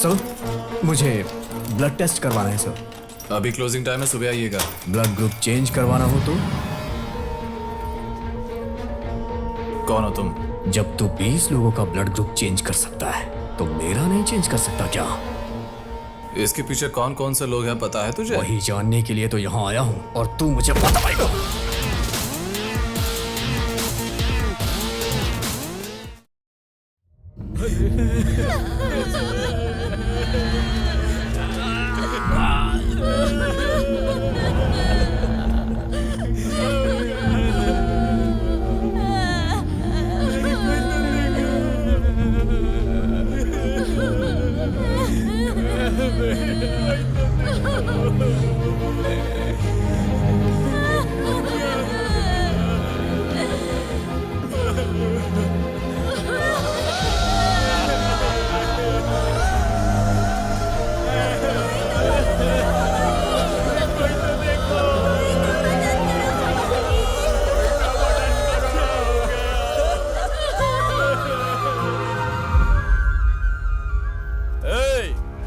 Sir, मुझे blood test करवाना है सर। अभी क्लोजिंग टाइम है, सुबह आइएगा। ब्लड ग्रुप चेंज करवाना हो तो? कौन हो तुम? जब तू 20 लोगों का ब्लड ग्रुप चेंज कर सकता है तो मेरा नहीं चेंज कर सकता क्या? इसके पीछे कौन कौन से लोग हैं पता है तुझे? वही जानने के लिए तो यहाँ आया हूँ और तू मुझे बताएगा।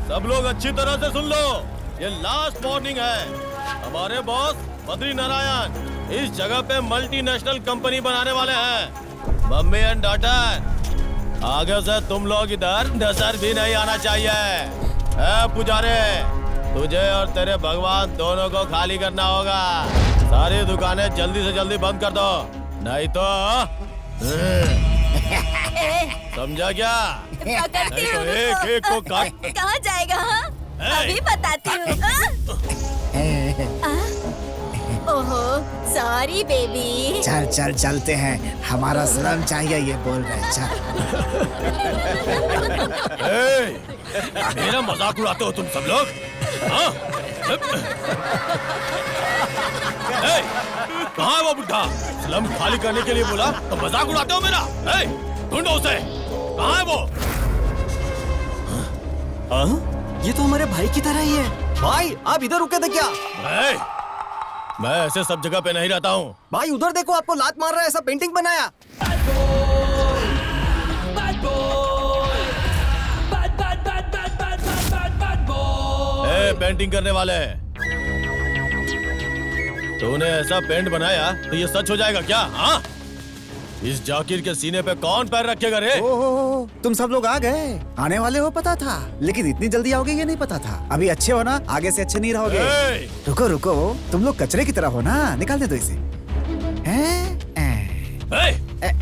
सब लोग अच्छी तरह से सुन लो, ये लास्ट वार्निंग है। हमारे बॉस बद्री नारायण इस जगह पे मल्टीनेशनल कंपनी बनाने वाले हैं। मम्मी एंड डॉटर, आगे से तुम लोग इधर नजर भी नहीं आना चाहिए। पुजारी, तुझे और तेरे भगवान दोनों को खाली करना होगा। सारी दुकानें जल्दी से जल्दी बंद कर दो, नहीं तो समझा क्या? पकड़ती हूँ। एक एक को काट। कहाँ जाएगा? अभी बताती हूँ। ओहो, सॉरी बेबी। चल चल चलते हैं, हमारा सलाम चाहिए ये बोल रहे। चल। मेरा मजाक उड़ाते हो तुम सब लोग? कहाँ है वो बुड्ढा? स्लम खाली करने के लिए बोला तो मजाक उड़ाते हो मेरा? ढूंढो उसे, कहाँ है वो? ये तो हमारे भाई की तरह ही है। भाई आप इधर रुके थे क्या? मैं ऐसे सब जगह पे नहीं रहता हूँ। भाई उधर देखो, आपको लात मार रहा है, ऐसा पेंटिंग बनाया। पेंटिंग करने वाले, तूने ऐसा पेंट बनाया तो ये सच हो जाएगा क्या? हाँ? इस जाकिर के सीने पे कौन पैर रखेगा रे? ओह, तुम सब लोग आ गए। आने वाले हो पता था, लेकिन इतनी जल्दी आओगे ये नहीं पता था। अभी अच्छे हो ना, आगे से अच्छे नहीं रहोगे। रुको रुको, तुम लोग कचरे की तरह हो ना, निकाल दे दो इसे।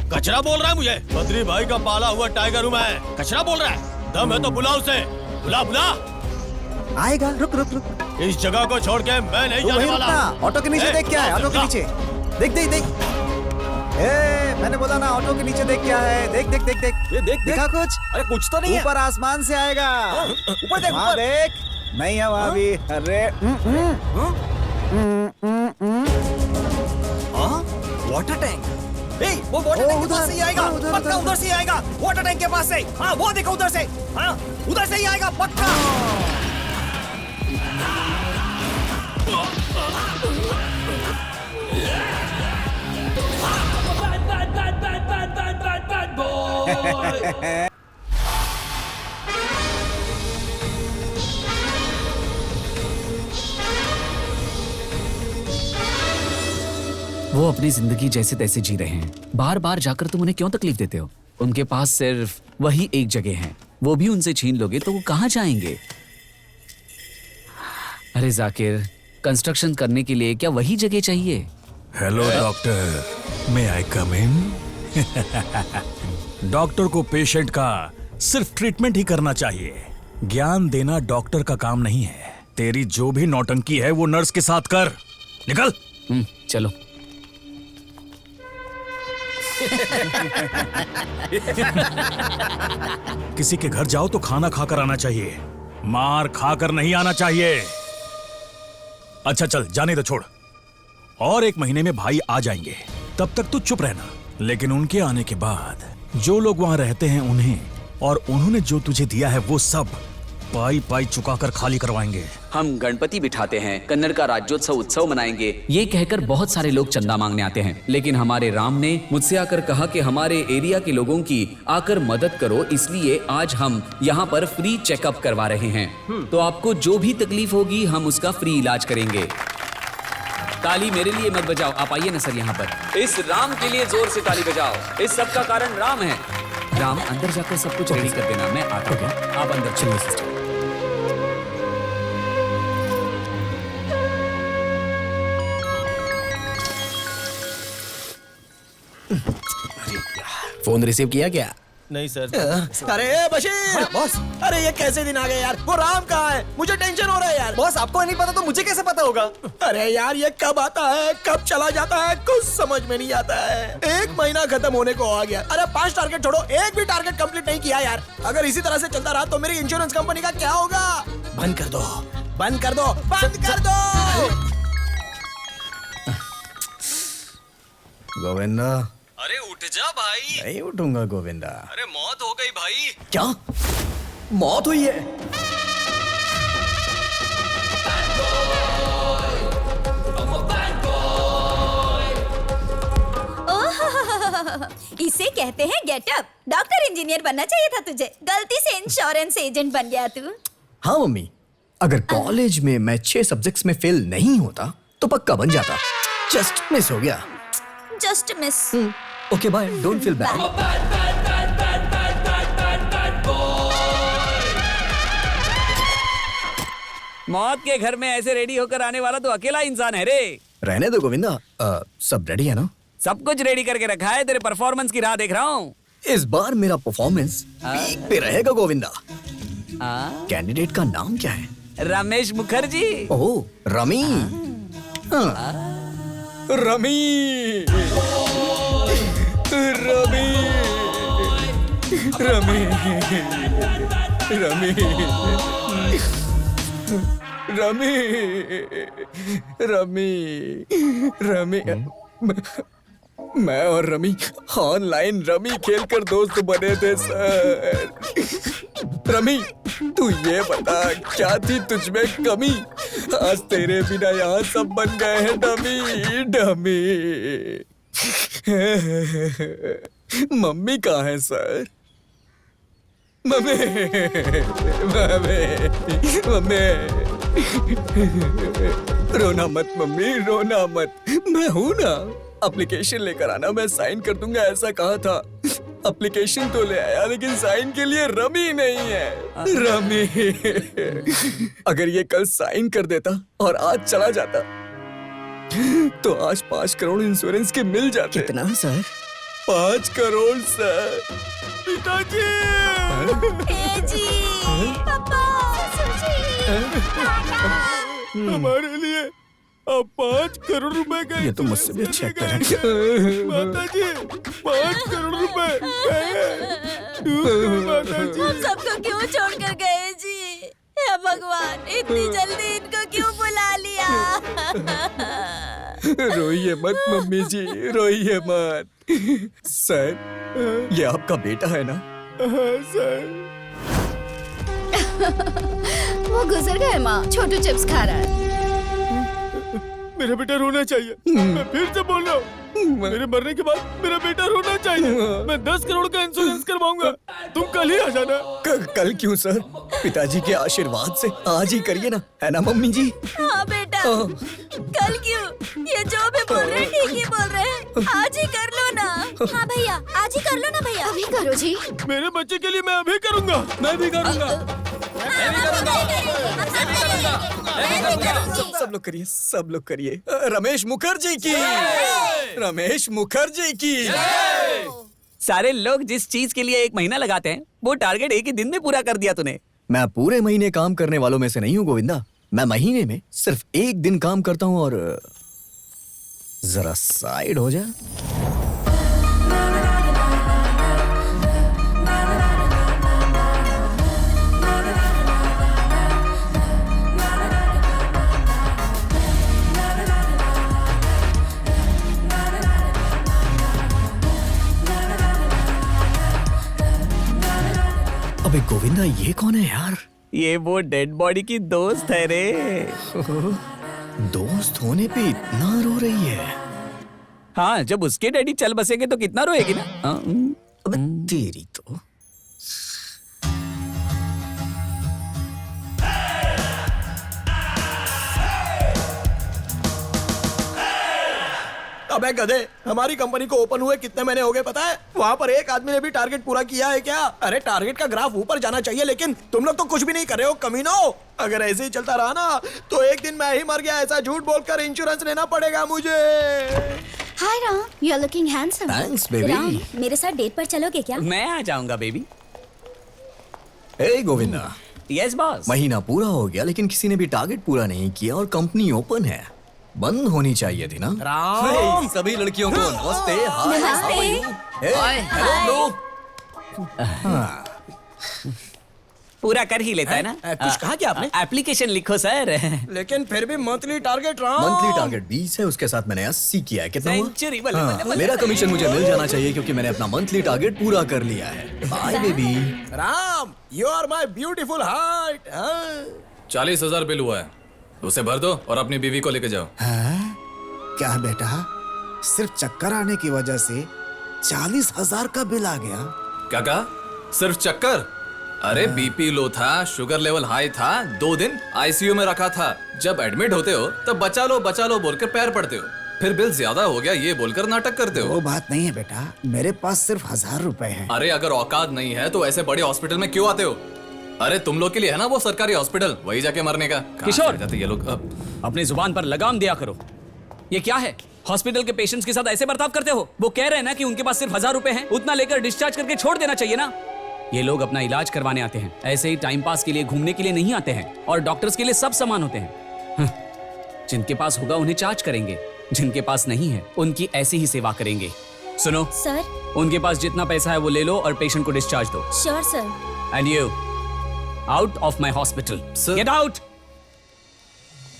कचरा बोल रहा है मुझे? बद्री भाई का पाला हुआ टाइगर हूँ मैं, कचरा बोल रहा है? दम है तो बुला उसे, बुला बुला। आएगा, रुक रुक रुक। इस जगह को छोड़ के मैं नहीं जाने वाला। ऑटो के नीचे देख क्या है? ऑटो के नीचे देख देख देख। मैंने बोला ना, ऑटो के नीचे देख क्या है? देख देख देख देख। ये देख देखा कुछ? अरे कुछ तो नहीं है। ऊपर आसमान से आएगा। ऊपर देख, वहाँ देख। नहीं है वहाँ भी। अरे वाटर टैंक। वो वाटर टैंक के पास से ही आएगा, पक्का उधर से ही आएगा। वाटर टैंक के पास से। हाँ वो देखो उधर से। हाँ उधर से ही आएगा पक्का। वो अपनी जिंदगी जैसे तैसे जी रहे हैं। बार बार जाकर तुम उन्हें क्यों तकलीफ देते हो? उनके पास सिर्फ वही एक जगह है, वो भी उनसे छीन लोगे तो वो कहाँ जाएंगे? अरे जाकिर, कंस्ट्रक्शन करने के लिए क्या वही जगह चाहिए? हेलो डॉक्टर, मे आई कम इन? डॉक्टर को पेशेंट का सिर्फ ट्रीटमेंट ही करना चाहिए, ज्ञान देना डॉक्टर का काम नहीं है। तेरी जो भी नौटंकी है वो नर्स के साथ कर। निकल। चलो। किसी के घर जाओ तो खाना खाकर आना चाहिए, मार खाकर नहीं आना चाहिए। अच्छा चल, जाने दो, छोड़। और 1 महीने में भाई आ जाएंगे, तब तक तू चुप रहना। लेकिन उनके आने के बाद जो लोग वहां रहते हैं उन्हें और उन्होंने जो तुझे दिया है वो सब पाई पाई चुकाकर खाली करवाएंगे। हम गणपति बिठाते हैं, कन्नड़ का राज्योत्सव उत्सव मनाएंगे, ये कहकर बहुत सारे लोग चंदा मांगने आते हैं। लेकिन हमारे राम ने मुझसे आकर कहा कि हमारे एरिया के लोगों की आकर मदद करो, इसलिए आज हम यहाँ पर फ्री चेकअप करवा रहे हैं। तो आपको जो भी तकलीफ होगी हम उसका फ्री इलाज करेंगे। ताली मेरे लिए मत बजाओ, आप आइए ना सर यहाँ पर। इस राम के लिए जोर से ताली बजाओ, इस सब का कारण राम है। राम अंदर जाकर सब कुछ रेडी कर देना, मैं आता हूँ। आप अंदर चलिए सिस्टर। फोन रिसीव किया क्या? नहीं सर। अरे बशीर बॉस, अरे ये कैसे दिन आ गए यार। वो राम कहाँ है? मुझे टेंशन हो रहा है यार। बॉस आपको नहीं पता तो मुझे कैसे पता होगा? अरे यार ये कब आता है कब चला जाता है कुछ समझ में नहीं आता है। 1 महीना खत्म होने को आ गया। अरे 5 टारगेट छोड़ो, एक भी टारगेट कंप्लीट नहीं किया यार। अगर इसी तरह से चलता रहा तो मेरी इंश्योरेंस कंपनी का क्या होगा? बंद कर दो, बंद कर दो, बंद कर दो। गोविंदा, अरे उठ जा भाई। नहीं उठूंगा गोविंदा। अरे मौत हो गई भाई। क्या मौत हुई है? इसे कहते हैं गेटअप। डॉक्टर इंजीनियर बनना चाहिए था तुझे, गलती से इंश्योरेंस एजेंट बन गया तू। हाँ मम्मी, अगर कॉलेज में मैं 6 सब्जेक्ट्स में फेल नहीं होता तो पक्का बन जाता। जस्ट मिस हो गया। Just miss. Okay bye, don't feel bad. मौत के घर में ऐसे रेडी होकर आने वाला तो अकेला इंसान है रे। रहने दो गोविंदा, सब रेडी है ना? सब कुछ रेडी करके रखा है, तेरे परफॉर्मेंस की राह देख रहा हूँ। इस बार मेरा परफॉर्मेंस पीक पे रहेगा गोविंदा। कैंडिडेट का नाम क्या है? रमेश मुखर्जी। ओह रमी। रमी रमी रमी रमी रमी रमी रमी मैं और रमी ऑनलाइन रमी खेलकर दोस्त बने थे सर। रमी तू ये बता क्या थी तुझमें कमी? आज तेरे बिना यहाँ सब बन गए हैं डमी डमी। मम्मी कहाँ है सर? मम्मी मम्मी मम्मी रोना मत मम्मी, रोना मत। मैं हूं ना, एप्लीकेशन लेकर आना, मैं साइन कर दूंगा ऐसा कहा था। एप्लीकेशन तो ले आया लेकिन साइन के लिए रमी नहीं है। रमी अगर ये कल साइन कर देता और आज चला जाता तो आज 5 करोड़ इंश्योरेंस के मिल जाते। कितना सर? 5 करोड़ सर। पिताजी जी, पापा, हमारे लिए अब 5 करोड़ रुपए का ये तो मुझसे भी अच्छा एक्टर है। माताजी 5 करोड़ रुपए। हम सबको क्यों छोड़कर गए जी? हे भगवान, इतनी जल्दी इनको क्यों बुला लिया? रोइए मत मम्मी जी, रोइए मत। सर ये आपका बेटा है ना? सर वो गुजर गए माँ, छोटू चिप्स खा रहा है। मेरा बेटा रोना चाहिए। मैं फिर से बोल रहा हूँ, मेरे मरने के बाद मेरा बेटा रोना चाहिए। मैं 10 करोड़ का इंश्योरेंस करवाऊंगा। तुम कल ही आ जाना। कल क्यों सर? पिताजी के आशीर्वाद से आज ही करिए ना, है ना मम्मी जी? हाँ बेटा, कल क्यों? ये जो भी बोल रहे हैं ठीक ही बोल रहे हैं। आज ही कर लो ना। हाँ भैया, आज ही कर लो ना भैया। अभी करो जी। मेरे बच्चे के लिए मैं अभी करूंगा। मैं भी करूंगा। सब लोग करिए, सब लोग करिए। रमेश मुखर्जी की, रमेश मुखर्जी की। सारे लोग जिस चीज के लिए 1 महीना लगाते हैं वो टारगेट 1 ही दिन में पूरा कर दिया तूने। मैं पूरे महीने काम करने वालों में से नहीं हूँ गोविंदा। मैं महीने में सिर्फ 1 दिन काम करता हूँ। और जरा साइड हो जा। अबे गोविंदा, ये कौन है यार? ये वो डेड बॉडी की दोस्त है रे। दोस्त होने पे इतना रो रही है। हाँ, जब उसके डैडी चल बसेंगे तो कितना रोएगी ना। हाँ, अबे तेरी तो। अबे गधे, हमारी कंपनी को ओपन हुए कितने महीने हो गए पता है? वहाँ पर एक आदमी ने भी टारगेट पूरा किया है क्या? अरे टारगेट का ग्राफ ऊपर जाना चाहिए, लेकिन तुम लोग तो कुछ भी नहीं कर रहे हो कमीनो। अगर ऐसे ही चलता रहा ना तो एक दिन मैं ही मर गया ऐसा झूठ बोलकर इंश्योरेंस लेना पड़ेगा मुझे। Hi Ram, you are looking handsome. Thanks, baby. Ram, मेरे साथ डेट पर चलोगे क्या? मैं आ जाऊंगा बेबी। ए गोविंदा, यस बॉस। महीना पूरा हो गया लेकिन किसी ने भी टारगेट पूरा नहीं किया और कंपनी ओपन है। बंद होनी चाहिए थी ना। राम। हे, सभी लड़कियों को नमस्ते। हाय, नमस्ते। how are you? Hey, hello bro. पूरा कर ही लेता है ना। कुछ कहा क्या आपने? एप्लीकेशन लिखो सर। लेकिन फिर भी monthly target Ram. Monthly target 20 है, उसके साथ मैंने 80 किया है। कितना हुआ? सेंचुरी। हाँ, मेरा कमीशन मुझे मिल जाना चाहिए क्योंकि मैंने अपना मंथली टारगेट पूरा कर लिया है। Bye baby. Ram, you are my beautiful heart. 40,000 bill हुआ है, उसे भर दो और अपनी बीवी को लेके जाओ। क्या बेटा, सिर्फ चक्कर आने की वजह से 40,000 का बिल आ गया? क्या कहा? सिर्फ चक्कर? अरे बीपी लो था, शुगर लेवल हाई था, 2 दिन आईसीयू में रखा था। जब एडमिट होते हो तब बचा लो बोलकर पैर पड़ते हो, फिर बिल ज्यादा हो गया ये बोलकर नाटक करते हो। वो बात नहीं है बेटा, मेरे पास सिर्फ 1,000 रुपए हैं। अरे अगर औकात नहीं है तो ऐसे बड़े हॉस्पिटल में क्यों आते हो? अरे तुम लोग के लिए है ना वो सरकारी हॉस्पिटल, वही जाके मरने का। किशोर! जाते ये लोग। अपनी जुबान पर लगाम दिया करो। ये क्या है? हॉस्पिटल के पेशेंट्स के साथ ऐसे बर्ताव करते हो? वो कह रहे हैं ना कि उनके पास सिर्फ 1,000 रुपए हैं, उतना लेकर डिस्चार्ज करके छोड़ देना चाहिए ना। ये लोग अपना इलाज करवाने आते हैं, ऐसे ही टाइम पास के लिए घूमने के लिए नहीं आते हैं। और डॉक्टर्स के लिए सब समान होते हैं। जिनके पास होगा उन्हें चार्ज करेंगे, जिनके पास नहीं है उनकी ऐसी ही सेवा करेंगे। सुनो सर। उनके पास जितना पैसा है वो ले लो और पेशेंट को डिस्चार्ज दो। Sure sir. And you out of my hospital, Sir. Get out.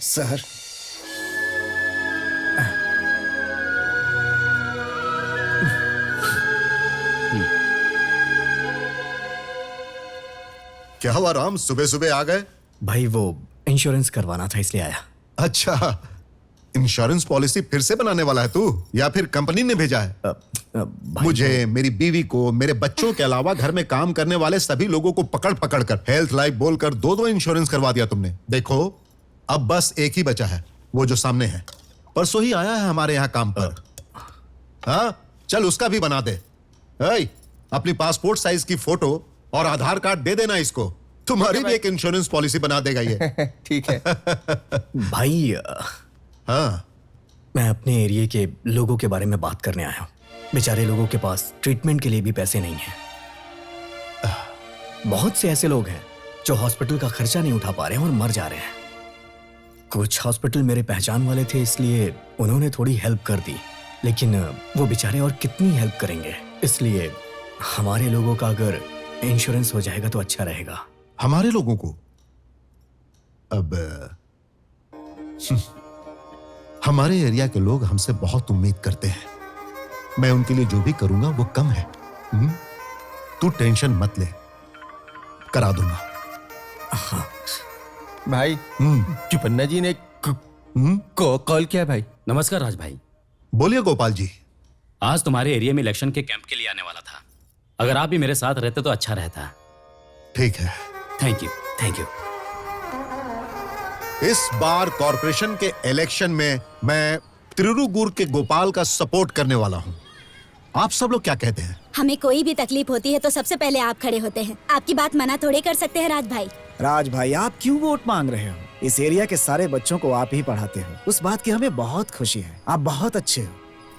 Sir, क्या हुआ राम, सुबह सुबह आ गए? भाई वो इंश्योरेंस करवाना था इसलिए आया। अच्छा, इंश्योरेंस पॉलिसी फिर से बनाने वाला है तू, या फिर कंपनी ने भेजा है? भाई मुझे, मेरी बीवी को, मेरे बच्चों के अलावा घर में काम करने वाले सभी लोगों को पकड़ पकड़ कर हेल्थ लाइफ बोलकर 2-2 इंश्योरेंस करवा दिया तुमने। देखो अब बस एक ही बचा है, वो जो सामने है, परसों ही आया है हमारे यहाँ काम पर। हाँ, चल उसका भी बना दे। ऐ, अपनी पासपोर्ट साइज की फोटो और आधार कार्ड दे देना इसको, तुम्हारी भी एक इंश्योरेंस पॉलिसी बना देगा ये। ठीक है। भाई हाँ, मैं अपने एरिया के लोगों के बारे में बात करने आया हूँ। बेचारे लोगों के पास ट्रीटमेंट के लिए भी पैसे नहीं हैं। बहुत से ऐसे लोग हैं जो हॉस्पिटल का खर्चा नहीं उठा पा रहे हैं और मर जा रहे हैं। कुछ हॉस्पिटल मेरे पहचान वाले थे इसलिए उन्होंने थोड़ी हेल्प कर दी, लेकिन वो बेचारे और कितनी हेल्प करेंगे। इसलिए हमारे लोगों का अगर इंश्योरेंस हो जाएगा तो अच्छा रहेगा। हमारे लोगों को अब हमारे एरिया के लोग हमसे बहुत उम्मीद करते हैं। मैं उनके लिए जो भी करूंगा वो कम है। तू टेंशन मत ले, करा दूंगा। भाई चुपन्ना जी ने कॉल किया भाई। नमस्कार राज भाई। बोलिए गोपाल जी। आज तुम्हारे एरिया में इलेक्शन के कैंप के लिए आने वाला था, अगर आप भी मेरे साथ रहते तो अच्छा रहता। ठीक है, थैंक यू। Thank you. इस बार कॉरपोरेशन के इलेक्शन में मैं त्रिरुगुर के गोपाल का सपोर्ट करने वाला हूं। आप सब लोग क्या कहते हैं? हमें कोई भी तकलीफ होती है तो सबसे पहले आप खड़े होते हैं। आपकी बात मना थोड़े कर सकते हैं राज भाई। राज भाई, आप क्यों वोट मांग रहे हो? इस एरिया के सारे बच्चों को आप ही पढ़ाते हो, उस बात की हमें बहुत खुशी है। आप बहुत अच्छे हो।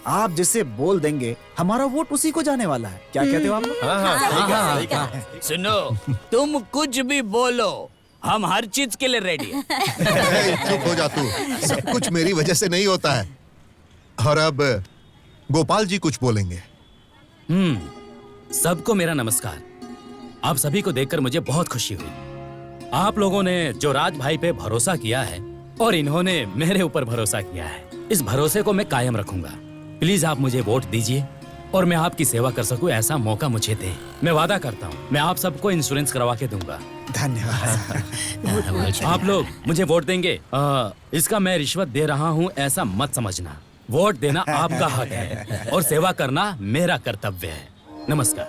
आप जिसे बोल देंगे हमारा वोट उसी को जाने वाला है। क्या कहते हो आप लोग? सुनो, तुम कुछ भी बोलो, हम हर चीज के लिए रेडी हैं। चुप हो जा तू, सब कुछ मेरी वजह से नहीं होता है। और अब गोपाल जी कुछ बोलेंगे। सबको मेरा नमस्कार। आप सभी को देखकर मुझे बहुत खुशी हुई। आप लोगों ने जो राज भाई पे भरोसा किया है और इन्होंने मेरे ऊपर भरोसा किया है, इस भरोसे को मैं कायम रखूंगा। प्लीज आप मुझे वोट दीजिए और मैं आपकी सेवा कर सकूं ऐसा मौका मुझे दें। मैं वादा करता हूं मैं आप सबको इंश्योरेंस करवा के दूंगा। धन्यवाद। आप लोग मुझे वोट देंगे। इसका मैं रिश्वत दे रहा हूं ऐसा मत समझना। वोट देना आपका हक है और सेवा करना मेरा कर्तव्य है। नमस्कार।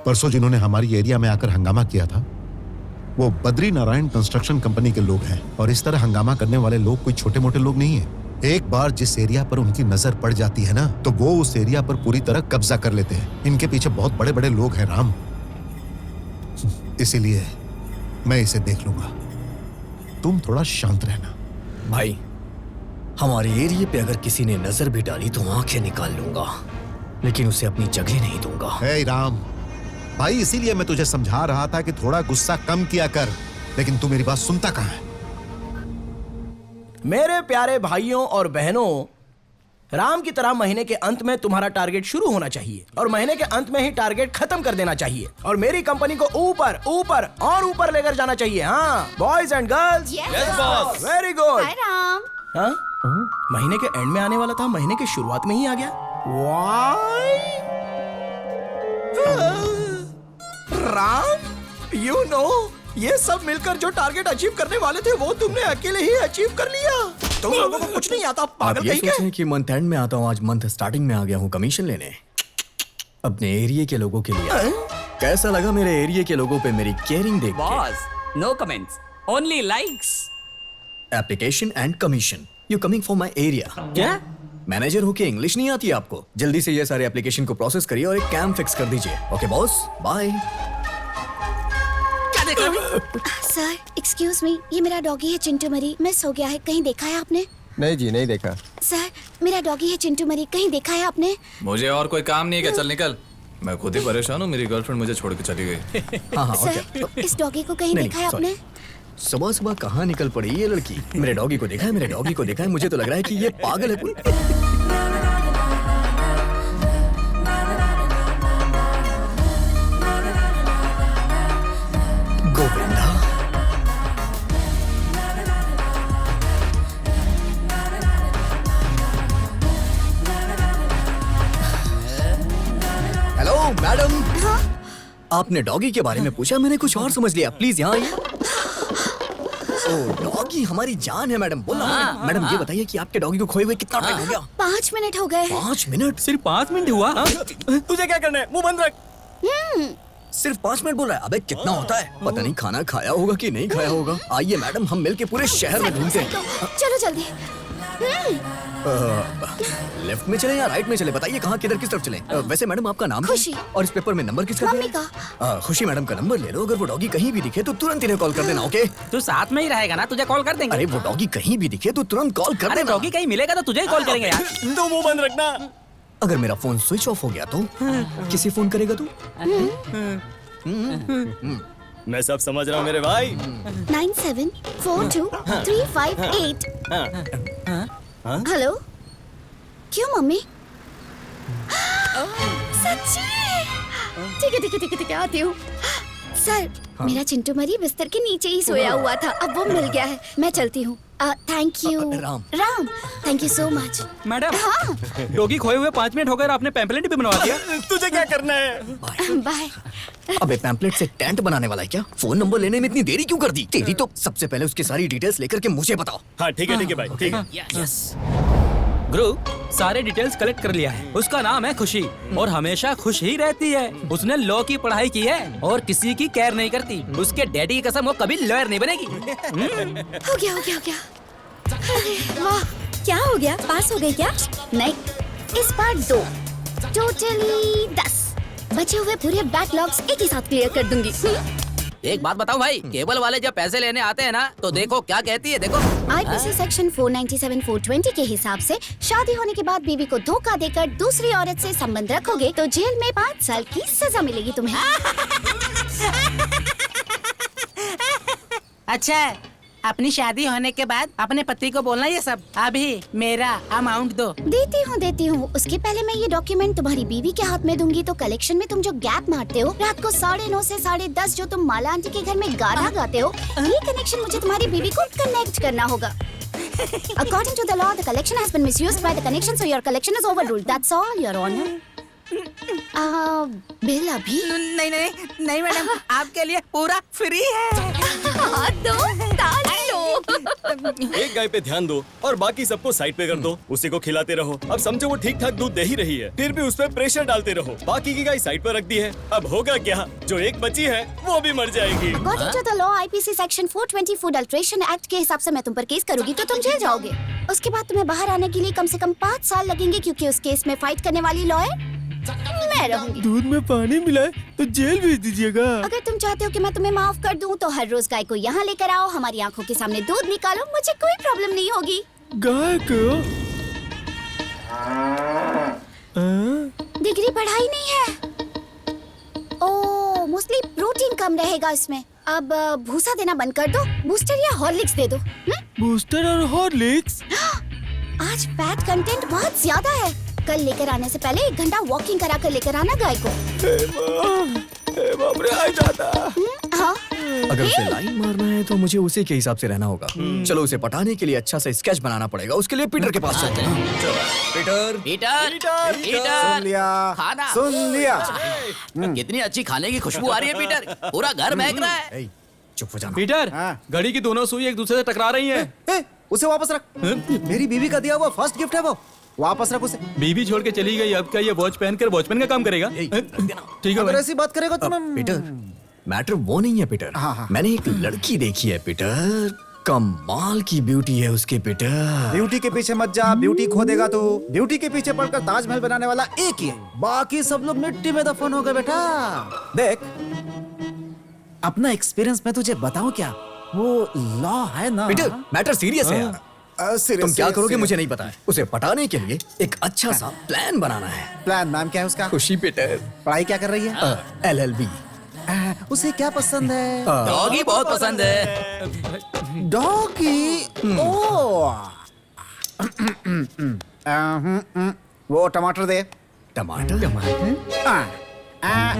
परसों जिन्होंने हमारी एरिया में आकर हंगामा किया था वो बद्री नारायण कंस्ट्रक्शन कंपनी के लोग हैं। और इस तरह हंगामा करने वाले लोग कोई छोटे मोटे लोग नहीं है। एक बार जिस एरिया पर उनकी नजर पड़ जाती है ना तो वो उस एरिया पर पूरी तरह कब्जा कर लेते हैं। इनके पीछे बहुत बड़े बड़े लोग हैं राम, इसीलिए मैं इसे देख लूंगा। तुम थोड़ा शांत रहना। भाई हमारे एरिया पे अगर किसी ने नजर भी डाली तो आंखें निकाल लूंगा, लेकिन उसे अपनी जगह नहीं दूंगा। हे राम भाई, इसीलिए मैं तुझे समझा रहा था कि थोड़ा गुस्सा कम किया कर, लेकिन तू मेरी बात सुनता कहाँ है? मेरे प्यारे भाइयों और बहनों, राम की तरह महीने के अंत में तुम्हारा टारगेट शुरू होना चाहिए और महीने के अंत में ही टारगेट खत्म कर देना चाहिए और मेरी कंपनी को ऊपर ऊपर और ऊपर लेकर जाना चाहिए। हाँ boys and girls, yes boss. Very good. Hi Ram. हाँ महीने के एंड में आने वाला था, महीने की शुरुआत में ही आ गया। वाई राम, यू नो ये सब मिलकर जो टारगेट अचीव करने वाले थे वो तुमने अकेले ही अचीव कर लिया। तुम लोगों को कुछ नहीं आता, आप पागल ये कहीं सोच रहे हैं कि मंथ एंड में आता हूँ, आज मंथ स्टार्टिंग में आ गया हूँ कमीशन लेने अपने एरिया के लोगों के लिए। कैसा लगा मेरे एरिया के लोगों पे मेरी केयरिंग देख के? Boss no comments, only likes. Application and commission, you coming for my area. क्या? मैनेजर होके इंग्लिश नहीं आती आपको? जल्दी से ये सारे एप्लीकेशन को प्रोसेस करिए और एक कैंप फिक्स कर दीजिए। Okay boss, bye. Sir excuse me, ये मेरा डॉगी है चिंटू मरी, मिस हो गया है। कहीं देखा है आपने? नहीं जी, नहीं देखा। सर मेरा डॉगी है चिंटू मरी, कहीं देखा है आपने? मुझे और कोई काम नहीं है क्या? चल निकल। मैं खुद ही परेशान हूँ, मेरी गर्लफ्रेंड मुझे छोड़ के चली गई। हाँ हाँ, सर इस डॉगी को कहीं नहीं, देखा है sorry। आपने? सुबह सुबह कहाँ निकल पड़ी ये लड़की? मेरे डॉगी को देखा है, मेरे डॉगी को देखा है। मुझे तो लग रहा है कि ये पागल है पूरी। Govinda, hello madam. आपने डॉगी के बारे में पूछा, मैंने कुछ और समझ लिया। प्लीज यहाँ आइए। ओ डॉगी हमारी जान है मैडम। बोला मैडम, ये बताइए कि आपके डॉगी को खोए हुए कितना टाइम हो गया? 5 मिनट हो गए। 5 मिनट? सिर्फ 5 मिनट हुआ? तुझे क्या करना है? मुंह बंद रख। सिर्फ 5 मिनट बोल रहा है? अबे कितना होता है? पता नहीं खाना खाया होगा कि नहीं खाया होगा। आइए मैडम, हम मिलके पूरे शहर में ढूंढते हैं। चलो जल्दी। लेफ्ट में चले या राइट में चले? बताइए कहाँ, किधर, किस तरफ चले? वैसे मैडम आपका नाम क्या है? खुशी। और इस पेपर में नंबर किसका मम्मी दिया है? खुशी मैडम का नंबर ले लो। अगर वो डॉगी कहीं भी दिखे तो तुरंत इन्हें कॉल कर देना। ओके? तू साथ में ही रहेगा ना, तुझे कॉल कर देंगे। अरे वो डॉगी कहीं भी दिखे तो तुरंत कॉल कर देना। डॉगी कहीं मिलेगा तो तुझे ही कॉल करेंगे यार। तो मुंह बंद रखना। अगर मेरा फोन स्विच ऑफ हो गया तो किसे फोन करेगा तू? मैं सब समझ रहा हूँ मेरे भाई। 974235 हेलो। क्यों मम्मी? सच्ची? ठीक है आती हूँ। सर मेरा चिंटू मरी बिस्तर के नीचे ही सोया हुआ था, अब वो मिल गया है। मैं चलती हूँ। Thank you Ram. Thank you so much. Madam, हाँ डॉगी खोए हुए 5 मिनट हो गए और आपने पैम्पलेट भी बनवा दिया। तुझे क्या करना है? बाय। अबे पैम्पलेट से टेंट बनाने वाला है क्या? फोन नंबर लेने में इतनी देरी क्यों कर दी? तेरी तो सबसे पहले उसकी सारी डिटेल्स लेकर के मुझे बताओ। हाँ ठीक है भाई, ठीक है। यस गुरु, सारे डिटेल्स कलेक्ट कर लिया है। उसका नाम है खुशी और हमेशा खुश ही रहती है। उसने लॉ की पढ़ाई की है और किसी की केयर नहीं करती। उसके डैडी की कसम वो कभी लॉयर नहीं बनेगी। हो गया। अरे वाह, क्या हो गया? पास हो गई क्या? नहीं, इस बार 2 टोटली 10 बचे हुए पूरे बैकलॉग्स एक ही साथ क्लियर कर दूंगी। एक बात बताओ भाई, केबल वाले जब पैसे लेने आते हैं ना तो देखो क्या कहती है। देखो आईपीसी सेक्शन 497-420 के हिसाब से शादी होने के बाद बीवी को धोखा देकर दूसरी औरत से संबंध रखोगे तो जेल में 5 साल की सजा मिलेगी तुम्हें। अच्छा अपनी शादी होने के बाद अपने पति को बोलना ये सब। अभी मेरा अमाउंट दो। देती हूँ। उसके पहले मैं ये डॉक्यूमेंट तुम्हारी बीवी के हाथ में दूंगी तो कलेक्शन में तुम जो गैप मारते हो रात को 9:30 से 10:30 जो तुम माला आंटी के घर में गाना गाते हो, ये कनेक्शन मुझे तुम्हारी बीवी को कनेक्ट करना होगा। According to the law, the collection has been misused by the connection, so your collection is overruled. That's all, Your Honor. Bill अभी? नहीं मैडम, आपके लिए पूरा फ्री है। एक गाय पे ध्यान दो और बाकी सबको साइड पे कर दो। उसी को खिलाते रहो। अब समझो वो ठीक ठाक दूध दे ही रही है, फिर भी उस पर प्रेशर डालते रहो। बाकी की गाय साइड पर रख दी है। अब होगा क्या, जो एक बची है वो भी मर जाएगी। According to the law, IPC Section 420 Food Adulteration Act के हिसाब से मैं तुम पर केस करूंगी तो तुम जेल जाओगे। उसके बाद तुम्हें बाहर आने के लिए कम से कम 5 साल लगेंगे, क्योंकि उस केस में फाइट करने वाली लॉयर मैं रहूंगी। दूध में पानी मिलाए तो जेल भेज दीजिएगा। अगर तुम चाहते हो कि मैं तुम्हें माफ कर दूं तो हर रोज गाय को यहाँ लेकर आओ, हमारी आंखों के सामने दूध निकालो, मुझे कोई प्रॉब्लम नहीं होगी। गाय को डिग्री पढ़ाई नहीं है। ओह, मोस्टली प्रोटीन कम रहेगा इसमें। अब भूसा देना बंद कर दो, बूस्टर या हॉर्लिक्स दे दो। बूस्टर और हॉर्लिक्स? आज फैट कंटेंट बहुत ज्यादा है। कल लेकर आने से पहले 1 घंटा वॉकिंग करा कर लेकर आना गाय को। बाप रे, आ जाता। हाँ। अगर उसे लाइन मारना है तो मुझे उसी के हिसाब से रहना होगा। चलो उसे पटाने के लिए अच्छा सा स्केच बनाना पड़ेगा। उसके लिए पीटर के पास चलते हैं। पीटर सुन लिया, खाना। सुन लिया। कितनी अच्छी खाने की खुशबू आ रही है पीटर, पूरा घर महक रहा है। ए, चुप हो जाना। पीटर, हाँ। घड़ी की दोनों सुई एक दूसरे से टकरा रही हैं। उसे वापस रख। मेरी बीवी का दिया हुआ फर्स्ट गिफ्ट है वो, वापस रख उसे। बीबी छोड़ के चली गई, अब क्या ये वॉच पहनकर वॉचमैन का काम करेगा? ठीक है अगर भाई। ऐसी बात करेगा तो मैं पीटर, मैटर वो नहीं है पीटर। हाँ। मैंने एक लड़की देखी है पीटर, कमाल की ब्यूटी है उसके पीटर। ब्यूटी के पीछे मत जा, ब्यूटी खो देगा तू। ब्यूटी के पीछे पड़कर ताजमहल बनाने वाला एक ही है, बाकी सब लोग मिट्टी में दफन हो गए बेटा। देख, अपना एक्सपीरियंस मैं तुझे बताऊं क्या, वो लॉ है ना। पीटर, मैटर सीरियस है यार। तुम क्या करोगे मुझे नहीं पता है। उसे पटाने के लिए एक अच्छा सा प्लान बनाना है। प्लान नाम क्या है उसका? खुशी पीटर। पढ़ाई क्या कर रही है? LLB। उसे क्या पसंद है? डॉगी बहुत पसंद है। डॉगी? वो टमाटर दे। टमाटर?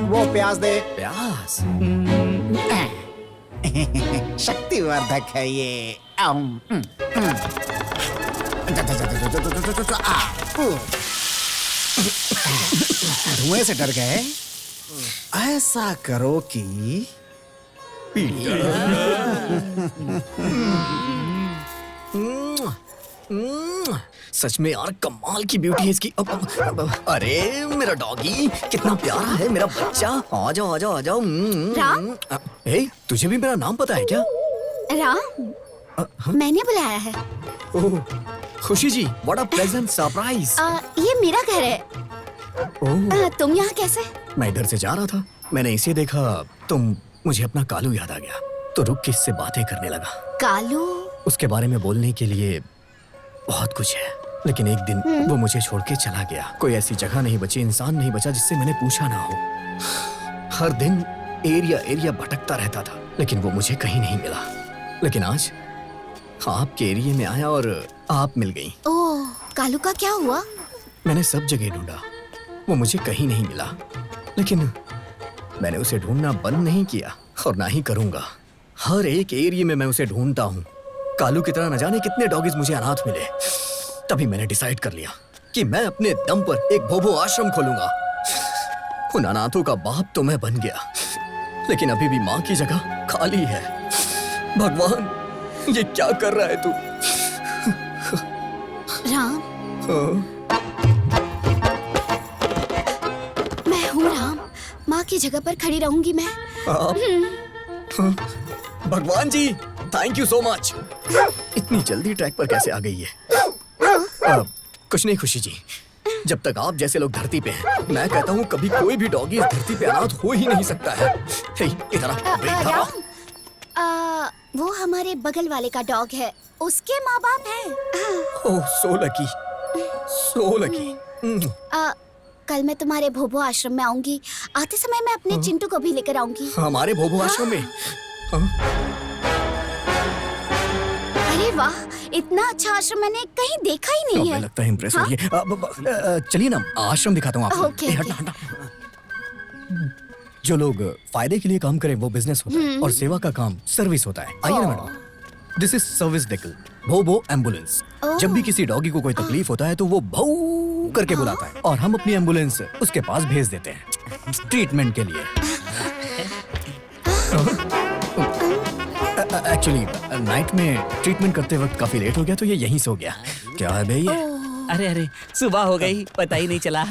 वो प्याज दे। प्याज? शक्तिवर्धक है ये। धुएं से डर गए? ऐसा करो कि सच में यार कमाल की ब्यूटी है इसकी। अरे मेरा डॉगी कितना प्यारा है, मेरा बच्चा। आ जाओ आ जाओ आ जाओ। राम? हे, तुझे भी मेरा नाम पता है क्या? राम, मैंने बुलाया है। ओह, खुशी जी, व्हाट अ प्लेजेंट सरप्राइज। ये मेरा घर है। तुम यहाँ कैसे? मैं इधर से जा रहा था, मैंने इसे देखा, तुम मुझे अपना कालू याद आ गया, तो रुक के इससे बातें करने लगा। कालू? उसके बारे में बोलने के लिए बहुत कुछ है, लेकिन एक दिन वो मुझे छोड़ के चला गया। कोई ऐसी जगह नहीं बची, इंसान नहीं बचा जिससे मैंने पूछा ना हो। हर दिन एरिया भटकता रहता था, लेकिन वो मुझे कहीं नहीं मिला। लेकिन आज आपके एरिया में आया और आप मिल गई। ओह, कालू का क्या हुआ? मैंने सब जगह ढूंढा, वो मुझे कहीं नहीं मिला, लेकिन मैंने उसे ढूंढना बंद नहीं किया और ना ही करूंगा। हर एक एरिया में मैं उसे ढूंढता हूँ। कालू की तरह न जाने कितने डॉगीज मुझे अनाथ मिले। तभी मैंने डिसाइड कर लिया कि मैं अपने दम पर एक भोभो आश्रम खोलूंगा। उन अनाथों का बाप तो मैं बन गया, लेकिन अभी भी माँ की जगह खाली है। भगवान, ये क्या कर रहा है तू? राम, मैं हूँ राम, माँ की जगह पर खड़ी रहूंगी मैं। भगवान जी, थैंक यू सो मच। इतनी जल्दी ट्रैक पर कैसे आ गई है? कुछ नहीं खुशी जी, जब तक आप जैसे लोग धरती पे हैं, मैं कहता हूँ कभी कोई भी डॉगी इस धरती पे अनाथ हो ही नहीं सकता है। हे, इधर आ, बेटा। राम, वो हमारे बगल वाले का डॉग है, उसके माँ बाप हैं। ओह, सो लकी, सो लकी। कल मैं तुम्हारे भोभो आश्रम में आऊंगी। आते समय मैं अपने चिंटू को भी लेकर आऊंगी। हमारे भोभो आश्रम में? अरे वाह, इतना अच्छा आश्रम मैंने कहीं देखा ही नहीं हमें है। लगता है इम्प्रेस हो गए। चलिए ना आश्रम दिखाता हूँ आपको। ओके, ए, हट, हट, जो लोग फायदे के लिए काम करें वो बिजनेस होता है और सेवा का काम सर्विस होता है। आइए ना madam, this is service vehicle भोबो एम्बुलेंस। जब भी किसी डॉगी को कोई तकलीफ होता है तो वो भौ करके बुलाता है और हम अपनी एम्बुलेंस उसके पास भेज देते हैं ट्रीटमेंट के लिए। एक्चुअली नाइट में ट्रीटमेंट करते वक्त काफी लेट हो गया तो ये यहीं सो गया। क्या है भैया? अरे अरे, सुबह हो गई, पता ही नहीं चला।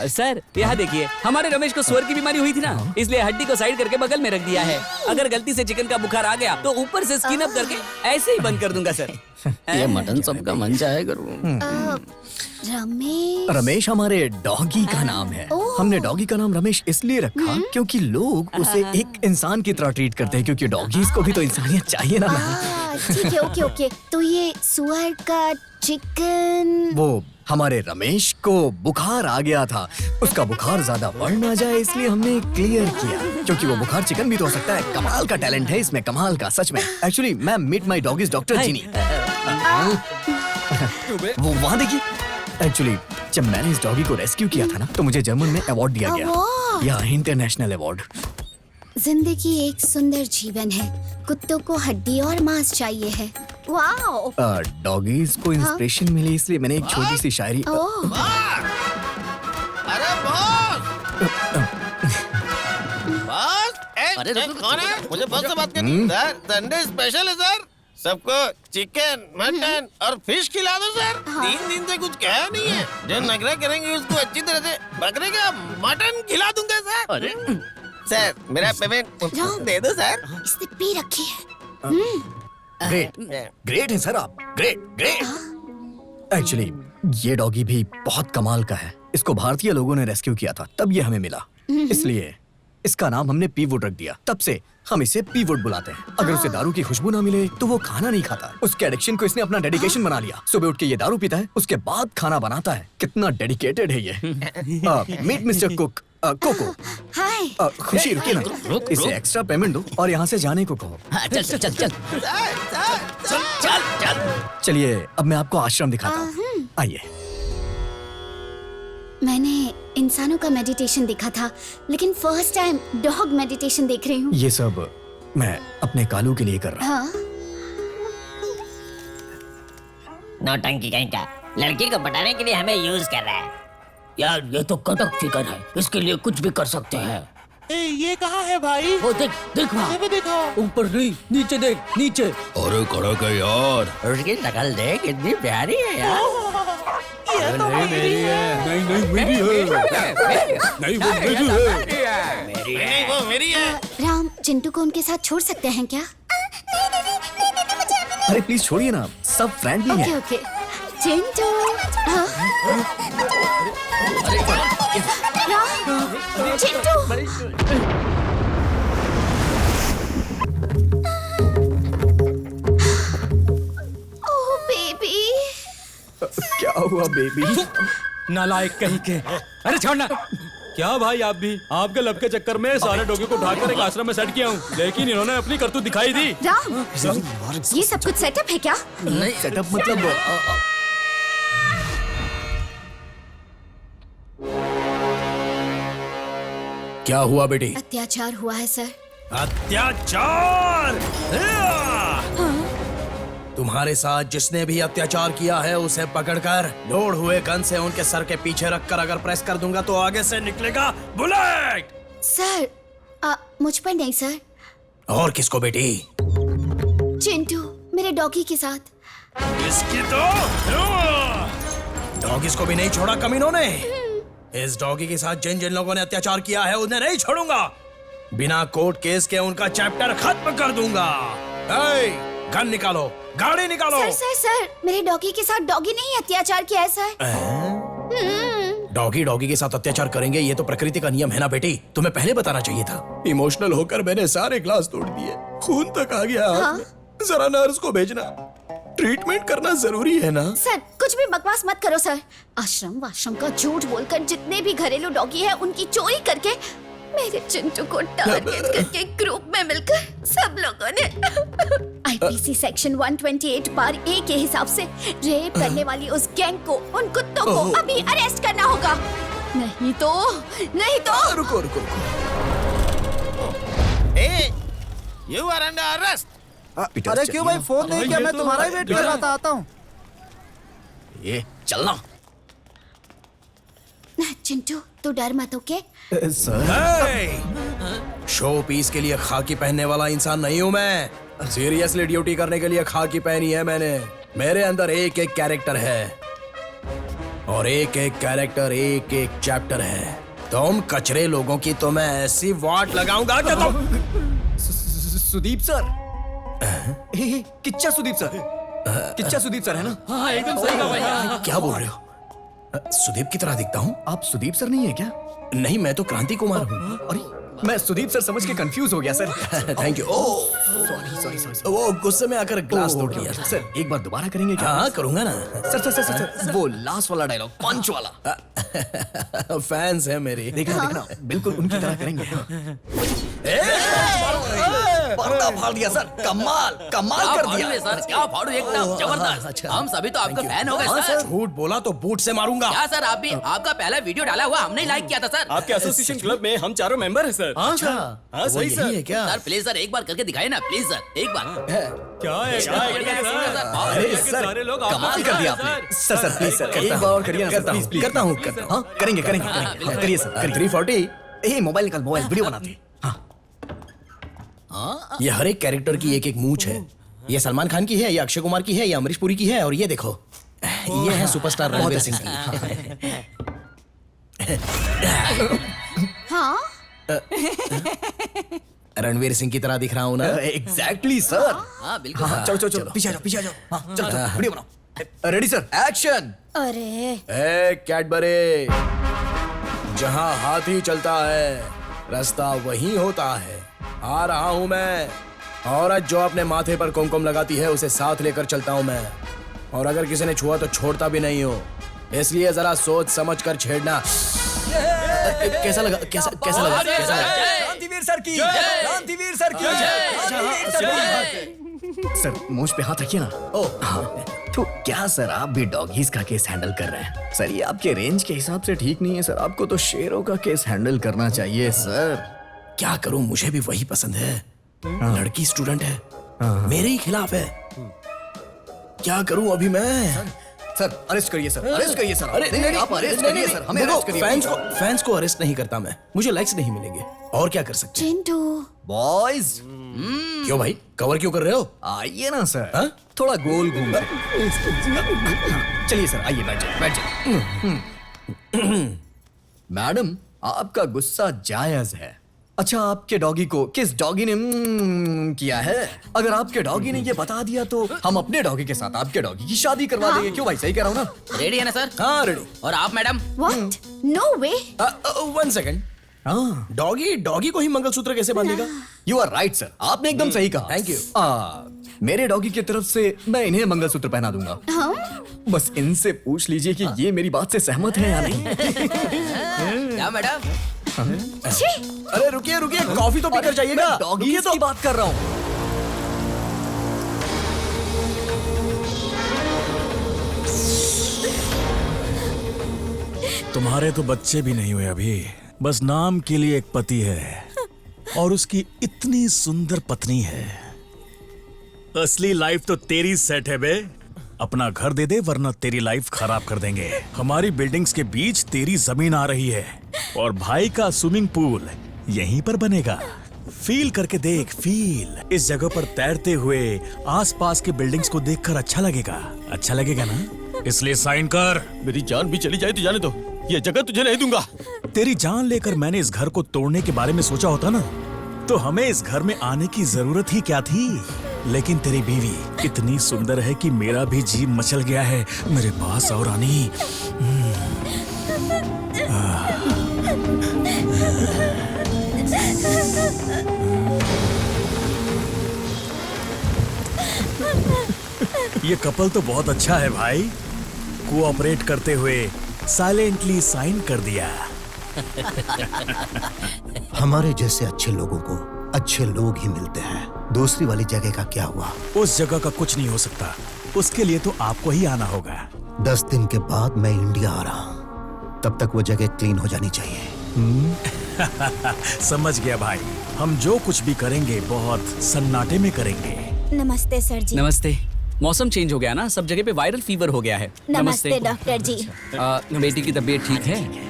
सर यहाँ देखिए, हमारे रमेश को स्वर की बीमारी हुई थी ना, इसलिए हड्डी को साइड करके बगल में रख दिया है। अगर गलती से चिकन का बुखार आ गया तो ऊपर से स्किन अप करके ऐसे ही बंद कर दूंगा सर। ये मटन सबका मन चाहे करूँ। रमेश हमारे डॉगी का नाम है। हमने डॉगी का नाम रमेश इसलिए रखा क्योंकि लोग उसे एक इंसान की तरह ट्रीट करते हैं, क्योंकि डॉगीज को भी तो इंसानियत चाहिए ना। ठीक है, ओके ओके। तो ये सुअर का चिकन, वो हमारे रमेश को बुखार आ गया था, उसका बुखार ज्यादा बढ़ ना जाए इसलिए हमने क्लियर किया, क्योंकि वो बुखार चिकन भी तो हो सकता है। कमाल का टैलेंट है इसमें, कमाल का, सच में। Actually ma'am, meet my dog is doctor Genie. वो वहाँ देखिए। एक्चुअली जब मैंने इस डॉगी को रेस्क्यू किया था ना तो मुझे जर्मन में अवार्ड दिया गया, या इंटरनेशनल अवार्ड। जिंदगी एक सुंदर जीवन है, कुत्तों को हड्डी और मांस चाहिए है। वाओ। डॉगीज को इंस्पिरेशन मिली इसलिए मैंने एक छोटी सी शायरी। अरे बॉस, अरे कौन है? मुझे बॉस से बात करनी। सर, संडे स्पेशल है सर। सबको चिकन, मटन और फिश खिला दो सर। 3 दिन से कुछ कहा नहीं है। जो नखरा करेंगे उसको अच्छी तरह से बकरे का मटन खिला दूंगा सर। अरे सर, मेरा पेमेंट दे दो सर। इसने पी रखी है। ग्रेट, ग्रेट है सर आप, ग्रेट ग्रेट। एक्चुअली ये डॉगी भी बहुत कमाल का है। इसको भारतीय लोगों ने रेस्क्यू किया था, तब ये हमें मिला, इसलिए इसका नाम हमने पीवुड रख दिया। तब से हम इसे पीवुड बुलाते हैं। अगर उसे दारू की खुशबू ना मिले तो वो खाना नहीं खाता। उसके एडिक्शन को इसने अपना डेडिकेशन बना लिया। सुबह उठ के ये दारू पीता है, उसके बाद खाना बनाता है। कितना डेडिकेटेड है ये। Meet mister Cook, Coco. Hi. Khushi रुकिए ना, इसे एक्स्ट्रा पेमेंट दो और यहाँ से जाने को कहो। चल चल चल चल चल चल। चलिए अब मैं आपको आश्रम दिखाता हूँ, आइए। मैंने इंसानों का मेडिटेशन देखा था, लेकिन फर्स्ट टाइम डॉग मेडिटेशन देख रही हूँ। ये सब मैं अपने कालू के लिए कर रहा हूँ। हाँ। नौटंकी कहीं का, लड़की को पटाने के लिए हमें यूज कर रहा है। यार ये तो कटक फिगर है, इसके लिए कुछ भी कर सकते हैं। ये कहाँ है भाई? वो देख देख वहाँ, देखो। ऊपर नहीं, नीचे देख, नीचे। अरे कड़क है यार। उसकी शक्ल देख, कितनी प्यारी है यार। नहीं मेरी है। नहीं नहीं मेरी है। नहीं वो मेरी है। नहीं, वो मेरी है। राम, चिंटू को उनके साथ छोड़ सकते हैं क्या? अरे प्लीज छोड़िए ना, सब फ्रेंडली ओके हैं। ओके। चिंटू। हाँ? राम, चिंटू। Oh baby. क्या हुआ बेबी? नालायक कहीं के। अरे छोड़ना। क्या भाई, आप भी आपके लब के चक्कर में सारे डॉगी को उठाकर एक आश्रम में सेट किया हूँ, लेकिन इन्होंने अपनी करतूत दिखाई दी। राम, ये सब कुछ सेटअप है क्या? नहीं सेटअप मतलब क्या हुआ बेटी? अत्याचार हुआ है सर। अत्याचार? तुम्हारे साथ जिसने भी अत्याचार किया है उसे पकड़कर लोड हुए गन से उनके सर के पीछे रखकर अगर प्रेस कर दूंगा तो आगे से निकलेगा बुलेट। सर, मुझ पर नहीं सर। और किसको बेटी? चिंटू, मेरे डॉगी के साथ। इसकी तो डॉगीज को भी नहीं छोड़ा कमीनों ने। इस डॉगी के साथ जिन जिन लोगों ने अत्याचार किया है उन्हें नहीं छोड़ूंगा। बिना कोर्ट केस के उनका चैप्टर खत्म कर दूंगा। गन निकालो, गाड़ी निकालो। सर सर सर, मेरे डॉगी के साथ डॉगी नहीं अत्याचार किया है सर। डॉगी डॉगी के साथ अत्याचार करेंगे, ये तो प्रकृति का नियम है ना बेटी। तुम्हें पहले बताना चाहिए था। इमोशनल होकर मैंने सारे ग्लास तोड़ दिए, खून तक आ गया। हाँ? जरा नर्स को भेजना, ट्रीटमेंट करना जरूरी है ना। सर कुछ भी बकवास मत करो सर। आश्रम वाश्रम का झूठ बोलकर जितने भी घरेलू डॉगी है उनकी चोरी करके मेरे चिंटू को टारगेट करके ग्रुप में मिलकर सब लोगों ने आईपीसी सेक्शन 128 पार ए के हिसाब से रेप करने वाली उस गैंग को, उन कुत्तों को अभी अरेस्ट करना होगा। नहीं तो रुको रुको रुको। You are under arrest. अरे क्यों भाई फोन नहीं किया? मैं तुम्हारा ही वेट कर रहा था, आता हूँ। ये चलना। चिंटू तू डर मत, ओके? सर शो पीस के लिए खाकी पहनने वाला इंसान नहीं हूँ मैं। सीरियसली ड्यूटी करने के लिए खाकी पहनी है मैंने। मेरे अंदर एक एक कैरेक्टर है और एक एक कैरेक्टर एक एक चैप्टर है। तुम कचरे लोगों की तो मैं ऐसी वाट लगाऊंगा कि तुम। Sudeep sir. Kichcha Sudeep sir. Kichcha Sudeep sir है ना? हाँ एकदम सही कहा भाई। क्या बोल रहे हो? सुदीप की तरह दिखता हूँ? आप सुदीप सर नहीं है क्या? नहीं, मैं तो क्रांति कुमार हूँ। अरे मैं सुदीप सर समझ के कंफ्यूज हो गया सर। Thank you. सॉरी। वो गुस्से में आकर ग्लास तोड़ दिया था। सर एक बार दोबारा करेंगे क्या? हाँ करूंगा ना। सर वो लास्ट वाला डायलॉग, पंच वाला। फैंस है मेरे। देखना बिल्कुल उनकी तरह करेंगे। पर्दा फाड़ दिया सर। कमाल कर दिया सर, क्या फाड़ू, एकदम जबरदस्त। हम सभी तो आपका फैन हो गए सर। झूठ बोला तो बूट से मारूंगा। क्या सर, आप भी आपका पहला वीडियो डाला हुआ हमने लाइक किया था सर। आपके एसोसिएशन क्लब में हम चारों मेंबर हैं सर। अच्छा हाँ सही यही सर। है क्या? सर प्लीज सर एक बार करके दिखाइए ना, प्लीज सर एक बार। क्या है अरे सर सारे लोग कमाल कर दिया आपने। सर प्लीज सर एक बार और करिए ना सर, प्लीज प्लीज। करता हूँ। हाँ करेंगे करिए सर करिए। 340। मोबाइल निकाल, मोबाइल वीडियो बनाते। ये हर एक कैरेक्टर की एक एक मूंछ है। ये सलमान खान की है, ये अक्षय कुमार की है, ये अमरीश पुरी की है, और ये देखो ये है सुपरस्टार रणवीर सिंह की। हाँ रणवीर सिंह की तरह दिख रहा हूँ ना? Exactly sir. हाँ बिल्कुल। चलो पीछे आ जाओ। हाँ चलो वीडियो बनाओ। Ready sir, action. अरे ए कैडबरी, जहाँ हाथी चलता है रास्ता वही होता है। आ रहा हूँ मैं। औरत जो अपने माथे पर कुमकुम लगाती है उसे साथ लेकर चलता हूँ मैं, और अगर किसी ने छुआ तो छोड़ता भी नहीं हो। इसलिए जरा सोच समझ कर छेड़ना। कैसा लगा? कैसा लगा? क्रांतिवीर सर की, क्रांतिवीर सर की, सर मूंछ पे हाथ रखिए ना। हाँ। तो क्या सर आप भी डॉगीज का केस हैंडल कर रहे हैं? सर ये आपके रेंज के हिसाब से ठीक नहीं है सर। आपको तो शेरों का केस हैंडल करना चाहिए सर। क्या करूं, मुझे भी वही पसंद है। लड़की स्टूडेंट है, मेरे ही खिलाफ है। क्या करूं अभी मैं? सर अरेस्ट करिए सर, अरेस्ट करिए सर। अरे नहीं, आप अरेस्ट करिए सर, हमें अरेस्ट करिए। फैंस को अरेस्ट नहीं करता मैं। मुझे लाइक्स नहीं मिलेंगे। और क्या कर सकते हैं? चिंटू बॉयज। क्यों भाई, कवर क्यों कर रहे हो? आइए ना सर। हाँ? थोड़ा गोल घूम। चलिए सर आइए, बैठ जाइए। मैडम आपका गुस्सा जायज है। अच्छा आपके डॉगी को किस डॉगी ने किया है? अगर आपके डॉगी ने ये बता दिया तो हम अपने डॉगी के साथ आपके डॉगी की शादी करवा देंगे। क्यों भाई, सही कह रहा हूँ ना? रेडी है ना सर? हाँ रेडी। और आप madam? What? No way. 1 second. Doggy को ही मंगलसूत्र कैसे बांधेगा? यू आर राइट सर, आपने एकदम सही कहा। Thank you. मेरे डॉगी की तरफ से मैं इन्हें मंगलसूत्र पहना दूंगा। बस इनसे पूछ लीजिए कि ये मेरी बात से सहमत है या नहीं। क्या मैडम? अरे रुकिए, कॉफी तो पीकर जाइएगा। डॉगी की बात कर रहा हूँ। तुम्हारे तो बच्चे भी नहीं हुए अभी, बस नाम के लिए एक पति है और उसकी इतनी सुंदर पत्नी है। असली लाइफ तो तेरी सेट है बे। अपना घर दे दे वरना तेरी लाइफ खराब कर देंगे। हमारी बिल्डिंग्स के बीच तेरी जमीन आ रही है और भाई का स्विमिंग पूल यहीं पर बनेगा। फील करके देख, फील। इस जगह पर तैरते हुए आसपास के बिल्डिंग्स को देखकर अच्छा लगेगा ना? इसलिए साइन कर। मेरी जान भी चली जाए तो जाने दो, ये जगह तुझे नहीं दूंगा। तेरी जान लेकर मैंने इस घर को तोड़ने के बारे में सोचा होता ना, तो हमें इस घर में आने की जरूरत ही क्या थी। लेकिन तेरी बीवी इतनी सुंदर है कि मेरा भी जी मचल गया है मेरे पास आओ रानी। ये कपल तो बहुत अच्छा है भाई। कोऑपरेट करते हुए साइलेंटली साइन कर दिया। हमारे जैसे अच्छे लोगों को अच्छे लोग ही मिलते हैं। दूसरी वाली जगह का क्या हुआ? उस जगह का कुछ नहीं हो सकता, उसके लिए तो आपको ही आना होगा। 10 दिन के बाद मैं इंडिया आ रहा हूँ, तब तक वो जगह क्लीन हो जानी चाहिए। समझ गया भाई, हम जो कुछ भी करेंगे बहुत सन्नाटे में करेंगे। नमस्ते सर जी। नमस्ते। मौसम चेंज हो गया ना, सब जगह पे वायरल फीवर हो गया है। नमस्ते डॉक्टर जी। बेटी की तबीयत ठीक है?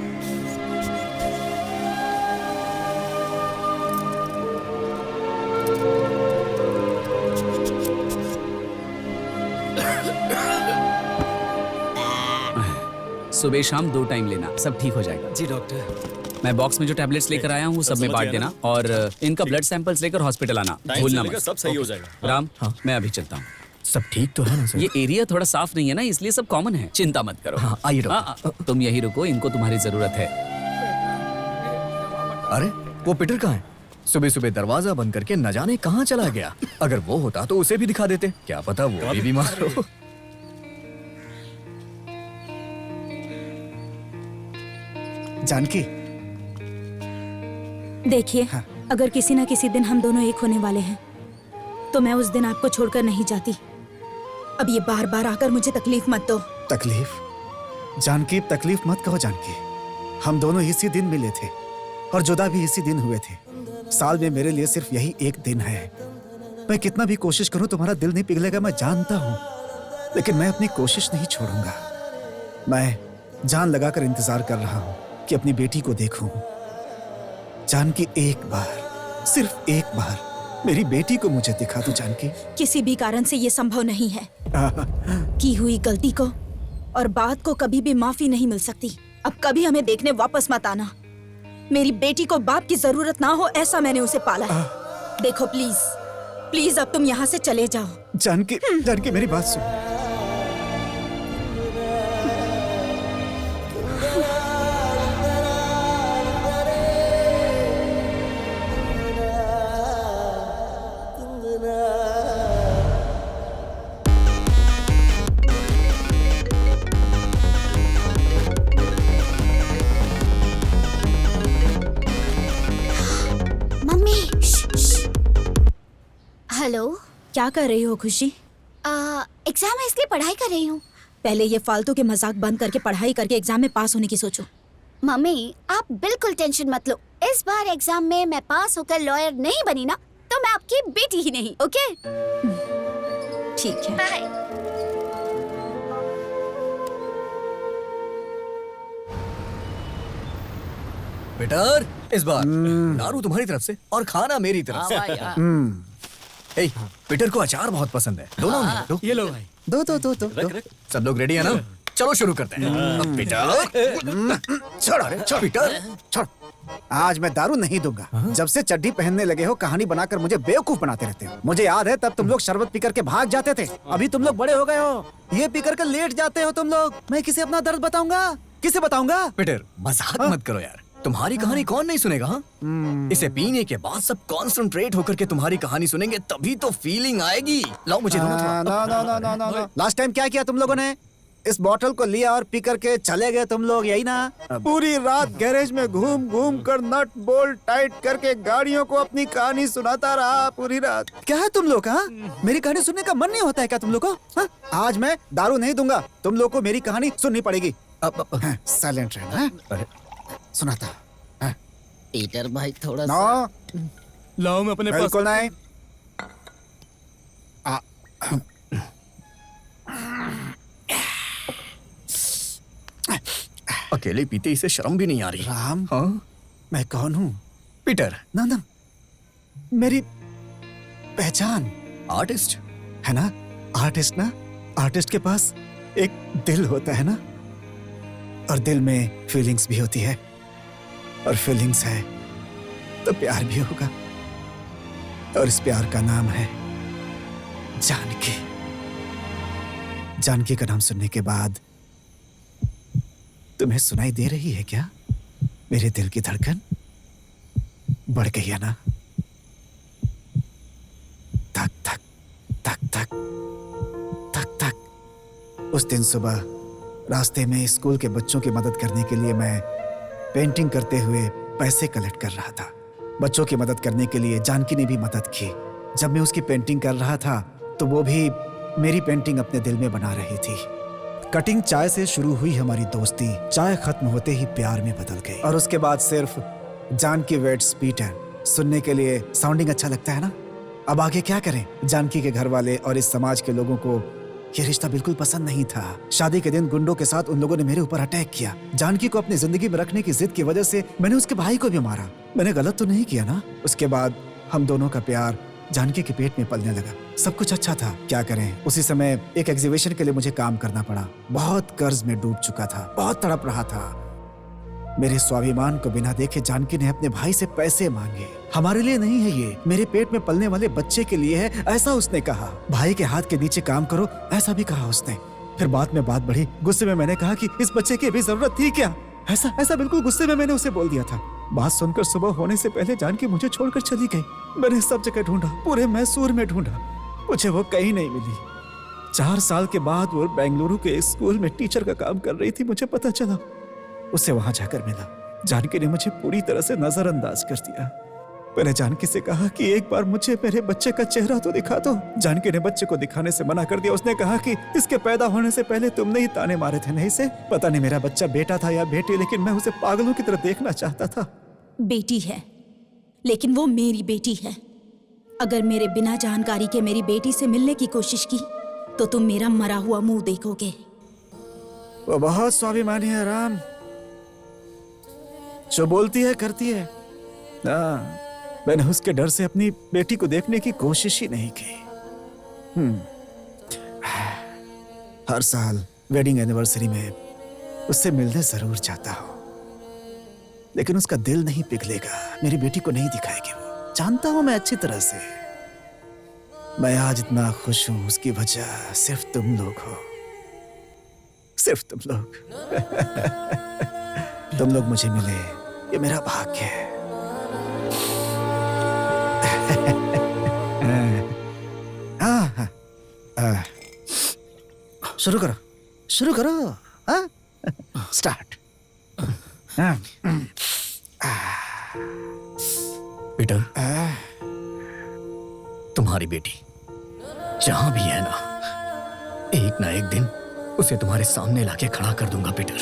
सुबह शाम 2 टाइम लेना, सब ठीक हो जाएगा। जी डॉक्टर। मैं बॉक्स में जो टैबलेट्स लेकर आया हूँ वो सब में बांट देना, और इनका ब्लड सैंपल्स लेकर हॉस्पिटल आना, भूलना मत। सब सही हो जाएगा। राम, मैं अभी चलता हूँ। सब ठीक तो है ना सर? ये एरिया थोड़ा साफ नहीं है ना, इसलिए सब कॉमन है, चिंता मत करो। हाँ, आइए डॉक्टर। तुम यही रुको, इनको तुम्हारी जरूरत है। अरे वो पीटर कहाँ है? सुबह सुबह दरवाजा बंद करके न जाने कहाँ चला गया। अगर वो होता तो उसे भी दिखा देते, क्या पता वो भी बीमार हो। जानकी, देखिए, अगर किसी न किसी दिन हम दोनों एक होने वाले हैं तो मैं उस दिन आपको छोड़कर नहीं जाती। अब ये बार बार आकर मुझे तकलीफ मत दो। तकलीफ? जानकी, तकलीफ मत कहो जानकी। हम दोनों इसी दिन मिले थे और जुदा भी इसी दिन हुए थे। साल में मेरे लिए सिर्फ यही एक दिन है। मैं कितना भी कोशिश करूं तुम्हारा दिल नहीं पिघलेगा, मैं जानता हूं, लेकिन मैं अपनी कोशिश नहीं छोड़ूंगा। मैं जान लगाकर इंतजार कर रहा हूं कि अपनी बेटी को देखूं। जानकी, एक बार, सिर्फ एक बार मेरी बेटी को मुझे दिखा दो जानकी। किसी भी कारण से ये संभव नहीं है। की हुई गलती को और बात को कभी भी माफी नहीं मिल सकती। अब कभी हमें देखने वापस मत आना। मेरी बेटी को बाप की जरूरत ना हो, ऐसा मैंने उसे पाला है। देखो प्लीज, प्लीज अब तुम यहाँ से चले जाओ। जानकी, जानकी मेरी बात सुन। हेलो। क्या कर रही हो खुशी? एग्जाम है इसलिए पढ़ाई कर रही हूँ। पहले ये फालतू के मजाक बंद करके पढ़ाई करके एग्जाम में पास होने की सोचो। मम्मी, आप बिल्कुल टेंशन मत लो। इस बार एग्जाम में मैं पास होकर लॉयर नहीं बनी ना, तो मैं आपकी बेटी ही नहीं। ओके? ठीक है। बाय। पीटर, इस बार दारू तुम्हारी तरफ से और खाना मेरी तरफ से। ए, पीटर को अचार बहुत पसंद है। दो ना उन्हें, दो। ये लो भाई। दो। सब लोग रेडी है ना? चलो शुरू करते हैं। अब पीटर, छोड़, अरे छोड़ पीटर, छोड़। आज मैं दारू नहीं दूंगा। जब से चड्डी पहनने लगे हो कहानी बनाकर मुझे बेवकूफ बनाते रहते हो। मुझे याद है तब तुम लोग शरबत पीकर के भाग जाते थे। अभी तुम लोग बड़े हो गए हो, ये पीकर के लेट जाते हो तुम लोग। मैं किसे अपना दर्द बताऊंगा? किसे बताऊंगा? पीटर, मजाक मत करो यार। तुम्हारी कहानी कौन नहीं सुनेगा? इसे पीने के बाद सब कॉन्सेंट्रेट होकर के तुम्हारी कहानी सुनेंगे, तभी तो फीलिंग आएगी। लाओ मुझे दो थोड़ा। लास्ट टाइम क्या किया तुम लोगों ने? इस बॉटल को लिया और पी करके चले गए तुम लोग, यही ना? पूरी रात गैरेज में घूम घूम कर नट बोल्ट टाइट करके गाड़ियों को अपनी कहानी सुनाता रहा पूरी रात। क्या है तुम लोग? हाँ, मेरी कहानी सुनने का मन नहीं होता है क्या तुम लोग को? हाँ? आज मैं दारू नहीं दूंगा, तुम लोग को मेरी कहानी सुननी पड़ेगी। साइलेंट रहना। सुनाता। पीटर भाई थोड़ा नो, लाओ मैं अपने पास। बिल्कुल नहीं। अकेले पीते इसे शर्म भी नहीं आ रही। राम, हाँ? मैं कौन हूँ? पीटर, ना, मेरी पहचान। आर्टिस्ट है ना? आर्टिस्ट ना? आर्टिस्ट के पास एक दिल होता है ना, और दिल में फीलिंग्स भी होती है, और फीलिंग्स है तो प्यार भी होगा, और इस प्यार का नाम है जानकी। जानकी का नाम सुनने के बाद तुम्हें सुनाई दे रही है क्या? मेरे दिल की धड़कन बढ़ गई है ना? धक धक धक धक धक धक। उस दिन सुबह रास्ते में स्कूल के बच्चों की मदद करने के लिए मैं पेंटिंग करते हुए पैसे कलेक्ट कर रहा था। बच्चों की मदद करने के लिए जानकी ने भी मदद की। जब मैं उसकी पेंटिंग कर रहा था तो वो भी मेरी पेंटिंग अपने दिल में बना रही थी। कटिंग चाय से शुरू हुई हमारी दोस्ती चाय खत्म होते ही प्यार में बदल गई, और उसके बाद सिर्फ जानकी वेट्स पीटर सुनने के लिए साउंडिंग अच्छा लगता है ना। अब आगे क्या करें? जानकी के घर वाले और इस समाज के लोगों को ये रिश्ता बिल्कुल पसंद नहीं था। शादी के दिन गुंडों के साथ उन लोगों ने मेरे ऊपर अटैक किया। जानकी को अपनी जिंदगी में रखने की जिद की वजह से मैंने उसके भाई को भी मारा। मैंने गलत तो नहीं किया ना? उसके बाद हम दोनों का प्यार जानकी के पेट में पलने लगा। सब कुछ अच्छा था, क्या करें? उसी समय एक एग्जीबिशन के लिए मुझे काम करना पड़ा। बहुत कर्ज में डूब चुका था, बहुत तड़प रहा था। मेरे स्वाभिमान को बिना देखे जानकी ने अपने भाई से पैसे मांगे। हमारे लिए नहीं है ये, मेरे पेट में पलने वाले बच्चे के लिए है, ऐसा उसने कहा। भाई के हाथ के नीचे काम करो, ऐसा भी कहा उसने। फिर बाद में बात बढ़ी। गुस्से में मैंने कहा कि इस बच्चे की भी जरूरत थी क्या? ऐसा बिल्कुल गुस्से में मैंने उसे बोल दिया था। बात सुनकर सुबह होने से पहले जानकी मुझे छोड़कर चली गई। मैंने सब जगह ढूंढा, पूरे मैसूर में ढूंढा, मुझे वो कहीं नहीं मिली। 4 साल के बाद वो बेंगलुरु के एक स्कूल में टीचर का काम कर रही थी। मुझे पता चला, उसे वहां जाकर मिला। जानकी ने मुझे पूरी तरह से नजरअंदाज कर दिया। मैंने जानकी से कहा कि एक बार मुझे मेरे बच्चे का चेहरा तो दिखा दो। जानकी ने बच्चे को दिखाने से मना कर दिया। उसने कहा कि इसके पैदा होने से पहले तुमने ही ताने मारे थे नहीं से। पता नहीं मेरा बच्चा बेटा था या बेटी, लेकिन मैं उसे पागलों की तरह देखना चाहता था। बेटी है, लेकिन वो मेरी बेटी है। अगर मेरे बिना जानकारी के मेरी बेटी से मिलने की कोशिश की तो तुम मेरा मरा हुआ मुंह देखोगे। वो बहुत स्वाभिमानी है राम, जो बोलती है करती है। मैंने उसके डर से अपनी बेटी को देखने की कोशिश ही नहीं की। हर साल वेडिंग एनिवर्सरी में उससे मिलने जरूर जाता हूं, लेकिन उसका दिल नहीं पिघलेगा। मेरी बेटी को नहीं दिखाएगी वो, जानता हूं मैं अच्छी तरह से। मैं आज इतना खुश हूं, उसकी वजह सिर्फ तुम लोग हो, सिर्फ तुम लोग। तुम लोग मुझे मिले, ये मेरा भाग्य है। शुरू करो, शुरू करो। स्टार्ट। पीटर, तुम्हारी बेटी जहां भी है ना, एक ना एक दिन उसे तुम्हारे सामने लाके खड़ा कर दूंगा Peter.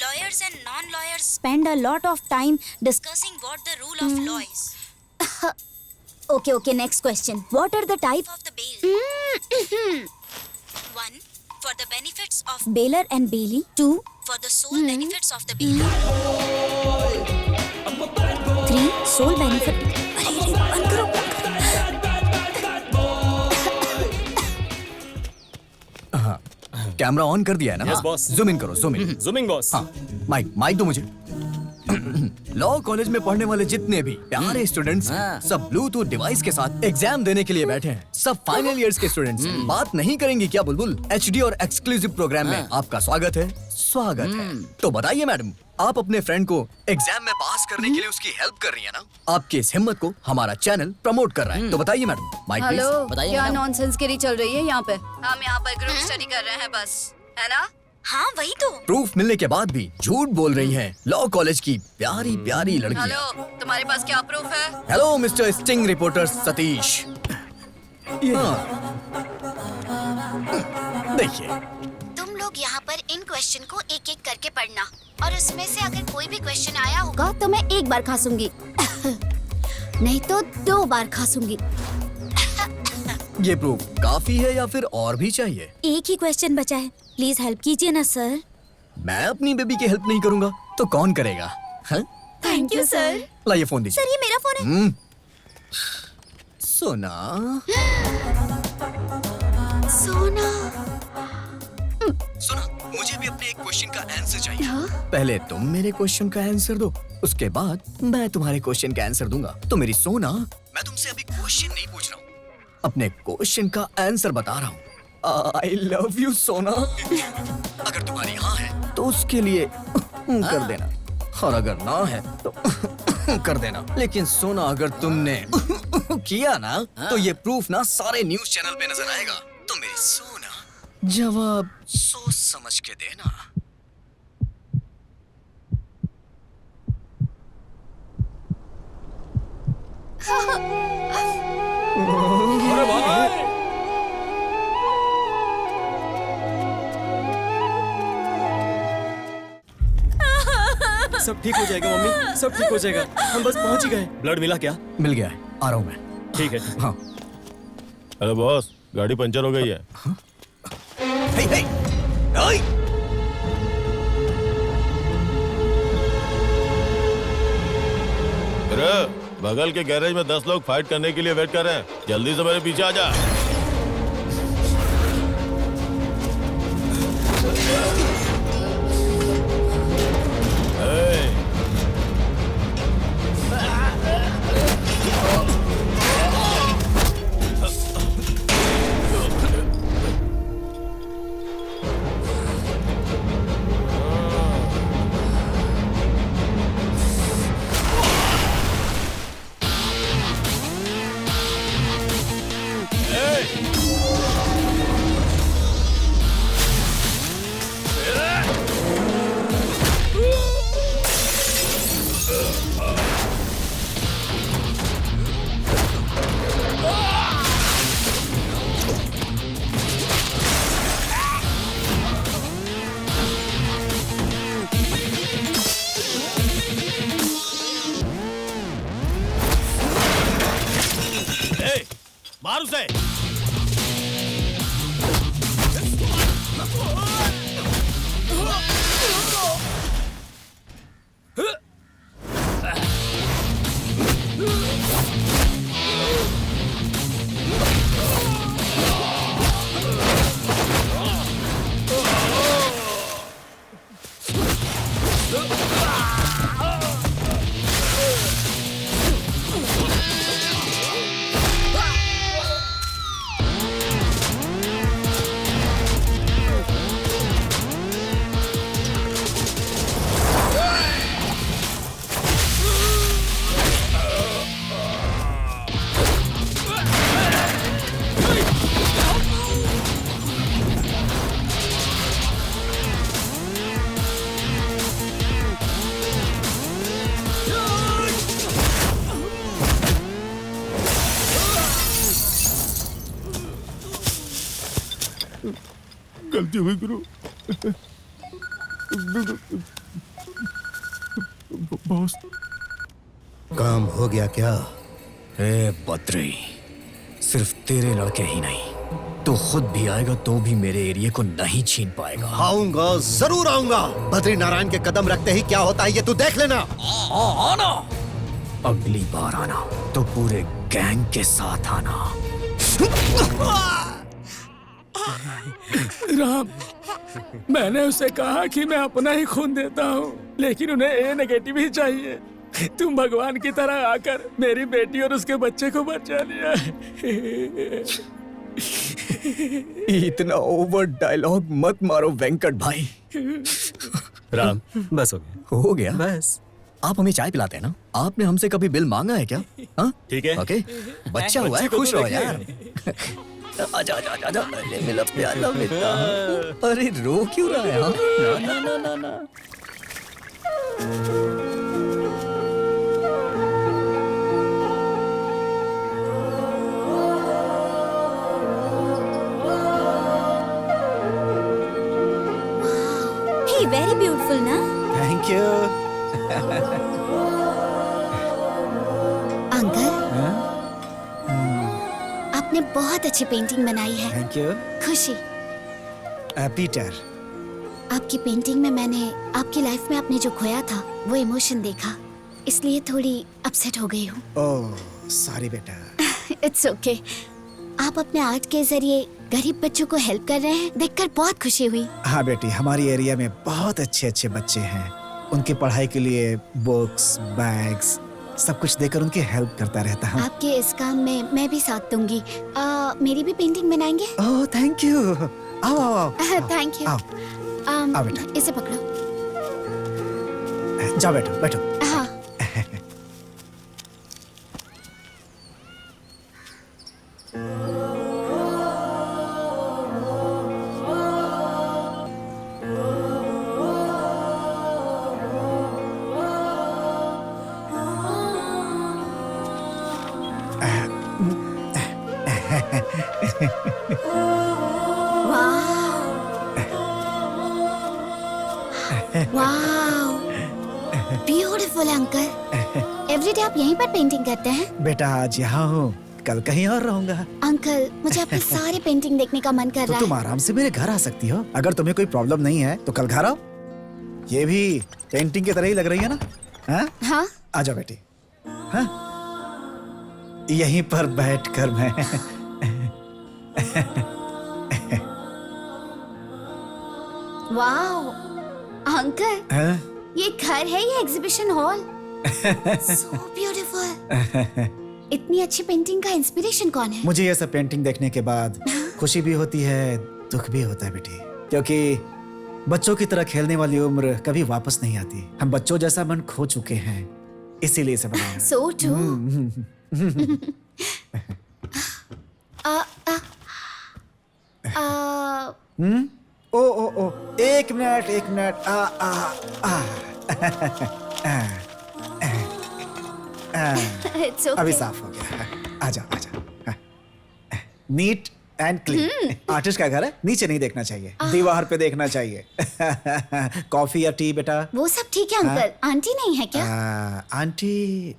Lawyers and non-lawyers spend a lot of time discussing what the rule of law is. Okay, next question. What are the types of the bail? 1. For the benefits of bailer and bailee. 2. For the sole benefits of the bailer. 3. Sole benefit. अरे बंद करो। Camera on कर दिया है ना? Yes, boss. Zoom in करो, zoom in. Zooming boss. हाँ, mic दो मुझे। लॉ कॉलेज में पढ़ने वाले जितने भी प्यारे स्टूडेंट्स सब ब्लूटूथ डिवाइस के साथ एग्जाम देने के लिए बैठे हैं। सब फाइनल ईयर्स के स्टूडेंट्स। बात नहीं करेंगी क्या बुलबुल? एचडी और एक्सक्लूसिव प्रोग्राम में आपका स्वागत है, स्वागत है। तो बताइए मैडम, आप अपने फ्रेंड को एग्जाम में पास करने के लिए उसकी हेल्प कर रही है ना? आपकी इस हिम्मत को हमारा चैनल प्रमोट कर रहा है। तो बताइए मैडम। Mike please. हेलो, क्या नॉनसेंस की चल रही है यहाँ पे? हम यहाँ पर ग्रुप स्टडी कर रहे हैं बस, है ना? हाँ वही तो। प्रूफ मिलने के बाद भी झूठ बोल रही हैं लॉ कॉलेज की प्यारी प्यारी लड़की। हेलो, तुम्हारे पास क्या प्रूफ है? Hello mister sting reporter Satish. देखिए, तुम लोग यहाँ पर इन क्वेश्चन को एक एक करके पढ़ना, और उसमें से अगर कोई भी क्वेश्चन आया होगा तो मैं एक बार खासूंगी नहीं तो 2 बार खासूंगी। ये प्रूफ काफी है या फिर और भी चाहिए? एक ही क्वेश्चन बचा है, प्लीज हेल्प कीजिए ना सर। मैं अपनी बेबी की हेल्प नहीं करूंगा तो कौन करेगा? Thank you sir. लाइए फोन दीजिए। सर ये मेरा फोन है। सोना, सोना, सोना, मुझे भी अपने एक क्वेश्चन का आंसर चाहिए। पहले तुम मेरे क्वेश्चन का आंसर दो, उसके बाद मैं तुम्हारे क्वेश्चन का आंसर दूंगा। तो मेरी सोना, मैं तुमसे अभी क्वेश्चन नहीं पूछ रहा हूँ, अपने क्वेश्चन का आंसर बता रहा हूँ। I love you सोना। अगर तुम्हारी हाँ है तो उसके लिए कर देना, और अगर ना है तो कर देना। लेकिन सोना, अगर तुमने किया ना तो ये प्रूफ ना सारे न्यूज चैनल पे नजर आएगा। तो मेरी सोना, जवाब सोच समझ के देना। अरे भाई सब ठीक हो जाएगा मम्मी, सब ठीक हो जाएगा। हम बस पहुंच ही गए। ब्लड मिला क्या? मिल गया है, आ रहा हूं मैं। ठीक है। हाँ। अरे बॉस, गाड़ी पंचर हो गई है। हे, हे, ओए! अरे बगल के गैरेज में 10 लोग फाइट करने के लिए वेट कर रहे हैं। जल्दी से मेरे पीछे आ जा। मार उसे। गलती हुई गुरु। बॉस, काम हो गया क्या? ए बद्री, सिर्फ तेरे लड़के ही नहीं, तो खुद भी आएगा तो भी मेरे एरिया को नहीं छीन पाएगा। आऊंगा, जरूर आऊंगा। बद्री नारायण के कदम रखते ही क्या होता है ये तू देख लेना। आना, अगली बार आना तो पूरे गैंग के साथ आना। राम, मैंने उसे कहा कि मैं अपना ही खून देता हूँ, लेकिन उन्हें ए नेगेटिव ही चाहिए। तुम भगवान की तरह आकर मेरी बेटी और उसके बच्चे को बचा लिया। इतना ओवर डायलॉग मत मारो वेंकट भाई। राम, बस हो गया। हो गया बस। आप हमें चाय पिलाते हैं ना? आपने हमसे कभी बिल मांगा है क्या? हाँ ठीक है। ओके, बच्चा हुआ है, खुश रहो यार। आजा आजा आजा आजा, अरे मेरा प्यारा बेटा। अरे रो क्यों रहा है? हाँ? ना ना ना ना ना। Hey, very beautiful ना? Thank you. अंकल, आपने बहुत अच्छी पेंटिंग बनाई है। Thank you. खुशी, पीटर, आपकी पेंटिंग में मैंने आपकी लाइफ में आपने जो खोया था वो इमोशन देखा, इसलिए थोड़ी अपसेट हो गई हूँ। ओह सॉरी बेटा। It's okay. आप अपने आर्ट के जरिए गरीब बच्चों को हेल्प कर रहे हैं, देखकर बहुत खुशी हुई। हाँ बेटी, हमारी एरिया में बहुत अच्छे अच्छे बच्चे हैं। उनकी पढ़ाई के लिए बुक्स, बैग्स, सब कुछ देकर उनकी हेल्प करता रहता हूँ। आपके इस काम में मैं भी साथ दूंगी। मेरी भी पेंटिंग बनाएंगे? Oh thank you. आओ आओ आओ। Thank you. आओ आओ बेटा। इसे पकड़ो। जाओ बैठो बैठो। हाँ। Wow, beautiful uncle. एवरीडे आप यहीं पर पेंटिंग करते हैं? बेटा आज यहाँ हूँ, कल कहीं और रहूंगा। अंकल, मुझे आपकी सारी पेंटिंग देखने का मन कर तो रहा तुम है। आराम से मेरे घर आ सकती हो। अगर तुम्हें कोई प्रॉब्लम नहीं है तो कल घर आओ। ये भी पेंटिंग की तरह ही लग रही है ना? हाँ? हाँ? आ जाओ बेटी। हाँ? यहीं पर बैठकर मैं वाओ, अंकल, हाँ? ये घर है या एग्जीबिशन हॉल? So beautiful. इतनी अच्छी पेंटिंग का इंस्पिरेशन कौन है? मुझे ये सब पेंटिंग देखने के बाद खुशी भी होती है, दुख भी होता है बेटी, क्योंकि बच्चों की तरह खेलने वाली उम्र कभी वापस नहीं आती। हम बच्चों जैसा मन खो चुके हैं, इसीलिए इसे बनाया। So true. ओ ओ ओ, एक मिनट एक मिनट। It's okay. अभी साफ हो गया। आजा आजा। Neat and clean. आर्टिस्ट का घर है, नीचे नहीं देखना चाहिए, दीवार पे देखना चाहिए। कॉफी या टी बेटा? वो सब ठीक है अंकल। आंटी नहीं है क्या? आंटी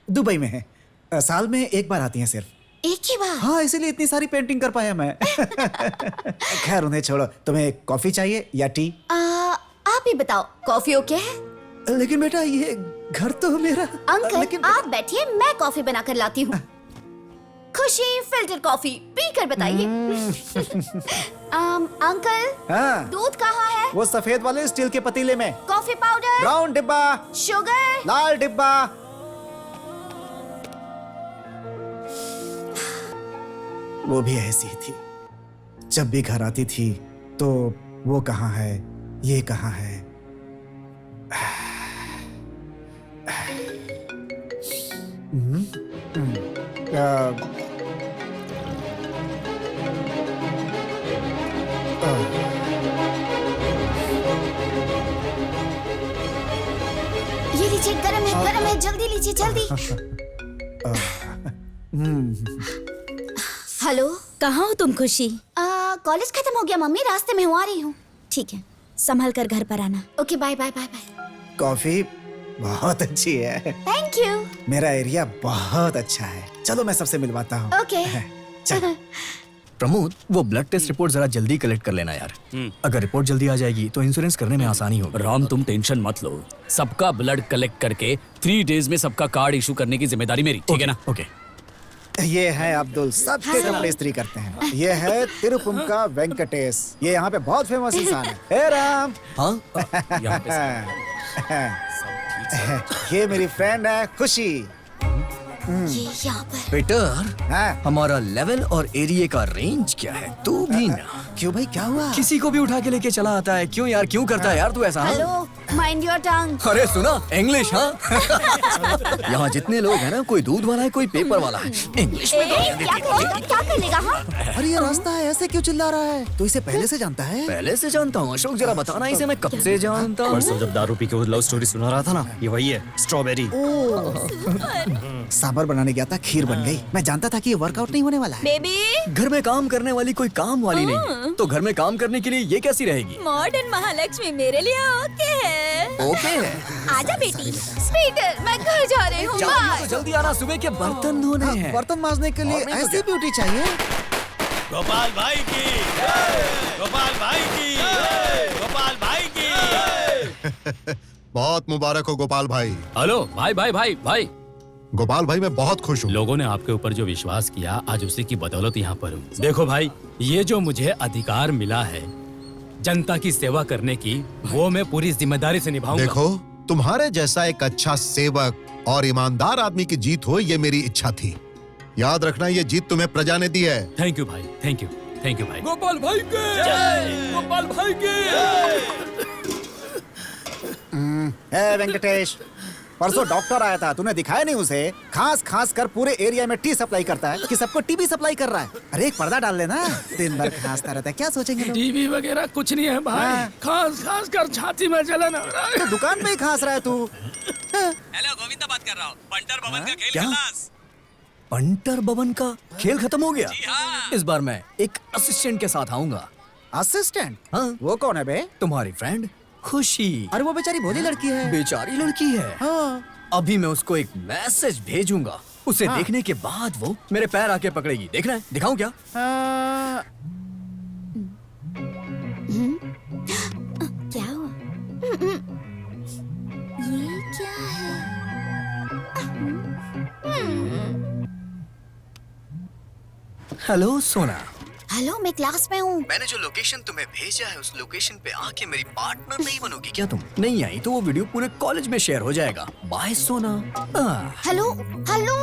दुबई में है, साल में एक बार आती हैं सिर्फ। एक ही बार? हाँ, इसीलिए इतनी सारी पेंटिंग कर पाया मैं। खैर उन्हें छोड़ो, तुम्हें कॉफी चाहिए या टी? आप ही बताओ, कॉफी ओके है? लेकिन बेटा ये घर तो मेरा। अंकल आप बैठिए, मैं कॉफी बनाकर लाती हूँ। खुशी फिल्टर कॉफी पीकर बताइए। अंकल, हाँ? दूध कहाँ है? वो सफेद वाले स्टील के पतीले में। Coffee powder? ब्राउन डिब्बा। शुगर? लाल डिब्बा। वो भी ऐसी थी, जब भी घर आती थी तो वो कहाँ है, ये कहाँ है। ये लीजिए, गरम है, जल्दी लीजिए, जल्दी। हेलो, कहाँ हो तुम खुशी? कॉलेज खत्म हो गया मम्मी, रास्ते में हूँ, आ रही हूँ। ठीक है, संभल कर घर पर आना। Okay, bye bye bye bye. Coffee बहुत अच्छी है। Thank you. मेरा एरिया बहुत अच्छा है, चलो मैं सबसे मिलवाता हूँ। ओके। चल। प्रमोद, वो ब्लड टेस्ट रिपोर्ट जरा जल्दी कलेक्ट कर लेना यार। अगर रिपोर्ट जल्दी आ जाएगी तो इंश्योरेंस करने में आसानी होगी। राम तुम टेंशन मत लो, सबका ब्लड कलेक्ट करके 3 डेज में सबका कार्ड इशू करने की जिम्मेदारी मेरी, ठीक है ना? ओके। ये है अब्दुल, सबके कपड़े इस्त्री करते हैं। ये है तिरुपुंका वेंकटेश, ये यहाँ पे बहुत फेमस इंसान है। हे राम। हाँ? यहाँ पे ये मेरी फ्रेंड है खुशी। ये यहाँ पर। पीटर, हाँ? हमारा लेवल और एरिया का रेंज क्या है? तू भी ना। क्यों भाई, क्या हुआ? किसी को भी उठा के लेके चला आता है। क्यों यार, क्यों करता है यार तू ऐसा? Hello, mind your tongue. अरे सुना, इंग्लिश। हाँ। यहाँ जितने लोग हैं ना, कोई दूध वाला है, कोई पेपर वाला है। इंग्लिश में क्या करेगा? हाँ? अरे ये रास्ता है, ऐसे क्यों चिल्ला रहा है? तो इसे पहले से जानता है? पहले से जानता हूँ अशोक, जरा बताना इसे मैं कब से जानता हूँ। परसों जब दारू पी के वो लव स्टोरी सुना रहा था ना, ये वही है, स्ट्रॉबेरी। सांभर बनाने गया था, खीर बन गई। मैं जानता था कि ये वर्कआउट नहीं होने वाला है। बेबी, घर में काम करने वाली कोई काम वाली नहीं है, तो घर में काम करने के लिए ये कैसी रहेगी? मॉडर्न महालक्ष्मी मेरे लिए ओके है। ओके है। आजा बेटी। पीटर, मैं घर जा रही हूँ। तो जल्दी आना, सुबह के बर्तन धोने हैं। बर्तन मांजने के लिए ऐसी ब्यूटी चाहिए। गोपाल भाई की, गोपाल भाई की, गोपाल भाई की। बहुत मुबारक हो गोपाल भाई। हेलो भाई भाई भाई भाई। गोपाल भाई मैं बहुत खुश हूँ। लोगों ने आपके ऊपर जो विश्वास किया, आज उसी की बदौलत यहाँ पर हूँ। देखो भाई, ये जो मुझे अधिकार मिला है जनता की सेवा करने की, वो मैं पूरी जिम्मेदारी से निभाऊंगा। देखो, तुम्हारे जैसा एक अच्छा सेवक और ईमानदार आदमी की जीत हो, ये मेरी इच्छा थी। याद रखना, ये जीत तुम्हें प्रजा ने दी है। थैंक यू भाई, थैंक यू, थैंक यू भाई। गोपाल भाई के जय, गोपाल भाई के। ए वेंकटेश, परसों डॉक्टर आया था, तूने दिखाया नहीं उसे? खास खास कर पूरे एरिया में टी सप्लाई करता है कि सबको टीबी सप्लाई कर रहा है। अरे एक पर्दा डाल लेना, दिन भर खांसता रहता है, क्या सोचेंगे लोग? टीबी वगैरह कुछ नहीं है भाई, खास खास कर छाती में जलन हो रहा है। तो दुकान में ही खांस रहा है तू। हेलो, गोविंदा बात कर रहा हूँ। पंटर भवन का खेल क्या? खलास। पंटर भवन का खेल खत्म हो गया? इस बार मैं एक असिस्टेंट के साथ आऊंगा। असिस्टेंट? हाँ। वो कौन है बे? तुम्हारी फ्रेंड खुशी। अरे वो बेचारी भोली लड़की है। बेचारी लड़की है। हाँ। अभी मैं उसको एक मैसेज भेजूंगा, उसे हाँ। देखने के बाद वो मेरे पैर आके पकड़ेगी। देखना है? दिखाऊं क्या? क्या हुआ? ये क्या है? हेलो सोना। हेलो, मैं क्लास में हूँ। मैंने जो लोकेशन तुम्हें भेजा है उस लोकेशन पे आके मेरी पार्टनर नहीं बनोगी क्या तुम? नहीं आई तो वो वीडियो पूरे कॉलेज में शेयर हो जाएगा। बाय सोना। Hello hello.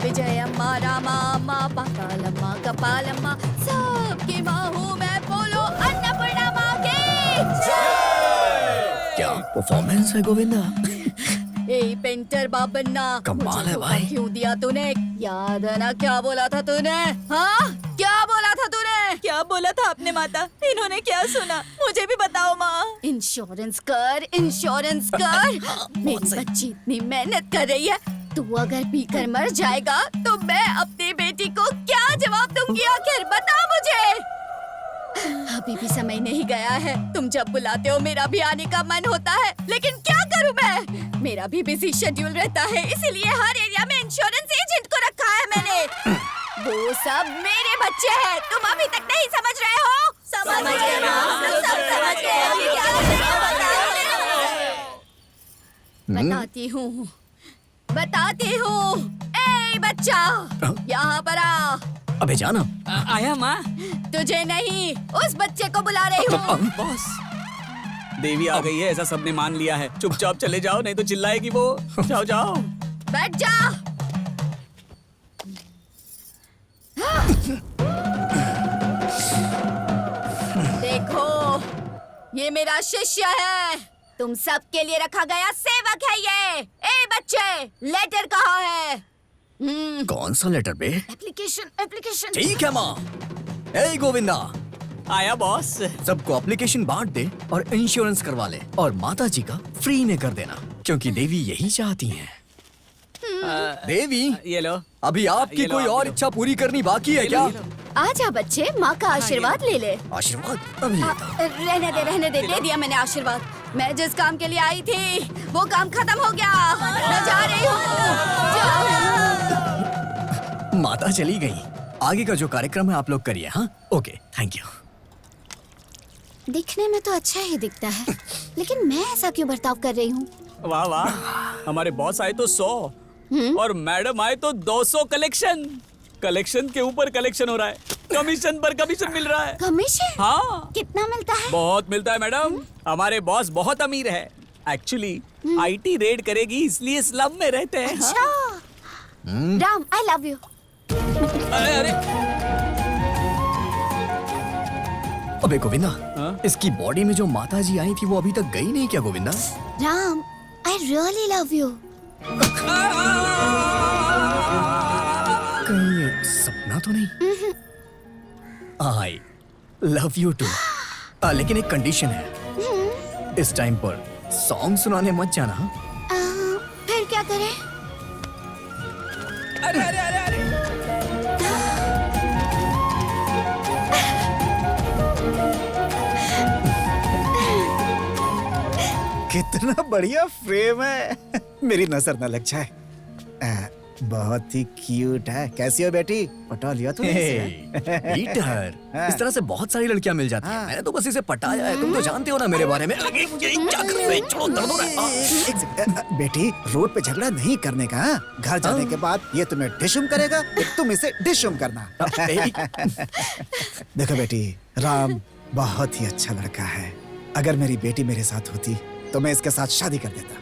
विजयम्मा रामा पातालम्मा कपालम्मा सबकी माँ हूँ मैं, बोलो अन्नपूर्णा माँ की जय। क्या परफॉर्मेंस है गोविंदा? ए पेंटर बाबन्ना, कमाल है मुझे भाई। धोखा क्यों दिया तूने? याद है ना क्या बोला था तूने? हाँ, क्या बोला था तूने? क्या बोला था आपने माता? इन्होंने क्या सुना? मुझे भी बताओ माँ। इंश्योरेंस कर, इंश्योरेंस कर। मेरी बच्ची इतनी मेहनत कर रही है, तू अगर पीकर मर जाएगा तो मैं अपनी बेटी को क्या जवाब दूंगी? आखिर बता मुझे। अभी भी समय नहीं गया है, तुम जब बुलाते हो मेरा भी आने का मन होता है, लेकिन क्या करूं मैं? मेरा भी बिजी शेड्यूल रहता है, इसीलिए हर एरिया में इंश्योरेंस एजेंट को रखा है मैंने। वो सब मेरे बच्चे हैं, तुम अभी तक नहीं समझ रहे हो? समझ गए ना? हम लोग सब समझ गए। अभी क्या बताती हूँ। ए बच्चा, यहाँ पर आ। अबे जाना। आया माँ। तुझे नहीं, उस बच्चे को बुला रही हूँ। बॉस, देवी आ गई है ऐसा सबने मान लिया है। चुपचाप चले जाओ नहीं तो चिल्लाएगी वो। जाओ जाओ। बैठ जा। देखो, ये मेरा शिष्य है, तुम सबके लिए रखा गया सेवक है ये। ए बच्चे, लेटर कहाँ है? कौन सा लेटर बे? एप्लीकेशन। ठीक है माँ। ए गोविंदा, आया बॉस। सबको एप्लीकेशन बांट दे और इंश्योरेंस करवा ले और माता जी का फ्री में कर देना, क्योंकि देवी यही चाहती हैं। देवी, ये लो। अभी आपकी ये लो, कोई आप और लो। इच्छा पूरी करनी बाकी है क्या? आजा बच्चे, माँ का आशीर्वाद ले ले। आशीर्वाद अभी लेता हूँ। रहने दे दिया मैंने आशीर्वाद। मैं जिस काम के लिए आई थी वो काम खत्म हो गया, मैं जा रही हूँ। माता चली गई, आगे का जो कार्यक्रम है आप लोग करिए। हाँ, ओके, थैंक यू। दिखने में तो अच्छा ही दिखता है, लेकिन मैं ऐसा क्यों बर्ताव कर रही हूँ? वाह वाह, हमारे बॉस आए तो 100 और मैडम आए तो 200 कलेक्शन। कलेक्शन के ऊपर कलेक्शन हो रहा है, कमीशन पर कमीशन मिल रहा है। कमीशन? हाँ, कितना मिलता है? बहुत मिलता है मैडम। हमारे बॉस बहुत अमीर है। एक्चुअली आईटी रेड करेगी इसलिए स्लम में रहते हैं। अच्छा। राम, आई लव यू। अरे अरे, अबे गोविंदा, इसकी बॉडी में जो माता जी आई थी वो अभी तक गई नहीं क्या Govinda? Ram, I really love you. कहीं ये सपना तो नहीं? I love you too. लेकिन एक कंडीशन है, इस टाइम पर सॉन्ग सुनाने मत जाना। फिर क्या करें? अरे अरे अरे अरे। कितना बढ़िया फ्रेम है। मेरी नजर न लग जाए। बहुत ही क्यूट है। कैसी हो बेटी? पटा लिया तूने इसे? पीटर, इस तरह से बहुत सारी लड़कियां मिल जाती हैं। मैंने तो बस इसे पटाया है। तुम तो जानते हो ना मेरे बारे में। क्या कर रहे हो? छोड़ो, दर्द हो रहा है। बेटी, रोड पे झगड़ा नहीं करने का। घर जाने के बाद ये तुम्हें डिशुम करेगा, तुम इसे डिशुम करना। देखो बेटी, राम बहुत ही अच्छा लड़का है। अगर मेरी बेटी मेरे साथ होती तो मैं इसके साथ शादी कर देता।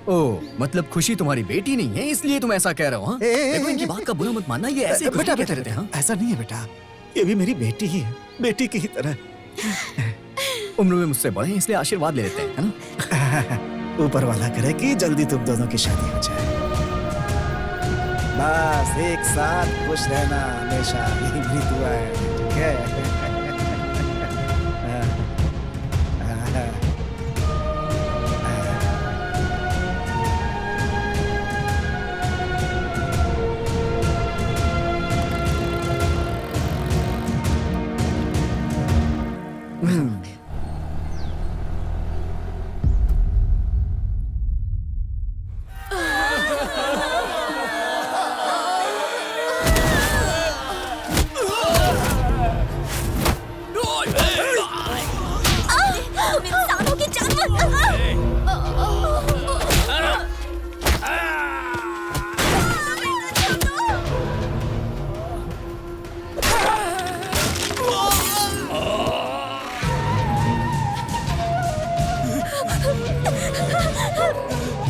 ओ, मतलब खुशी तुम्हारी बेटी नहीं है इसलिए तुम ऐसा कह रहे हो? हाँ? देखो, इनकी बात का बुरा मत मानना, ये ऐसे बेटा बेटा रहते हैं। ऐसा नहीं है बेटा, ये भी मेरी बेटी ही है, बेटी की ही तरह। उम्र में मुझसे बड़े हैं इसलिए आशीर्वाद ले लेते हैं, है ना? ऊपर वाला करे कि जल्दी तुम दोनों की शादी हो जाए। बस एक साथ खुश रहना हमेशा, यही मेरी दुआ है। ठीक है?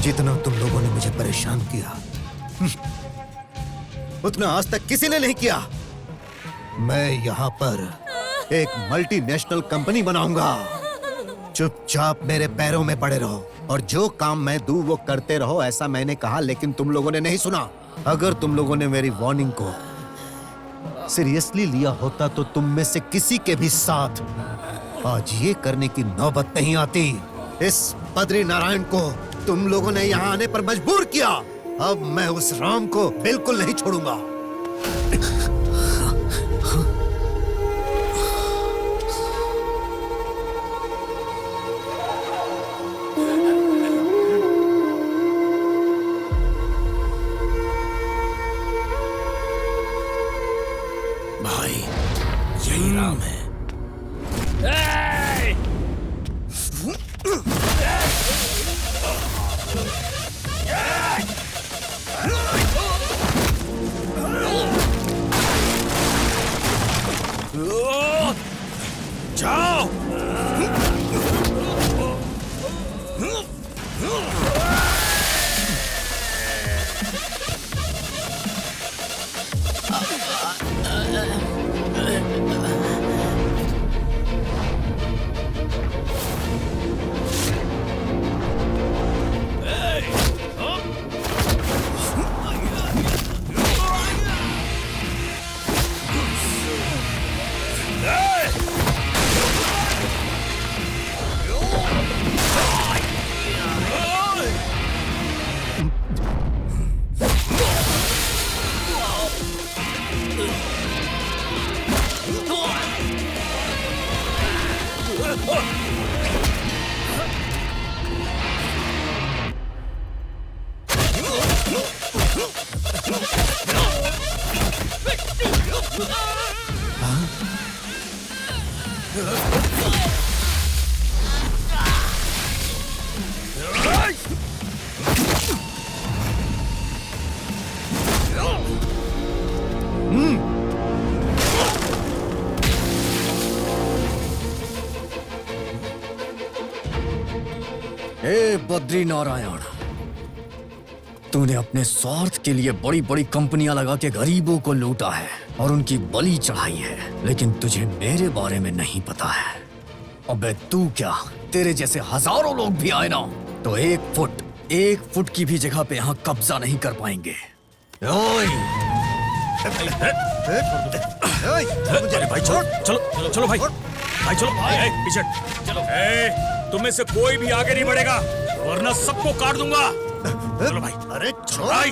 जितना तुम लोगों ने मुझे परेशान किया उतना आज तक किसी ने नहीं किया। मैं यहाँ पर एक मल्टीनेशनल कंपनी बनाऊंगा। चुपचाप मेरे पैरों में पड़े रहो और जो काम मैं दूं वो करते रहो, ऐसा मैंने कहा, लेकिन तुम लोगों ने नहीं सुना। अगर तुम लोगों ने मेरी वार्निंग को सीरियसली लिया होता तो तुम में से किसी के भी साथ आज ये करने की नौबत नहीं आती। इस बद्री नारायण को तुम लोगों ने यहाँ आने पर मजबूर किया। अब मैं उस राम को बिल्कुल नहीं छोड़ूंगा। भाई यही राम है। जाओ। हे बद्री नारायण, तूने अपने स्वार्थ के लिए बड़ी बड़ी कंपनियां लगा के गरीबों को लूटा है और उनकी बलि चढ़ाई है, लेकिन तुझे मेरे बारे में नहीं पता है। अबे तू क्या, तेरे जैसे हजारों लोग भी आए ना तो एक फुट की भी जगह पे यहाँ कब्जा नहीं कर पाएंगे। ओए! अरे भाई चलो चलो चलो भाई भाई चलो पीछे चलो। तुम में से कोई भी आगे नहीं बढ़ेगा वरना सबको काट दूंगा। चलो भाई। अरे चलो भाई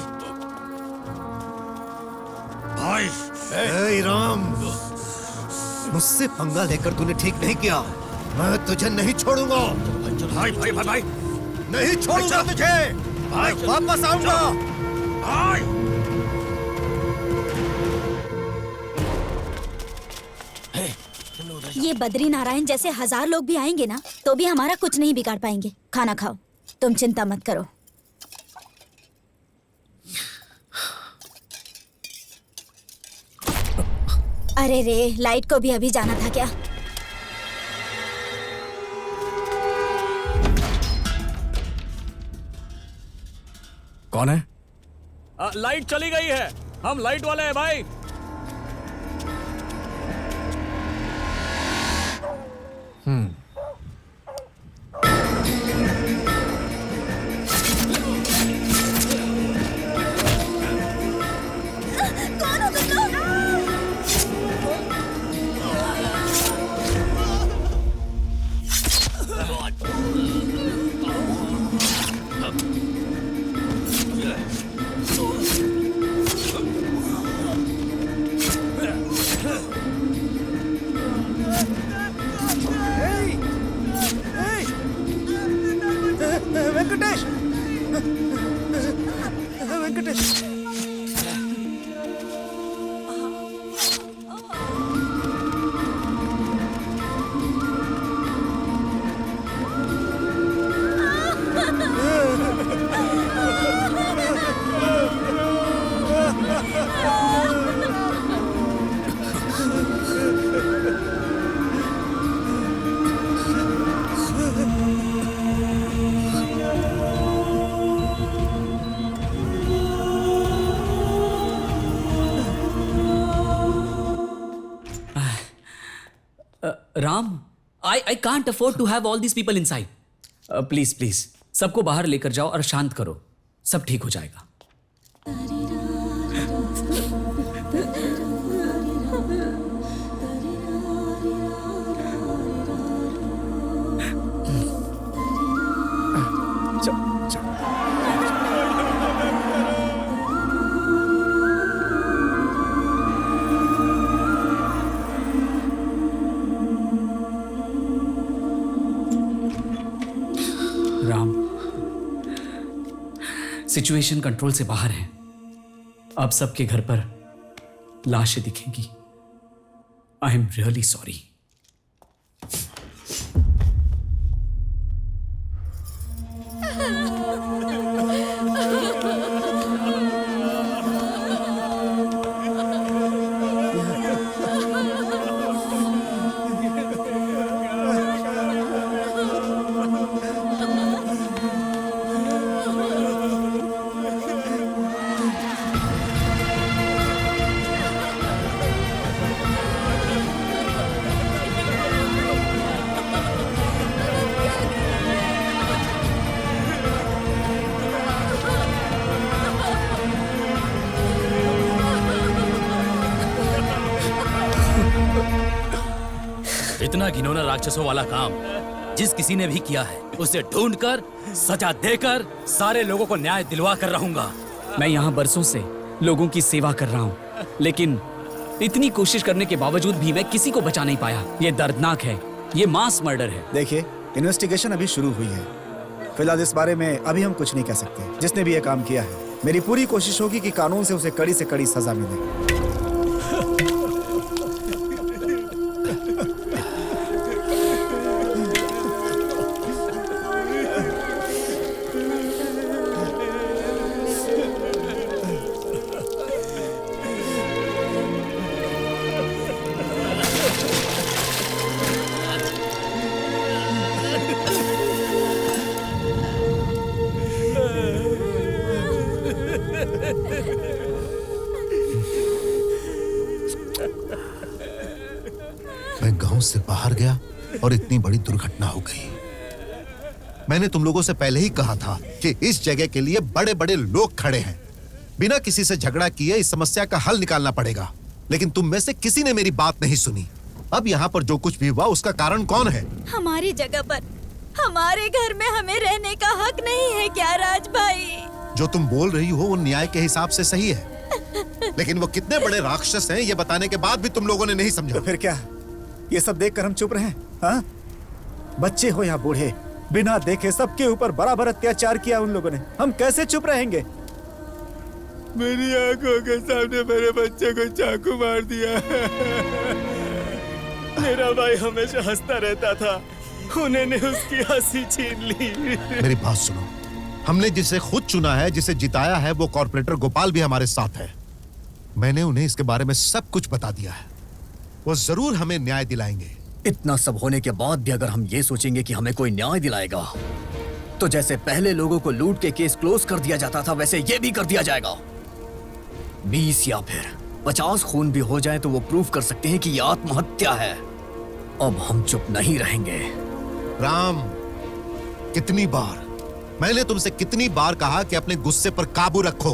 भाई। हे राम, मुझसे पंगा लेकर तूने ठीक नहीं किया। मैं तुझे नहीं छोड़ूंगा। भाई भाई भाई भाई नहीं छोड़ूंगा तुझे। भाई वापस आऊंगा। भाई ये बद्री नारायण जैसे 1000 लोग भी आएंगे ना तो भी हमारा कुछ नहीं बिगाड़ पाएंगे। खाना खाओ, तुम चिंता मत करो। अरे रे, लाइट को भी अभी जाना था क्या? कौन है? लाइट चली गई है, हम लाइट वाले हैं भाई। कौन हो तुम लोग? Ram, I can't afford to have all these people inside. Please please सबको बाहर लेकर जाओ और शांत करो, सब ठीक हो जाएगा. राम, सिचुएशन कंट्रोल से बाहर है. अब सबके घर पर लाशें दिखेंगी. I am really sorry. इतना घिनौना राक्षसों वाला काम जिस किसी ने भी किया है, उसे ढूंढकर सजा देकर सारे लोगों को न्याय दिलवा कर रहूंगा. मैं यहाँ बरसों से लोगों की सेवा कर रहा हूँ, लेकिन इतनी कोशिश करने के बावजूद भी मैं किसी को बचा नहीं पाया. ये दर्दनाक है, ये मास मर्डर है. देखिए, इन्वेस्टिगेशन अभी शुरू हुई है. फिलहाल इस बारे में अभी हम कुछ नहीं कह सकते. जिसने भी ये काम किया है, मेरी पूरी कोशिश होगी कि कानून से उसे कड़ी से कड़ी सजा मिले. मैं गांव से बाहर गया और इतनी बड़ी दुर्घटना हो गई. मैंने तुम लोगों से पहले ही कहा था कि इस जगह के लिए बड़े बड़े लोग खड़े हैं. बिना किसी से झगड़ा किए इस समस्या का हल निकालना पड़ेगा. लेकिन तुम में से किसी ने मेरी बात नहीं सुनी. अब यहाँ पर जो कुछ भी हुआ उसका कारण कौन है? हमारी जगह पर हमारे घर में हमें रहने का हक नहीं है क्या राज भाई? जो तुम बोल रही हो वो न्याय के हिसाब से सही है, लेकिन वो कितने बड़े राक्षस हैं ये बताने के बाद भी तुम लोगों ने नहीं समझा. तो फिर क्या, ये सब देखकर हम चुप रहें? हाँ? बच्चे हो या बूढ़े, बिना देखे सबके ऊपर बराबर अत्याचार किया उन लोगों ने. हम कैसे चुप रहेंगे? मेरी आंखों के सामने मेरे बच्चे को चाकू मार दिया. मेरा भाई हमेशा हंसता रहता था, उन्होंने उसकी हंसी छीन ली. मेरी बात सुनो, हमने जिसे खुद चुना है, जिसे जिताया है, वो कॉर्पोरेटर गोपाल भी हमारे साथ है. मैंने उन्हें इसके बारे में सब कुछ बता दिया है. वो जरूर हमें न्याय दिलाएंगे. इतना सब होने के बाद भी अगर हम ये सोचेंगे कि हमें कोई न्याय दिलाएगा, तो जैसे पहले लोगों को लूट के केस क्लोज कर दिया जाता था, वैसे ये भी कर दिया जाएगा. 20 या फिर 50 खून भी हो जाए तो वो प्रूव कर सकते हैं कि ये आत्महत्या है. अब हम चुप नहीं रहेंगे. राम, कितनी बार मैंने तुमसे कितनी बार कहा कि अपने गुस्से पर काबू रखो.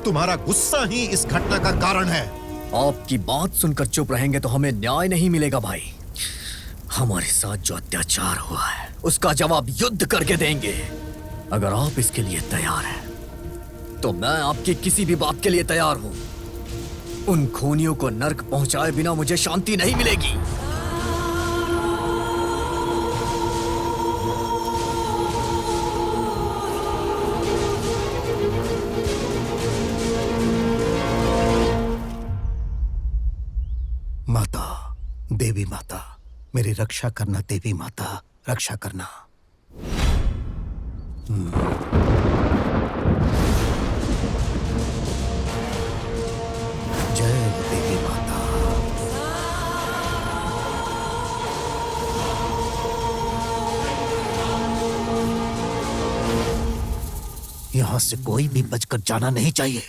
तुम्हारा गुस्सा ही इस घटना का कारण है. आपकी बात सुनकर चुप रहेंगे तो हमें न्याय नहीं मिलेगा भाई. हमारे साथ जो अत्याचार हुआ है उसका जवाब युद्ध करके देंगे. अगर आप इसके लिए तैयार हैं, तो मैं आपकी किसी भी बात के लिए तैयार हूं. उन खूनियों को नर्क पहुंचाए बिना मुझे शांति नहीं मिलेगी. माता, देवी माता, मेरी रक्षा करना. देवी माता, रक्षा करना. जय देवी माता. यहां से कोई भी बचकर जाना नहीं चाहिए.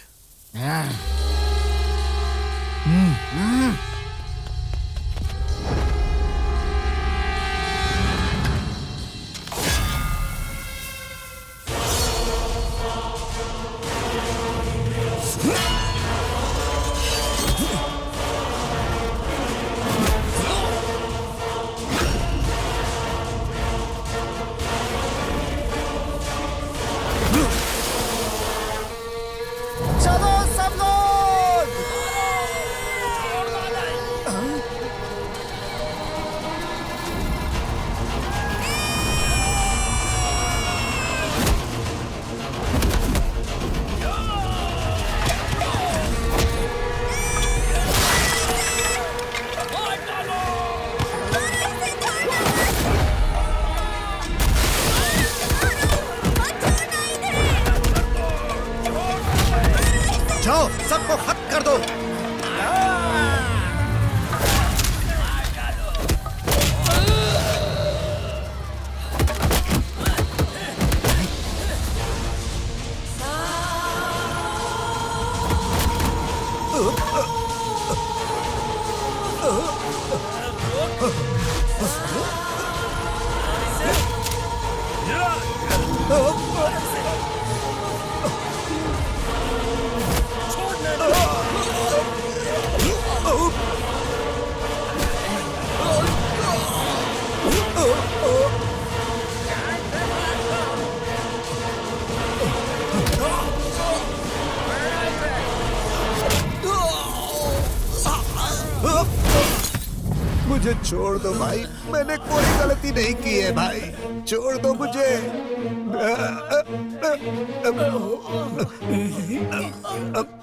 मुझे छोड़ दो भाई, मैंने कोई गलती नहीं की है भाई, छोड़ दो मुझे।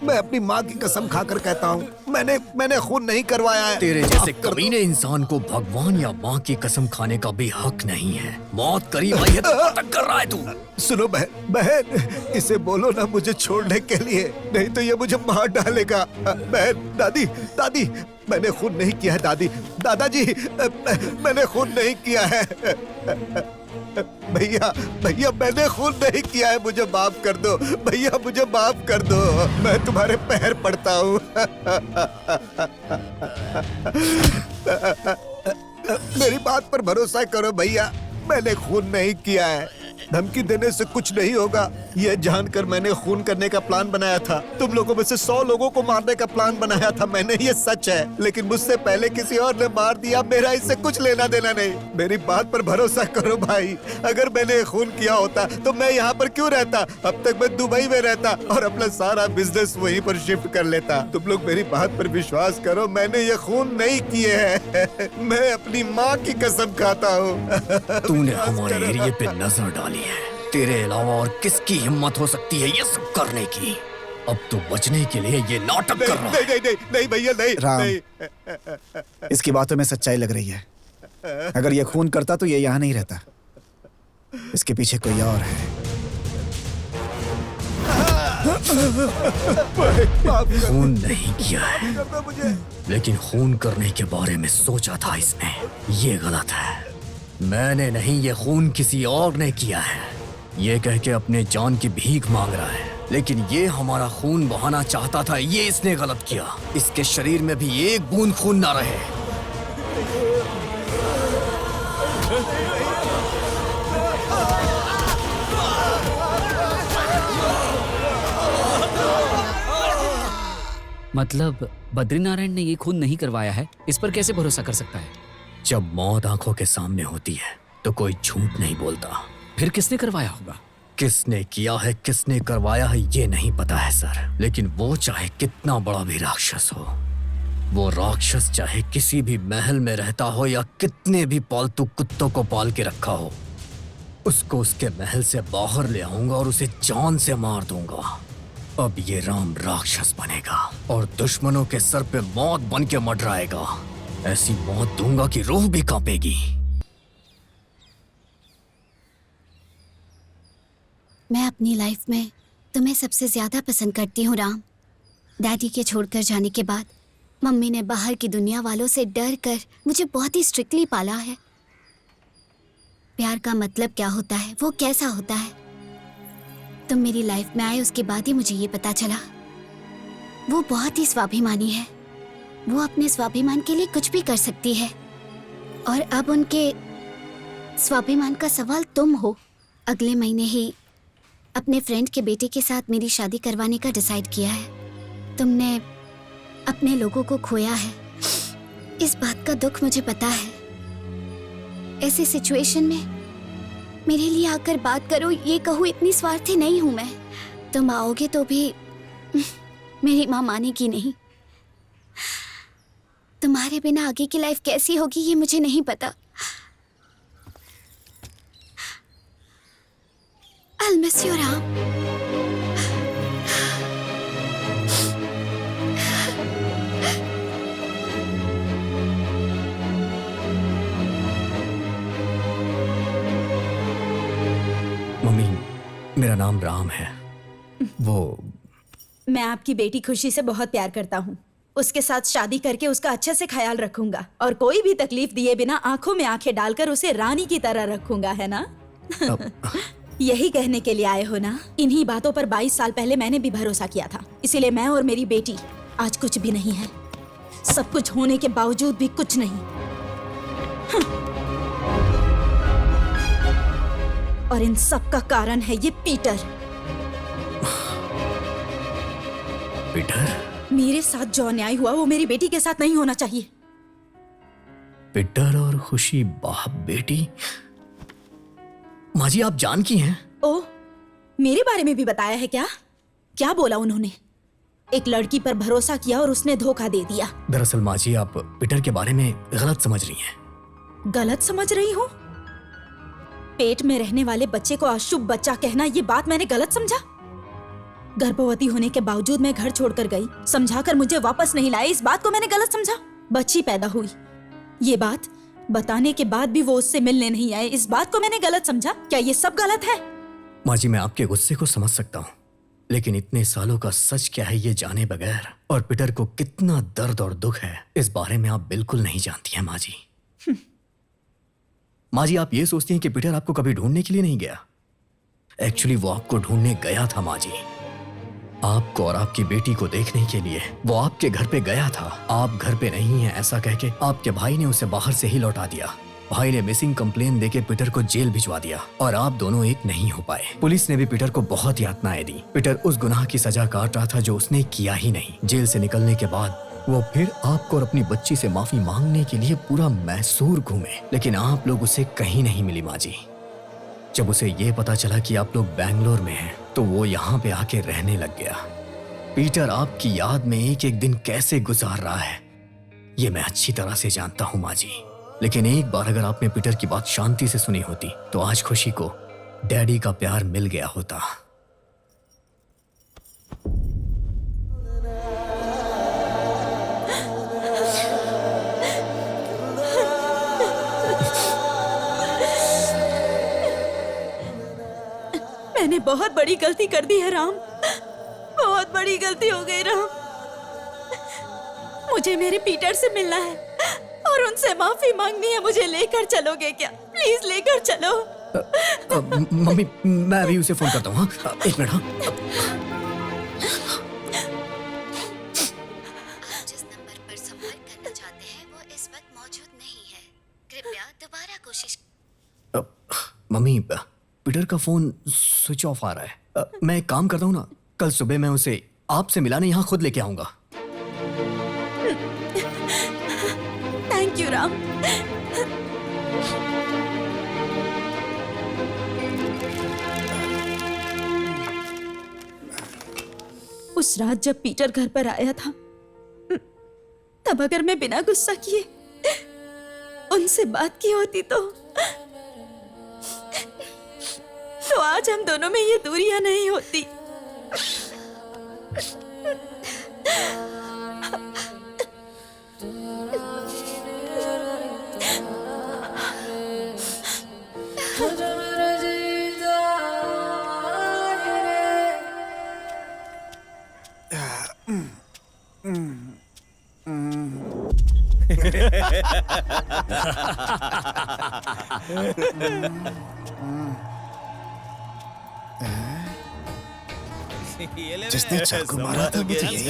मैं अपनी माँ की कसम खाकर कहता हूँ, मैंने खून नहीं करवाया है। तेरे जैसे कमीने इंसान को भगवान या माँ की कसम खाने का भी हक नहीं है। मौत करीब आई है तो नाटक कर रहा है तू। सुनो बहन, इसे बोलो ना मुझे छोड़ने के लिए, नहीं तो ये मुझे मार डालेगा। बहन, दादी, मैंने खून नहीं किया है दादी, दादाजी, मैंने खून नहीं किया है। भैया मैंने खून नहीं किया है, मुझे माफ कर दो भैया, मुझे माफ कर दो, मैं तुम्हारे पैर पड़ता हूँ। मेरी बात पर भरोसा करो भैया, मैंने खून नहीं किया है। धमकी देने से कुछ नहीं होगा, ये जानकर मैंने खून करने का प्लान बनाया था। तुम लोगों में से 100 लोगों को मारने का प्लान बनाया था मैंने, ये सच है। लेकिन मुझसे पहले किसी और ने मार दिया, मेरा इससे कुछ लेना देना नहीं। मेरी बात पर भरोसा करो भाई, अगर मैंने खून किया होता तो मैं यहाँ पर क्यों रहता? अब तक मैं दुबई में रहता और अपना सारा बिजनेस वहीं पर शिफ्ट कर लेता। तुम लोग मेरी बात पर विश्वास करो, मैंने ये खून नहीं किए हैं। मैं अपनी माँ की कसम खाता हूँ। तूने हमारे एरिया पे नजर डाली है, तेरे अलावा और किसकी हिम्मत हो सकती है ये सब करने की? अब तो बचने के लिए ये नाटक कर रहा है। नहीं भैया, नहीं राम, नहीं। इसकी बातों में सच्चाई लग रही है। अगर ये खून करता तो ये यहाँ नहीं रहता, इसके पीछे कोई और है। खून नहीं किया है, लेकिन खून करने के बारे में सोचा था इसने, ये गलत है। मैंने नहीं, ये खून किसी और ने किया है। ये कह के अपने जान की भीख मांग रहा है, लेकिन ये हमारा खून बहाना चाहता था, ये इसने गलत किया। इसके शरीर में भी एक बूंद खून ना रहे। मतलब बद्रीनारायण ने ये खून नहीं करवाया है, इस पर कैसे भरोसा कर सकता है? जब मौत आंखों के सामने होती है तो कोई झूठ नहीं बोलता। फिर किसने करवाया होगा? किसने किया है, किसने करवाया है, ये नहीं पता है सर। लेकिन वो चाहे कितना बड़ा भी राक्षस हो, वो राक्षस चाहे किसी भी महल में रहता हो या कितने भी पालतू कुत्तों को पाल के रखा हो, उसको उसके महल से बाहर ले आऊंगा और उसे जान से मार दूंगा। अब ये राम राक्षस बनेगा और दुश्मनों के सर पे मौत बन के मंडराएगा। ऐसी मौत दूंगा कि रूह भी कांपेगी। मैं अपनी लाइफ में तुम्हें सबसे ज्यादा पसंद करती हूँ राम। डैडी के छोड़कर जाने के बाद मम्मी ने बाहर की दुनिया वालों से डर कर मुझे बहुत ही स्ट्रिक्टली पाला है। प्यार का मतलब क्या होता है, वो कैसा होता है, तुम मेरी लाइफ में आए उसके बाद ही मुझे ये पता चला। वो बहुत ही स्वाभिमानी है, वो अपने स्वाभिमान के लिए कुछ भी कर सकती है। और अब उनके स्वाभिमान का सवाल तुम हो। अगले महीने ही अपने फ्रेंड के बेटे के साथ मेरी शादी करवाने का डिसाइड किया है। तुमने अपने लोगों को खोया है, इस बात का दुख मुझे पता है। ऐसी सिचुएशन में मेरे लिए आकर बात करो, ये कहूँ इतनी स्वार्थी नहीं हूं मैं। तुम आओगे तो भी मेरी माँ मानेगी नहीं। तुम्हारे बिना आगे की लाइफ कैसी होगी ये मुझे नहीं पता। I'll miss you, Ram. Mummy, मेरा नाम राम है। वो मैं आपकी बेटी खुशी से बहुत प्यार करता हूँ। उसके साथ शादी करके उसका अच्छे से ख्याल रखूंगा और कोई भी तकलीफ दिए बिना आंखों में आंखें डालकर उसे रानी की तरह रखूंगा, है ना? यही कहने के लिए आए हो ना? इन्हीं बातों पर 22 साल पहले मैंने भी भरोसा किया था, इसीलिए मैं और मेरी बेटी आज कुछ भी नहीं है। सब कुछ होने के बावजूद भी कुछ नहीं। और इन सब का कारण है ये पीटर। पीटर? मेरे साथ जो अन्याय हुआ वो मेरी बेटी के साथ नहीं होना चाहिए। पीटर और खुशी बाप बेटी? माँ जी, आप जान की हैं? ओ, मेरे बारे में भी बताया है क्या? क्या बोला उन्होंने? एक लड़की पर भरोसा किया और उसने धोखा दे दिया। दरअसल माँ जी, आप पीटर के बारे में गलत समझ रही हैं। गलत समझ रही हूँ? पेट में रहने वाले बच्चे को अशुभ बच्चा कहना, ये बात मैंने गलत समझा? गर्भवती होने के बावजूद मैं घर छोड़कर गई, समझाकर मुझे वापस नहीं लाए, इस बात को मैंने गलत समझा? बच्ची पैदा हुई, ये बात बताने के बाद भी वो उससे मिलने नहीं आए, इस बात को मैंने गलत समझा? क्या ये सब गलत है? माँ जी, मैं आपके गुस्से को समझ सकता हूँ, लेकिन इतने सालों का सच क्या है ये जाने बगैर और पीटर को कितना दर्द और दुख है, इस बारे में आप बिल्कुल नहीं जानती हैं माँ जी। माँ जी, आप ये सोचती हैं कि पीटर आपको कभी ढूंढने के लिए नहीं गया। एक्चुअली वो आपको ढूंढने गया था माँ जी, आपको और आपकी बेटी को देखने के लिए। वो आपके घर पे गया था, आप घर पे नहीं हैं ऐसा कह के आपके भाई ने उसे बाहर से ही लौटा दिया। भाई ने मिसिंग कंप्लेन देके पीटर को जेल भिजवा दिया और आप दोनों एक नहीं हो पाए। पुलिस ने भी पीटर को बहुत यातनाएं दी। पीटर उस गुनाह की सजा काट रहा था जो उसने किया ही नहीं। जेल से निकलने के बाद वो फिर आपको और अपनी बच्ची से माफी मांगने के लिए पूरा मैसूर घूमे, लेकिन आप लोग उसे कहीं नहीं मिली माँ जी। जब उसे ये पता चला कि आप लोग बैंगलोर में हैं, तो वो यहाँ पे आके रहने लग गया। पीटर आपकी याद में एक एक दिन कैसे गुजार रहा है ये मैं अच्छी तरह से जानता हूँ माँ जी। लेकिन एक बार अगर आपने पीटर की बात शांति से सुनी होती तो आज खुशी को डैडी का प्यार मिल गया होता। मैंने बहुत बड़ी गलती कर दी है राम, बहुत बड़ी गलती हो गई राम। मुझे मेरे पीटर से मिलना है और उनसे माफी मांगनी है। मुझे लेकर चलोगे क्या? प्लीज लेकर चलो। मम्मी, मैं अभी उसे फोन करता हूँ। एक मिनट। जिस नंबर पर संपर्क करना चाहते हैं वो इस वक्त मौजूद नहीं है, कृपया दोबारा कोशिश। मम्मी, पीटर का फोन स्विच ऑफ आ रहा है। मैं एक काम करता हूँ ना, कल सुबह मैं उसे आपसे मिलाने यहाँ खुद लेके आऊंगा। Thank you Ram. उस रात जब पीटर घर पर आया था, तब अगर मैं बिना गुस्सा किए उनसे बात की होती तो आज हम दोनों में ये दूरियां नहीं होती। जिसने चाकू मारा था मुझे यही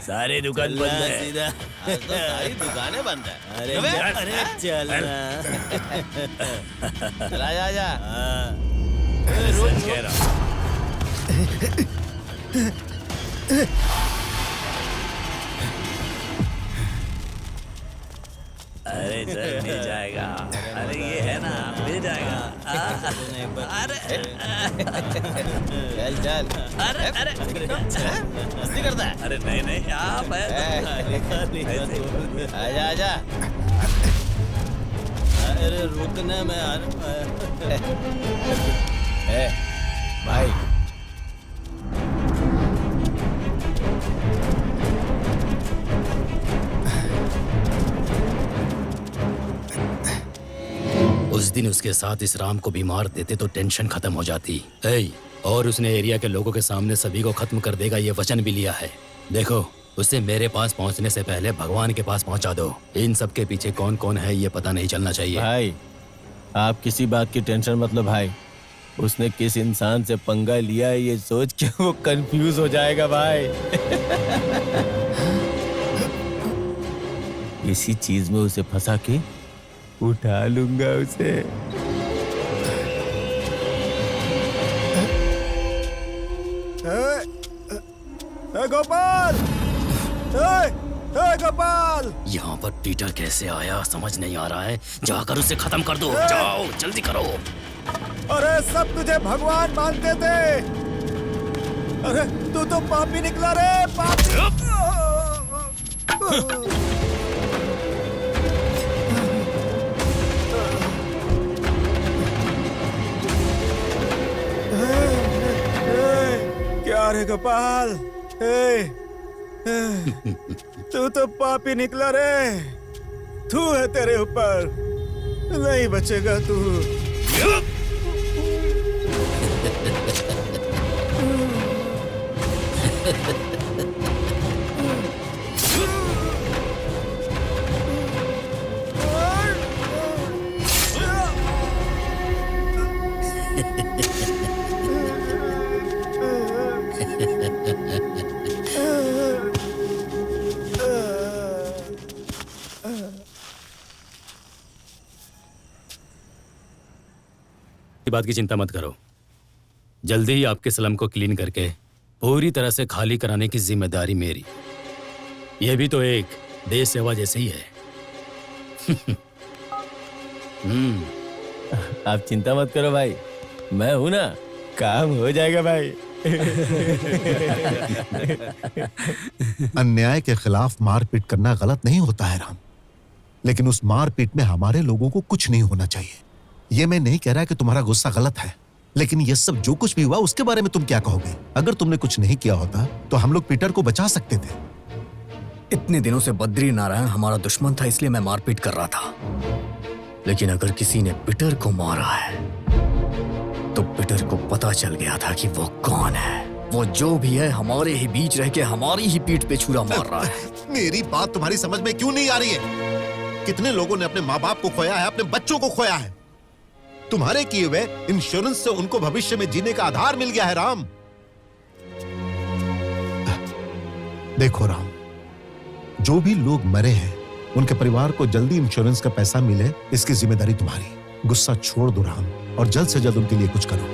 सारी दुकान बंद है। सीधा तो सारी दुकानें बंद है। अरे चल चला जा। अरे सर मिल जाएगा। अरे ये है ना, मिल जाएगा। अरे चल चल। अरे अरे मस्ती करता है। अरे नहीं नहीं, आप आजा आजा। अरे रुकना मैं भाई उस दिन उसके साथ इस राम को भी मार देते तो टेंशन खत्म हो जाती। और उसने एरिया के लोगों के सामने सभी को खत्म कर देगा ये वचन भी लिया है। देखो, उसे मेरे पास पहुंचने से पहले भगवान के पास पहुंचा दो। इन सब के पीछे कौन कौन है ये पता नहीं चलना चाहिए। भाई आप किसी बात की टेंशन मत लो भाई। उसने किस इंसान से पंगा लिया है ये सोच के वो कंफ्यूज हो जाएगा भाई। इसी चीज में उसे फंसा के उठा लूंगा उसे। गोपाल, गोपाल, यहाँ पर पीटर कैसे आया समझ नहीं आ रहा है। जाकर उसे खत्म कर दो। जाओ जल्दी करो। अरे सब तुझे भगवान मानते थे, अरे तू तो पापी निकला रे, पापी। क्या रे गोपाल, तू तो पापी निकला रे। तू है तेरे ऊपर, नहीं बचेगा तू। बात की चिंता मत करो, जल्दी ही आपके स्लम को क्लीन करके पूरी तरह से खाली कराने की जिम्मेदारी मेरी। यह भी तो एक देश सेवा जैसे ही है। आप चिंता मत करो भाई, मैं हूं ना, काम हो जाएगा भाई। अन्याय के खिलाफ मारपीट करना गलत नहीं होता है राम, लेकिन उस मारपीट में हमारे लोगों को कुछ नहीं होना चाहिए। ये मैं नहीं कह रहा कि तुम्हारा गुस्सा गलत है, लेकिन ये सब जो कुछ भी हुआ उसके बारे में तुम क्या कहोगे? अगर तुमने कुछ नहीं किया होता तो हम लोग पीटर को बचा सकते थे। इतने दिनों से बद्री नारायण हमारा दुश्मन था, इसलिए मैं मारपीट कर रहा था। लेकिन अगर किसी ने पीटर को मारा है तो पीटर को पता चल गया था कि वो कौन है। वो जो भी है हमारे ही बीच रह के हमारी ही पीठ पे छुरा मार रहा है। मेरी बात तुम्हारी समझ में क्यों नहीं आ रही है? कितने लोगों ने अपने माँ बाप को खोया है, अपने बच्चों को खोया है। तुम्हारे किए हुए इंश्योरेंस से उनको भविष्य में जीने का आधार मिल गया है राम। देखो राम, जो भी लोग मरे हैं उनके परिवार को जल्दी इंश्योरेंस का पैसा मिले, इसकी जिम्मेदारी तुम्हारी। गुस्सा छोड़ दो राम और जल्द से जल्द उनके लिए कुछ करो।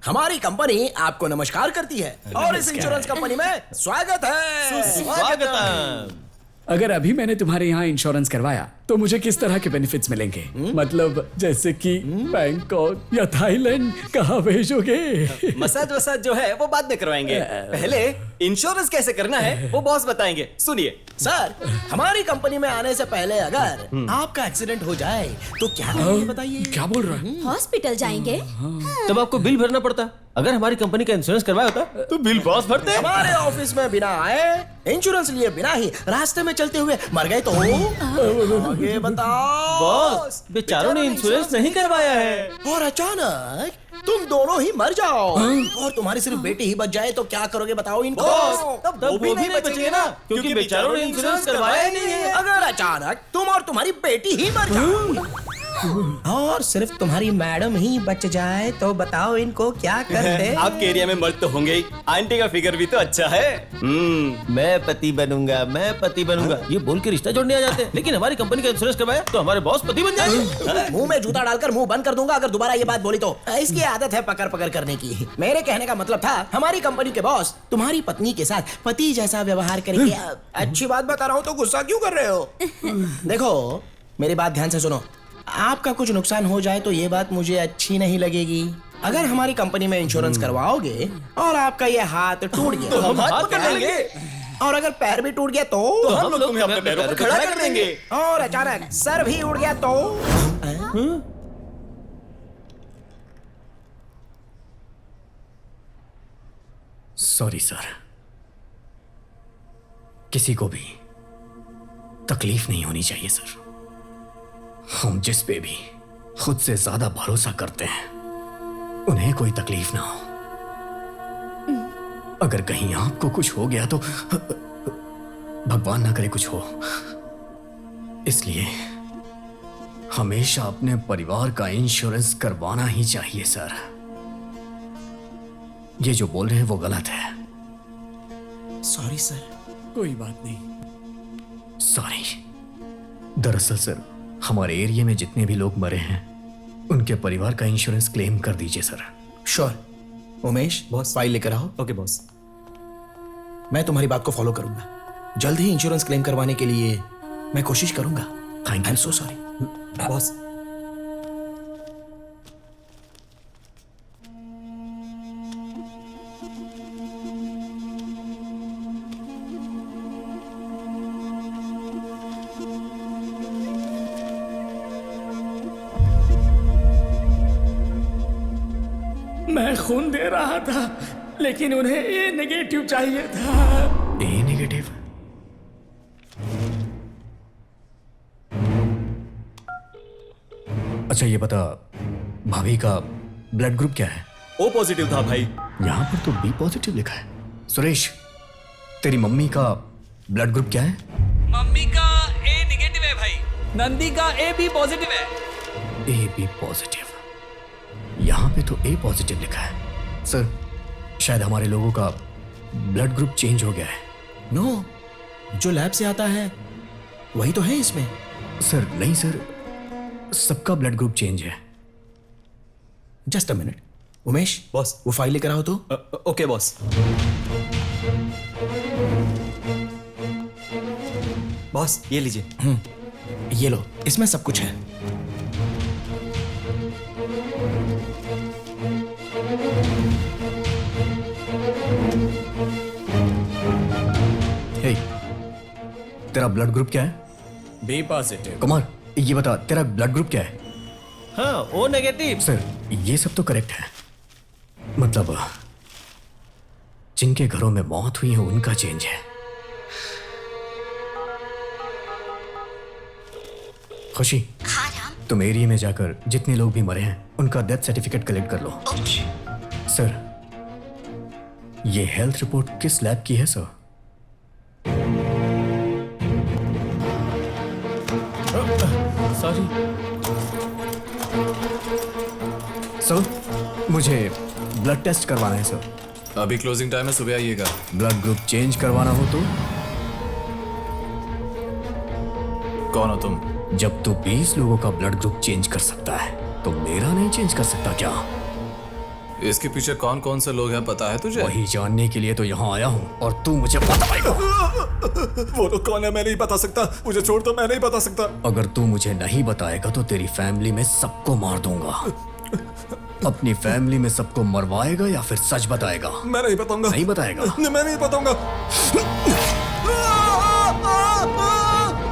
हमारी कंपनी आपको नमस्कार करती है और इस इंश्योरेंस कंपनी में स्वागत है। स्वागत। अगर अभी मैंने तुम्हारे यहाँ इंश्योरेंस करवाया तो मुझे किस तरह के बेनिफिट्स मिलेंगे? मतलब जैसे कि बैंकॉक या थाईलैंड कहाँ भेजोगे? मसाज वसाज जो है वो बाद में करवाएंगे, पहले इंश्योरेंस कैसे करना है वो बॉस बताएंगे। सुनिए सर, हमारी कंपनी में आने से पहले अगर आपका एक्सीडेंट हो जाए तो क्या करेंगे बताइए? क्या बोल रहा है? हॉस्पिटल जाएंगे? तब आपको बिल भरना पड़ता। अगर हमारी कंपनी का इंश्योरेंस करवाया होता तो बिल बॉस भरते। हमारे ऑफिस में बिना आए, इंश्योरेंस लिए बिना ही रास्ते में चलते हुए मर गए तो आगे बताओ। बॉस, बेचारों ने इंश्योरेंस नहीं करवाया है और अचानक तुम दोनों ही मर जाओ और तुम्हारी सिर्फ बेटी ही बच जाए तो क्या करोगे बताओ इनको? तब वो भी नहीं बचेंगे ना, क्योंकि बेचारों ने इंश्योरेंस करवाया ही नहीं है। अगर अचानक तुम और तुम्हारी बेटी ही मर जाओ और सिर्फ तुम्हारी मैडम ही बच जाए तो बताओ इनको क्या करते? आपके एरिया में मर्द तो होंगे ही, आंटी का फिगर भी तो अच्छा है। मैं पति बनूंगा, मैं पति बनूंगा, ये बोल के रिश्ता जोड़ने आ जाते हैं। लेकिन हमारी कंपनी का इंश्योरेंस करवाया तो हमारे बॉस पति बन जाएंगे। मुंह में जूता डालकर मुंह बंद कर दूंगा अगर दोबारा ये बात बोली तो। इसकी आदत है पकड़ पकड़ करने की। मेरे कहने का मतलब था हमारी कंपनी के बॉस तुम्हारी पत्नी के साथ पति जैसा व्यवहार करेंगे। अच्छी बात बता रहा हूँ तो गुस्सा क्यों कर रहे हो? देखो मेरी बात ध्यान से सुनो, आपका कुछ नुकसान हो जाए तो ये बात मुझे अच्छी नहीं लगेगी। अगर हमारी कंपनी में इंश्योरेंस करवाओगे और आपका ये हाथ टूट गया तो हम हाथ पकड़ लेंगे, और अगर पैर भी टूट गया तो हम लोग तुम्हें अपने पैरों पर खड़ा कर देंगे, और अचानक सर भी उड़ गया तो? सॉरी सर, किसी को भी तकलीफ नहीं होनी चाहिए सर। हम जिस पे भी खुद से ज्यादा भरोसा करते हैं उन्हें कोई तकलीफ ना हो। अगर कहीं आपको कुछ हो गया तो भगवान ना करे कुछ हो, इसलिए हमेशा अपने परिवार का इंश्योरेंस करवाना ही चाहिए सर। ये जो बोल रहे हैं वो गलत है। Sorry sir. कोई बात नहीं। सॉरी। दरअसल सर, हमारे एरिया में जितने भी लोग मरे हैं उनके परिवार का इंश्योरेंस क्लेम कर दीजिए sir. Sure. Umesh boss, file लेकर आओ। Okay boss. मैं तुम्हारी बात को फॉलो करूंगा। जल्द ही इंश्योरेंस क्लेम करवाने के लिए मैं कोशिश करूंगा। Thank I am so sorry boss. मैं खून दे रहा था, लेकिन उन्हें ए नेगेटिव चाहिए था। ए नेगेटिव? अच्छा ये बता, भाभी का ब्लड ग्रुप क्या है? ओ पॉजिटिव था भाई। यहाँ पर तो बी पॉजिटिव लिखा है। सुरेश, तेरी मम्मी का ब्लड ग्रुप क्या है? मम्मी का ए नेगेटिव है भाई। नंदी का ए बी पॉजिटिव है। A B positive? यहाँ पे तो ए पॉजिटिव लिखा है। सर, शायद हमारे लोगों का ब्लड ग्रुप चेंज हो गया है। नो, जो लैब से आता है वही तो है इसमें। सर नहीं सर, सबका ब्लड ग्रुप चेंज है। Just a minute. Umesh boss, वो फाइल लेकर आओ तो। Okay boss. बॉस ये लीजिए। ये लो, इसमें सब कुछ है। हे, तेरा ब्लड ग्रुप क्या है? B positive. कुमार, ये बता, तेरा ब्लड ग्रुप क्या है? हाँ, ओ नेगेटिव। सर, ये सब तो करेक्ट है। मतलब जिनके घरों में मौत हुई है उनका चेंज है। खुशी, हाँ राम। तुम एरिया में जाकर जितने लोग भी मरे हैं उनका डेथ सर्टिफिकेट कलेक्ट कर लो। सर, ये हेल्थ रिपोर्ट किस लैब की है सर? सॉरी सर, मुझे ब्लड टेस्ट करवाना है सर। अभी क्लोजिंग टाइम है, सुबह आइएगा। ब्लड ग्रुप चेंज करवाना हो तो? कौन हो तुम? जब तू 20 लोगों का ब्लड ग्रुप चेंज कर सकता है तो मेरा नहीं चेंज कर सकता क्या? इसके पीछे कौन कौन से लोग हैं पता है तुझे? वही जानने के लिए तो यहाँ आया हूँ और तू मुझे बताएगा। वो लोग कौन है मैं नहीं बता सकता। मुझे छोड़ दो, मैं नहीं बता सकता। अगर तू मुझे नहीं बताएगा तो तेरी फैमिली में सबको मार दूंगा। अपनी फैमिली में सबको मरवाएगा या फिर सच बताएगा? मैं नहीं बताऊंगा। नहीं बताएगा? मैं नहीं बताऊंगा।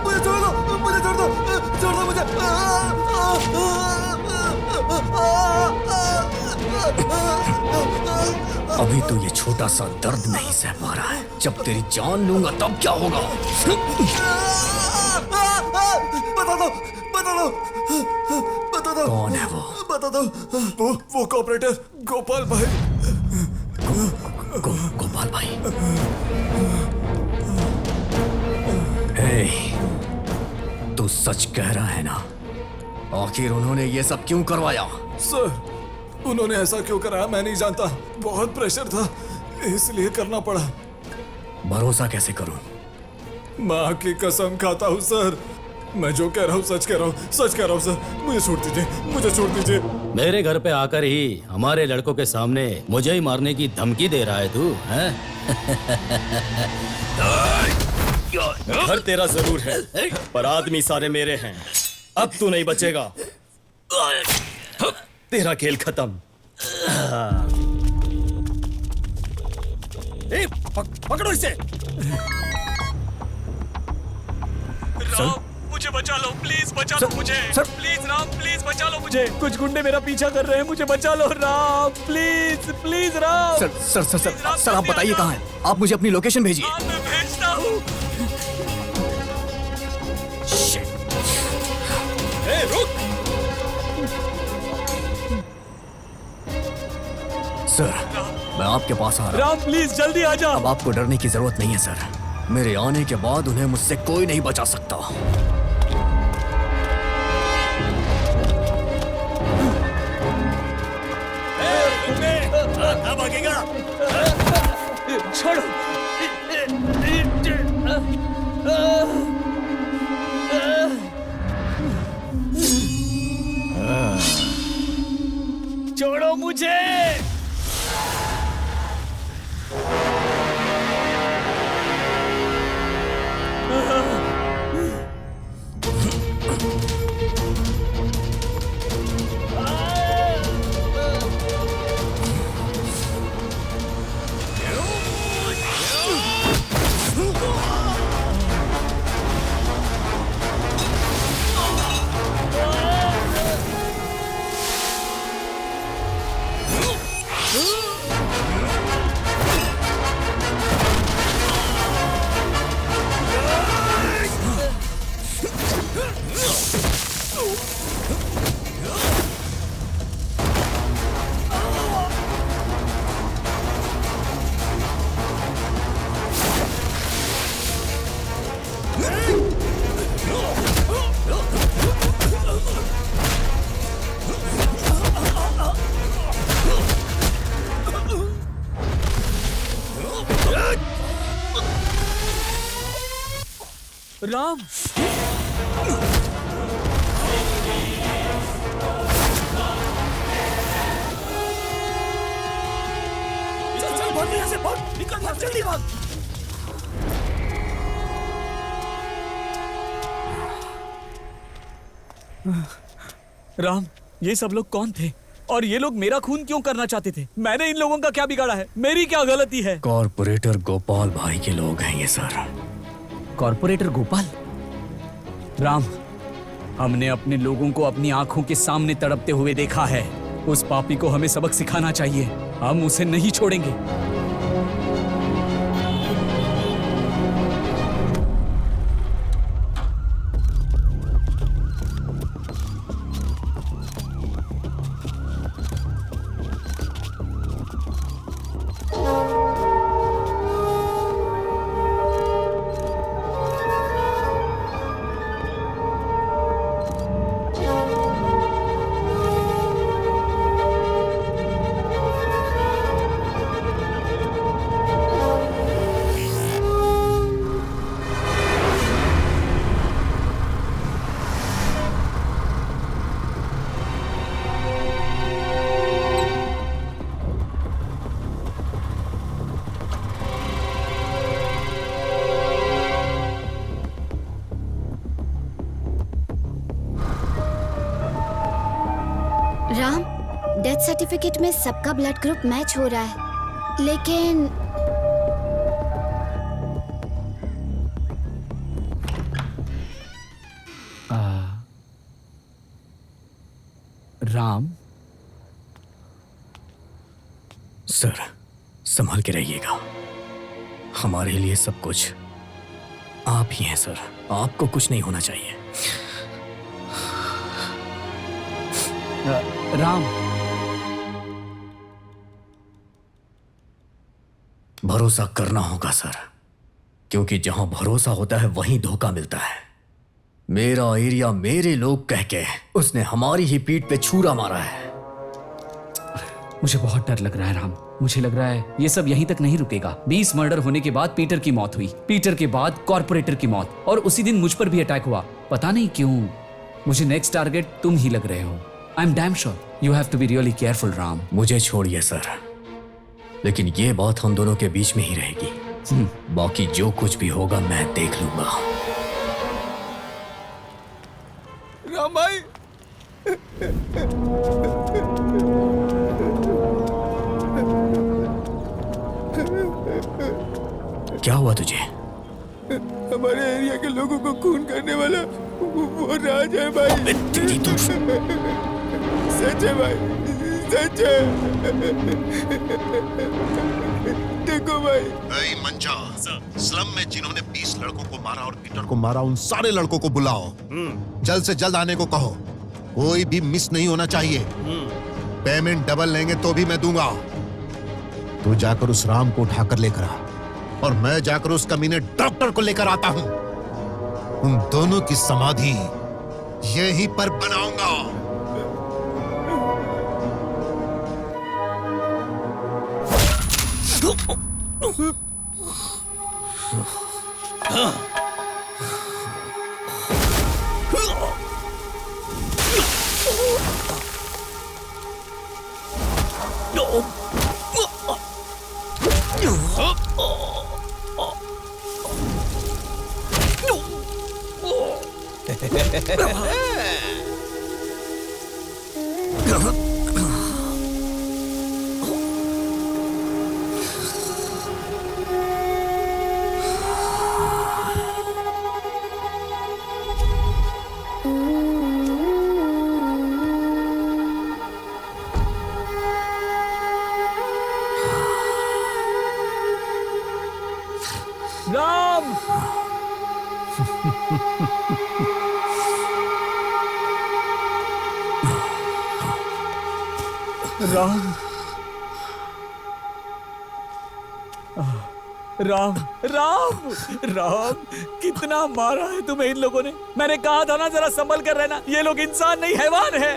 मुझे छोड़ दो, मुझे छोड़ दो, छोड़ दो मुझे। अभी तो ये छोटा सा दर्द नहीं सह पा रहा है, जब तेरी जान लूंगा तब क्या होगा? बता दो, बता दो, बता दो। कौन है वो? बता दो। वो कॉपरेटर गोपाल भाई। गोपाल भाई? हे, तू सच कह रहा है ना? आखिर उन्होंने ये सब क्यों करवाया? सर, उन्होंने ऐसा क्यों कराया मैं नहीं जानता। बहुत प्रेशर था इसलिए करना पड़ा। भरोसा कैसे करूं? माँ की कसम खाता हूँ सर, मैं जो कह रहा हूँ सच कह रहा हूँ, सच कह रहा हूँ सर। मुझे छोड़ दीजिए, मुझे छोड़ दीजिए। मेरे घर पे आकर ही हमारे लड़कों के सामने मुझे ही मारने की धमकी दे रहा है तू, हैं? घर तेरा जरूर है, पर आदमी सारे मेरे हैं। अब तू नहीं बचेगा, तेरा खेल खत्म। पकड़ो इसे। राम, मुझे बचा लो, प्लीज बचा लो मुझे। प्लीज राम, प्लीज बचा लो मुझे। कुछ गुंडे मेरा पीछा कर रहे हैं, मुझे बचा लो Ram, please please Ram. Sir sir sir sir, sir आप बताइए कहाँ हैं? आप मुझे अपनी लोकेशन भेजिए। मैं भेजता हूँ। रुक। सर, मैं आपके पास आ रहा हूँ। राम प्लीज जल्दी आ जा। अब आपको डरने की जरूरत नहीं है सर। मेरे आने के बाद उन्हें मुझसे कोई नहीं बचा सकता। भागेगा? छोड़ो। छोड़ो मुझे। राम चल भाग यहाँ से, भाग, निकल भाग, जल्दी भाग। राम, ये सब लोग कौन थे और ये लोग मेरा खून क्यों करना चाहते थे? मैंने इन लोगों का क्या बिगाड़ा है? मेरी क्या गलती है? कॉर्पोरेटर गोपाल भाई के लोग हैं ये सर। कॉर्पोरेटर गोपाल? राम, हमने अपने लोगों को अपनी आंखों के सामने तड़पते हुए देखा है। उस पापी को हमें सबक सिखाना चाहिए। हम उसे नहीं छोड़ेंगे। राम, डेथ सर्टिफिकेट में सबका ब्लड ग्रुप मैच हो रहा है, लेकिन राम, सर संभाल के रहिएगा। हमारे लिए सब कुछ आप ही हैं सर। आपको कुछ नहीं होना चाहिए। राम, भरोसा करना होगा सर, क्योंकि जहां भरोसा होता है वहीं धोखा मिलता है। मेरा एरिया मेरे लोग कह के उसने हमारी ही पीठ पे छुरा मारा है। मुझे बहुत डर लग रहा है राम। मुझे लग रहा है ये सब यहीं तक नहीं रुकेगा। 20 मर्डर होने के बाद पीटर की मौत हुई, पीटर के बाद कॉर्पोरेटर की मौत, और उसी दिन मुझ पर भी अटैक हुआ। पता नहीं क्यों मुझे नेक्स्ट टारगेट तुम ही लग रहे हो। I am damn sure you have to be really careful Ram. मुझे छोड़िए सर, लेकिन ये बात हम दोनों के बीच में ही रहेगी। बाकी जो कुछ भी होगा मैं देख लूंगा। राम भाई, क्या हुआ तुझे? हमारे एरिया के लोगों को खून करने वाला वो राज है भाई। तेरी तो सच है भाई, सच है। देखो भाई। ऐ मंचा, स्लम में जिन्होंने 20 लड़कों को मारा और पीटर को मारा, उन सारे लड़कों को बुलाओ। जल्द से जल्द आने को कहो। कोई भी मिस नहीं होना चाहिए। पेमेंट डबल लेंगे तो भी मैं दूंगा। तू जाकर उस राम को उठाकर लेकर आ, और मैं जाकर उस कमीने डॉक्टर को लेकर आता हूं। उन दोनों की समाधि यहीं पर बनाऊंगा। राम, राम, राम, राम, राम, कितना मारा है तुम्हें इन लोगों ने। मैंने कहा था ना जरा संभल कर रहना। ये लोग इंसान नहीं हैवान है।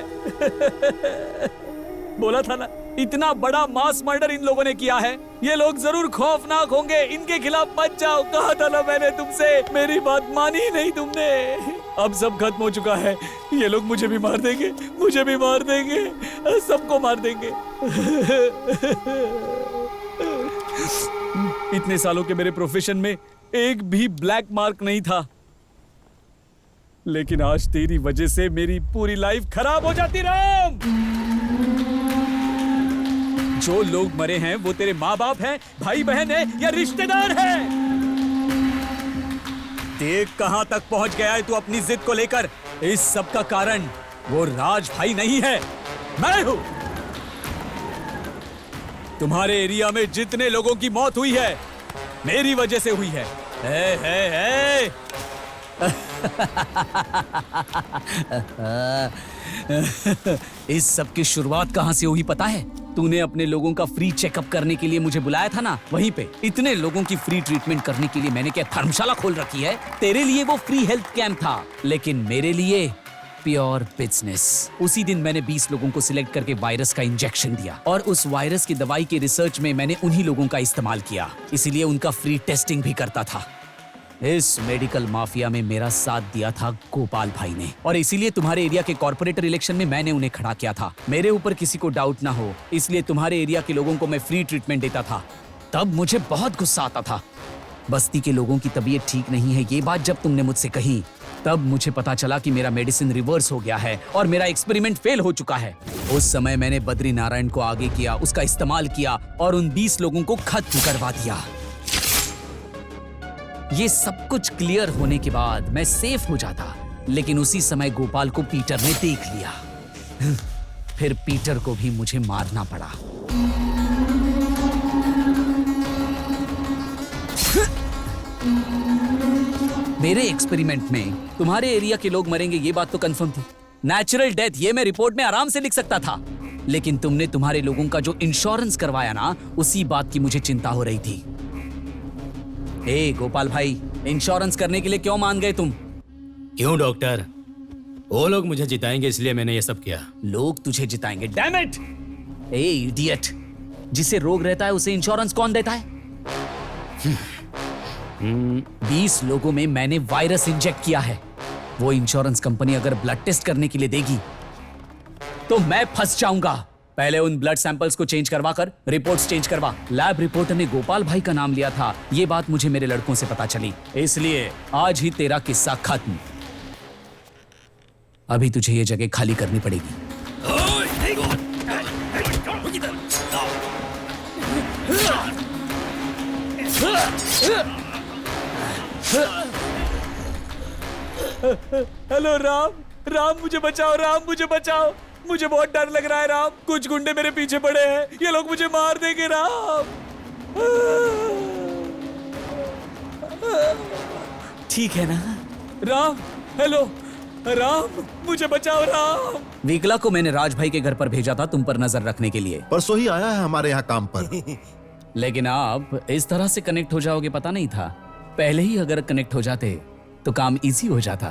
बोला था ना इतना बड़ा मास मर्डर इन लोगों ने किया है। ये लोग जरूर खौफनाक होंगे, इनके खिलाफ मत जाओ। कहा था ना मैंने तुमसे, मेरी बात मानी ही नहीं तुमने। अब सब खत्म हो चुका है। ये लोग मुझे भी मार देंगे, मुझे भी मार देंगे, सबको मार देंगे। इतने सालों के मेरे प्रोफेशन में एक भी ब्लैक मार्क नहीं था, लेकिन आज तेरी वजह से मेरी पूरी लाइफ खराब हो जाती। राम, जो लोग मरे हैं वो तेरे माँ बाप हैं, भाई बहन है या रिश्तेदार है। देख कहां तक पहुंच गया है तू अपनी जिद को लेकर। इस सब का कारण वो राज भाई नहीं है, मैं हूं। तुम्हारे एरिया में जितने लोगों की मौत हुई है मेरी वजह से हुई है। इस सब की शुरुआत कहां से हुई पता है? तूने अपने लोगों का फ्री चेकअप करने के लिए मुझे बुलाया था ना, वहीं पे इतने लोगों की फ्री ट्रीटमेंट करने के लिए मैंने क्या धर्मशाला खोल रखी है? तेरे लिए वो फ्री हेल्थ कैंप था, लेकिन मेरे लिए प्योर बिजनेस। उसी दिन मैंने 20 लोगों को सिलेक्ट करके वायरस का इंजेक्शन दिया और उस वायरस की दवाई के रिसर्च में मैंने उन्हीं लोगों का इस्तेमाल किया, इसीलिए उनका फ्री टेस्टिंग भी करता था। इस मेडिकल माफिया में मेरा साथ दिया था गोपाल भाई ने, और इसीलिए तुम्हारे एरिया के कॉर्पोरेटर इलेक्शन में मैंने उन्हें खड़ा किया था। मेरे ऊपर किसी को डाउट ना हो, इसलिए तुम्हारे एरिया के लोगों को मैं फ्री ट्रीटमेंट देता था। तब मुझे बहुत गुस्सा आता था। बस्ती के लोगों की तबीयत ठीक नहीं है, ये बात जब तुमने मुझसे कही तब मुझे पता चला कि मेरा मेडिसिन रिवर्स हो गया है और मेरा एक्सपेरिमेंट फेल हो चुका है। उस समय मैंने बद्री नारायण को आगे किया, उसका इस्तेमाल किया और उन 20 लोगों को खत्म करवा दिया। ये सब कुछ क्लियर होने के बाद मैं सेफ हो जाता, लेकिन उसी समय गोपाल को पीटर ने देख लिया। फिर पीटर को भी मुझे मारना पड़ा। मेरे एक्सपेरिमेंट में तुम्हारे एरिया के लोग मरेंगे ये बात तो कंफर्म थी। नेचुरल डेथ ये मैं रिपोर्ट में आराम से लिख सकता था, लेकिन तुमने तुम्हारे लोगों का जो इंश्योरेंस करवाया ना, उसी बात की मुझे चिंता हो रही थी। ए गोपाल भाई, इंश्योरेंस करने के लिए क्यों मान गए तुम? क्यों डॉक्टर? वो लोग मुझे जिताएंगे इसलिए मैंने ये सब किया। लोग तुझे जिताएंगे? Damn it! ए इडियट, जिसे रोग रहता है उसे इंश्योरेंस कौन देता है? 20 लोगों में मैंने वायरस इंजेक्ट किया है। वो इंश्योरेंस कंपनी अगर ब्लड टेस्ट करने के लिए देगी तो मैं फंस जाऊंगा। पहले उन ब्लड सैंपल्स को चेंज करवा कर रिपोर्ट्स चेंज करवा। लैब रिपोर्टर ने गोपाल भाई का नाम लिया था, ये बात मुझे मेरे लड़कों से पता चली, इसलिए आज ही तेरा किस्सा खत्म। अभी तुझे ये जगह खाली करनी पड़ेगी। हेलो राम, राम मुझे बचाओ, राम मुझे बचाओ, मुझे बहुत डर लग रहा है राम। कुछ गुंडे मेरे पीछे पड़े हैं, ये लोग मुझे मार देंगे राम। ठीक है ना राम? हेलो राम, मुझे बचाओ राम। विकला को मैंने राज भाई के घर पर भेजा था तुम पर नजर रखने के लिए। परसों ही आया है हमारे यहाँ काम पर। लेकिन आप इस तरह से कनेक्ट हो जाओगे पता नहीं था। पहले ही अगर कनेक्ट हो जाते तो काम इजी हो जाता।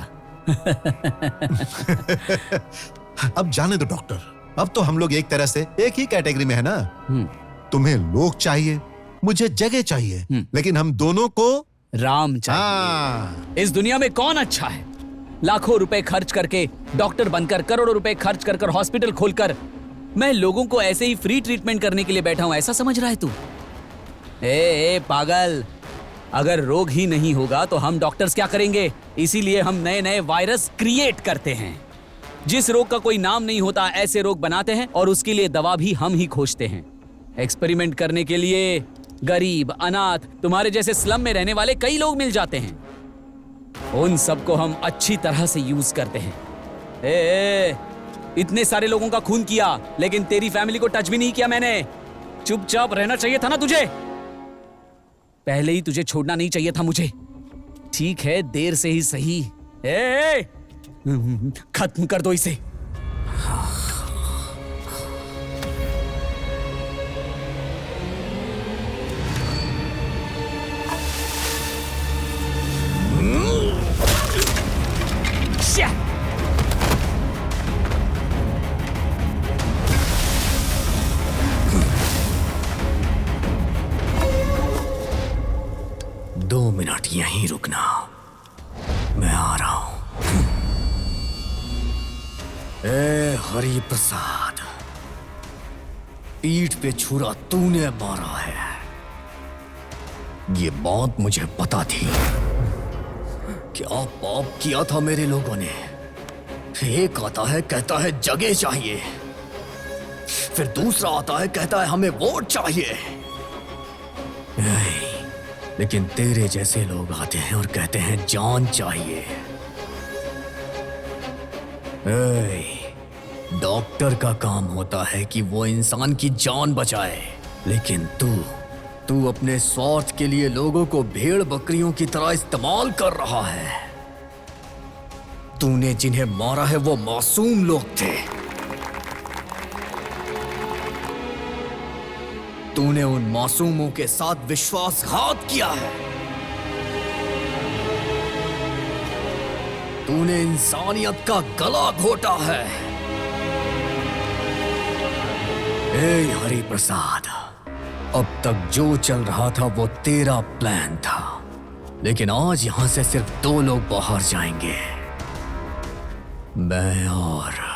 अब जाने दो डॉक्टर, अब तो हम लोग एक तरह से एक ही कैटेगरी में है ना। तुम्हें लोग चाहिए, मुझे जगह चाहिए, लेकिन हम दोनों को राम चाहिए। इस दुनिया में कौन अच्छा है? लाखों रुपए खर्च करके डॉक्टर बनकर, करोड़ों रुपए खर्च कर हॉस्पिटल खोलकर मैं लोगों को ऐसे ही फ्री ट्रीटमेंट करने के लिए बैठा हूं, ऐसा समझ रहा है तू? ए पागल, अगर रोग ही नहीं होगा तो हम डॉक्टर्स क्या करेंगे? इसीलिए हम नए नए वायरस क्रिएट करते हैं। जिस रोग का कोई नाम नहीं होता ऐसे रोग बनाते हैं और उसके लिए दवा भी हम ही खोजते हैं। एक्सपेरिमेंट करने के लिए गरीब, अनाथ, तुम्हारे जैसे स्लम में रहने वाले कई लोग मिल जाते हैं। उन सबको हम अच्छी तरह से यूज करते हैं। इतने सारे लोगों का खून किया, लेकिन तेरी फैमिली को टच भी नहीं किया मैंने। चुपचाप रहना चाहिए था ना तुझे? पहले ही तुझे छोड़ना नहीं चाहिए था मुझे। ठीक है, देर से ही सही। खत्म कर दो इसे। रात यहीं रुकना, मैं आ रहा हूं। ए हरि प्रसाद, पीठ पे छुरा तूने मारा है, ये बात मुझे पता थी। क्या पाप किया था मेरे लोगों ने। एक आता है कहता है जगह चाहिए, फिर दूसरा आता है कहता है हमें वोट चाहिए। नहीं, लेकिन तेरे जैसे लोग आते हैं और कहते हैं जान चाहिए। डॉक्टर का काम होता है कि वो इंसान की जान बचाए, लेकिन तू अपने स्वार्थ के लिए लोगों को भेड़ बकरियों की तरह इस्तेमाल कर रहा है। तूने जिन्हें मारा है वो मासूम लोग थे। तूने उन मासूमों के साथ विश्वासघात किया है। तूने इंसानियत का गला घोटा है। ए हरि प्रसाद, अब तक जो चल रहा था वो तेरा प्लान था, लेकिन आज यहां से सिर्फ 2 लोग बाहर जाएंगे, मैं और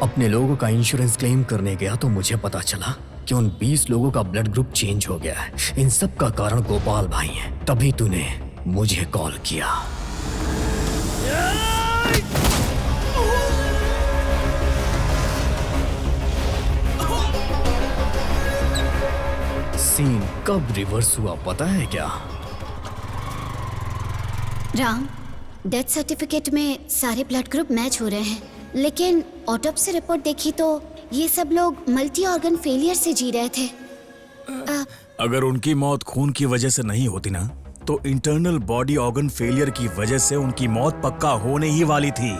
अपने लोगों का इंश्योरेंस क्लेम करने गया तो मुझे पता चला कि उन 20 लोगों का ब्लड ग्रुप चेंज हो गया है। इन सब का कारण गोपाल भाई है। तभी तूने मुझे कॉल किया। सीन कब रिवर्स हुआ पता है क्या? राम, डेथ सर्टिफिकेट में सारे ब्लड ग्रुप मैच हो रहे हैं, लेकिन ऑटोप्सी रिपोर्ट देखी तो ये सब लोग मल्टी ऑर्गन फेलियर से जी रहे थे। अगर उनकी मौत खून की वजह से नहीं होती ना, तो इंटरनल बॉडी ऑर्गन फेलियर की वजह से उनकी मौत पक्का होने ही वाली थी।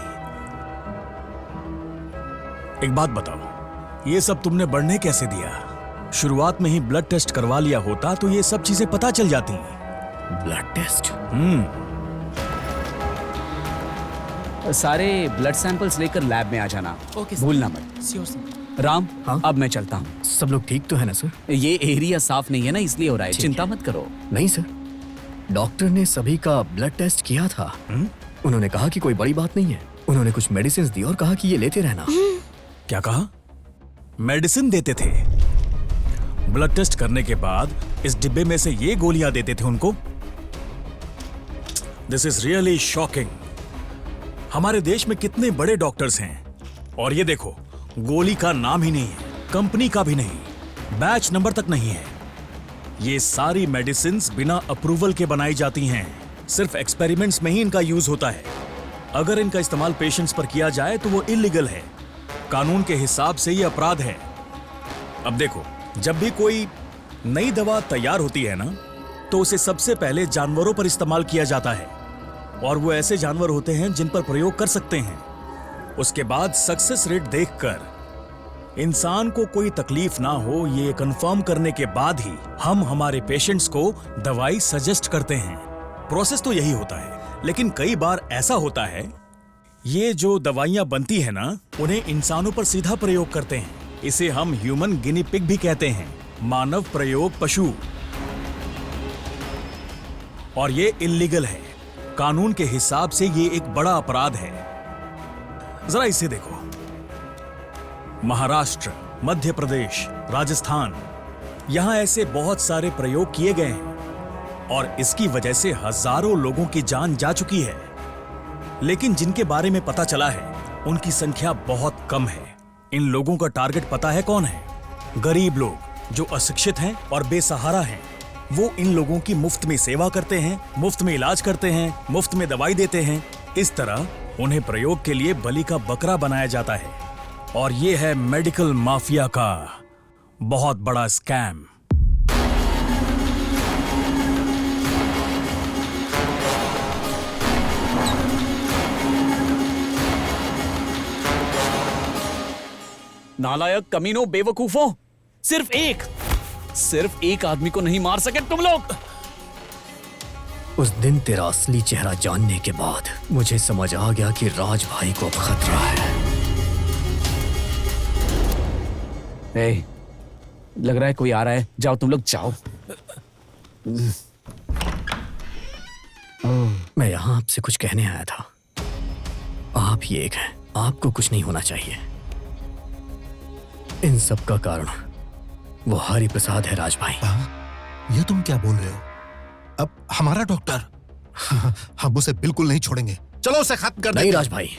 एक बात बताओ, ये सब तुमने बढ़ने कैसे दिया? शुरुआत में ही ब्लड टेस्ट करवा लिया होता तो ये सब चीजें पता चल जाती। Blood test? सारे ब्लड सैंपल्स लेकर लैब में आ जाना, भूलना मत। राम, हाँ? अब मैं चलता हूँ। सब लोग ठीक तो है ना सर? ये एरिया साफ नहीं है ना, इसलिए हो रहा है, चिंता मत करो। नहीं सर, डॉक्टर ने सभी का ब्लड टेस्ट किया था। उन्होंने कहा कि कोई बड़ी बात नहीं है। उन्होंने कुछ मेडिसिन दी और कहा कि ये लेते रहना। क्या कहा? मेडिसिन देते थे? ब्लड टेस्ट करने के बाद इस डिब्बे में से ये गोलियां देते थे उनको? This is really shocking. हमारे देश में कितने बड़े डॉक्टर्स हैं और ये देखो, गोली का नाम ही नहीं है, कंपनी का भी नहीं, बैच नंबर तक नहीं है। ये सारी मेडिसिन्स बिना अप्रूवल के बनाई जाती हैं, सिर्फ एक्सपेरिमेंट्स में ही इनका यूज होता है। अगर इनका इस्तेमाल पेशेंट्स पर किया जाए तो वो इलीगल है, कानून के हिसाब से ये अपराध है। अब देखो, जब भी कोई नई दवा तैयार होती है ना, तो उसे सबसे पहले जानवरों पर इस्तेमाल किया जाता है, और वो ऐसे जानवर होते हैं जिन पर प्रयोग कर सकते हैं। उसके बाद सक्सेस रेट देखकर इंसान को कोई तकलीफ ना हो ये कंफर्म करने के बाद ही हम हमारे पेशेंट्स को दवाई सजेस्ट करते हैं। प्रोसेस तो यही होता है, लेकिन कई बार ऐसा होता है ये जो दवाइयां बनती है ना, उन्हें इंसानों पर सीधा प्रयोग करते हैं। इसे हम ह्यूमन गिनी पिग भी कहते हैं, मानव प्रयोग पशु, और ये इल्लीगल है। कानून के हिसाब से ये एक बड़ा अपराध है। जरा इसे देखो, महाराष्ट्र, मध्य प्रदेश, राजस्थान, यहां ऐसे बहुत सारे प्रयोग किए गए हैं और इसकी वजह से हजारों लोगों की जान जा चुकी है। लेकिन जिनके बारे में पता चला है उनकी संख्या बहुत कम है। इन लोगों का टारगेट पता है कौन है? गरीब लोग जो अशिक्षित हैं और बेसहारा हैं। वो इन लोगों की मुफ्त में सेवा करते हैं, मुफ्त में इलाज करते हैं, मुफ्त में दवाई देते हैं। इस तरह उन्हें प्रयोग के लिए बलि का बकरा बनाया जाता है, और ये है मेडिकल माफिया का बहुत बड़ा स्कैम। नालायक, कमीनों, बेवकूफों, सिर्फ एक आदमी को नहीं मार सके तुम लोग। उस दिन तेरा असली चेहरा जानने के बाद मुझे समझ आ गया कि राज भाई को अब खतरा है। ए, लग रहा है कोई आ रहा है, जाओ तुम लोग जाओ। मैं यहाँ आपसे कुछ कहने आया था। आप ही एक हैं, आपको कुछ नहीं होना चाहिए। इन सब का कारण वो हरि प्रसाद है राज भाई। ये तुम क्या बोल रहे हो? अब हमारा डॉक्टर? हम उसे बिल्कुल नहीं छोड़ेंगे। चलो उसे खत्म कर नहीं राज भाई,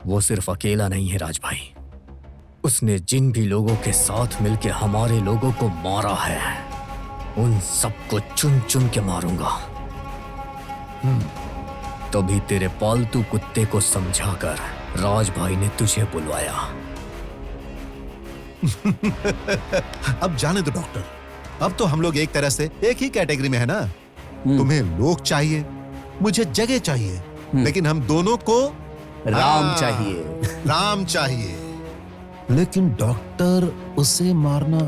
वो सिर्फ अकेला नहीं है राज भाई। उसने जिन भी लोगों के साथ मिलकर हमारे लोगों को मारा है, उन सबको चुन चुन के मारूंगा। तभी तेरे पालतू कुत्ते को समझाकर राज भाई ने तुझे बुलवाया। अब जाने दो डॉक्टर, अब तो हम लोग एक तरह से एक ही कैटेगरी में है ना। तुम्हें लोग चाहिए, मुझे जगह चाहिए, लेकिन हम दोनों को राम चाहिए। राम चाहिए। लेकिन डॉक्टर, उसे मारना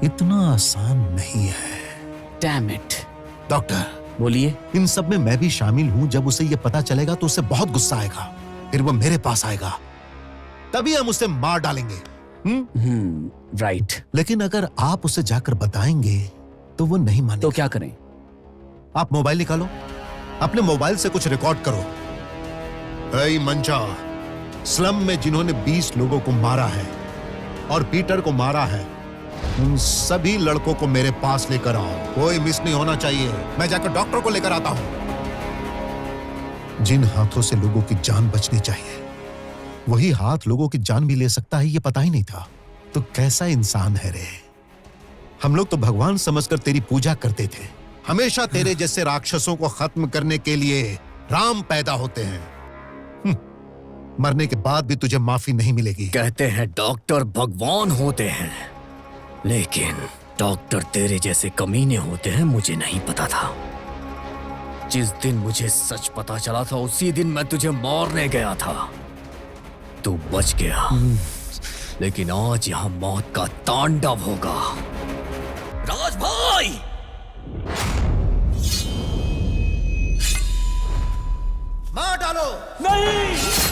इतना आसान नहीं है। Damn it. डॉक्टर बोलिए। इन सब में मैं भी शामिल हूं। जब उसे ये पता चलेगा तो उसे बहुत गुस्सा आएगा, फिर वो मेरे पास आएगा, तभी हम उसे मार डालेंगे। राइट। लेकिन अगर आप उसे जाकर बताएंगे तो वो नहीं मानेगा। तो क्या करें? आप मोबाइल निकालो, अपने मोबाइल से कुछ रिकॉर्ड करो। ऐ मंचा, स्लम में जिन्होंने 20 लोगों को मारा है और पीटर को मारा है, उन सभी लड़कों को मेरे पास लेकर आओ। कोई मिस नहीं होना चाहिए। मैं जाकर डॉक्टर को लेकर आता हूं। जिन हाथों से लोगों की जान बचनी चाहिए, वही हाथ लोगों की जान भी ले सकता है, ये पता ही नहीं था। तो कैसा इंसान है रे। हम लोग तो भगवान समझकर तेरी पूजा करते थे। हमेशा तेरे जैसे राक्षसों को खत्म करने के लिए राम पैदा होते हैं। मरने के बाद भी तुझे माफी नहीं मिलेगी। कहते हैं डॉक्टर भगवान होते हैं, लेकिन डॉक्टर तेरे जैसे कमीने होते हैं, मुझे नहीं पता था। जिस दिन मुझे सच पता चला था, उसी दिन मैं तुझे मारने गया था। तू बच गया, लेकिन आज यहां मौत का तांडव होगा। राज भाई! मार डालो। नहीं।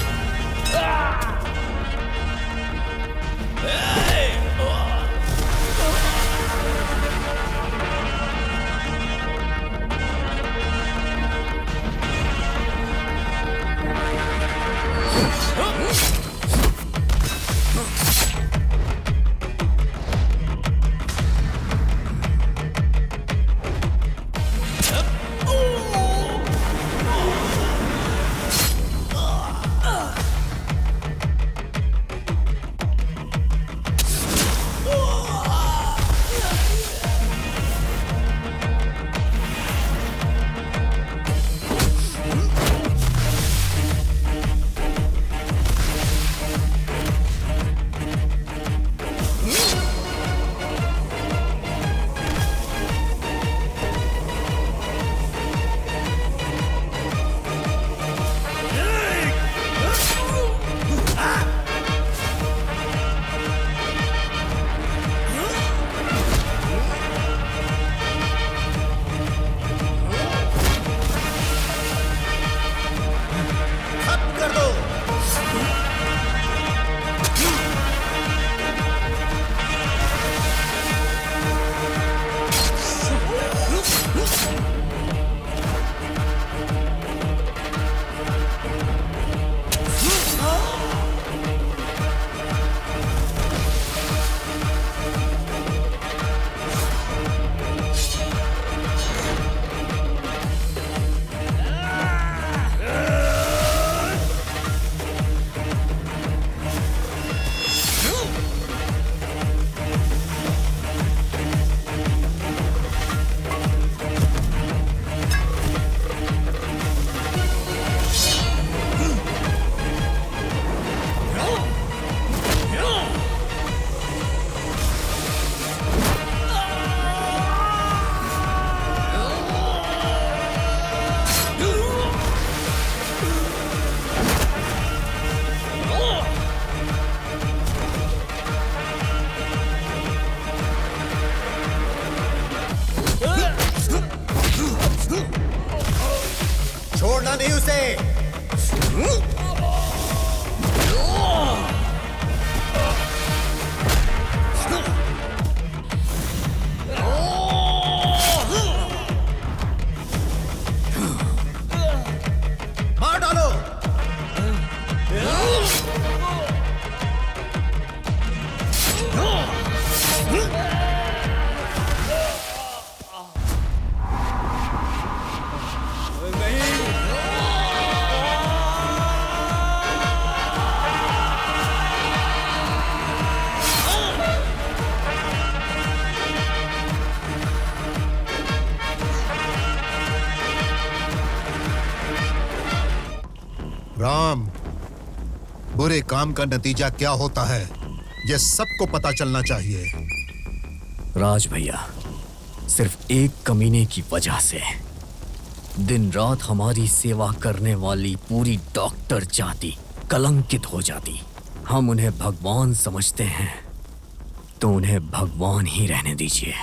बुरे काम का नतीजा क्या होता है यह सबको पता चलना चाहिए। राज भैया, सिर्फ एक कमीने की वजह से दिन रात हमारी सेवा करने वाली पूरी डॉक्टर जाति कलंकित हो जाती। हम उन्हें भगवान समझते हैं तो उन्हें भगवान ही रहने दीजिए।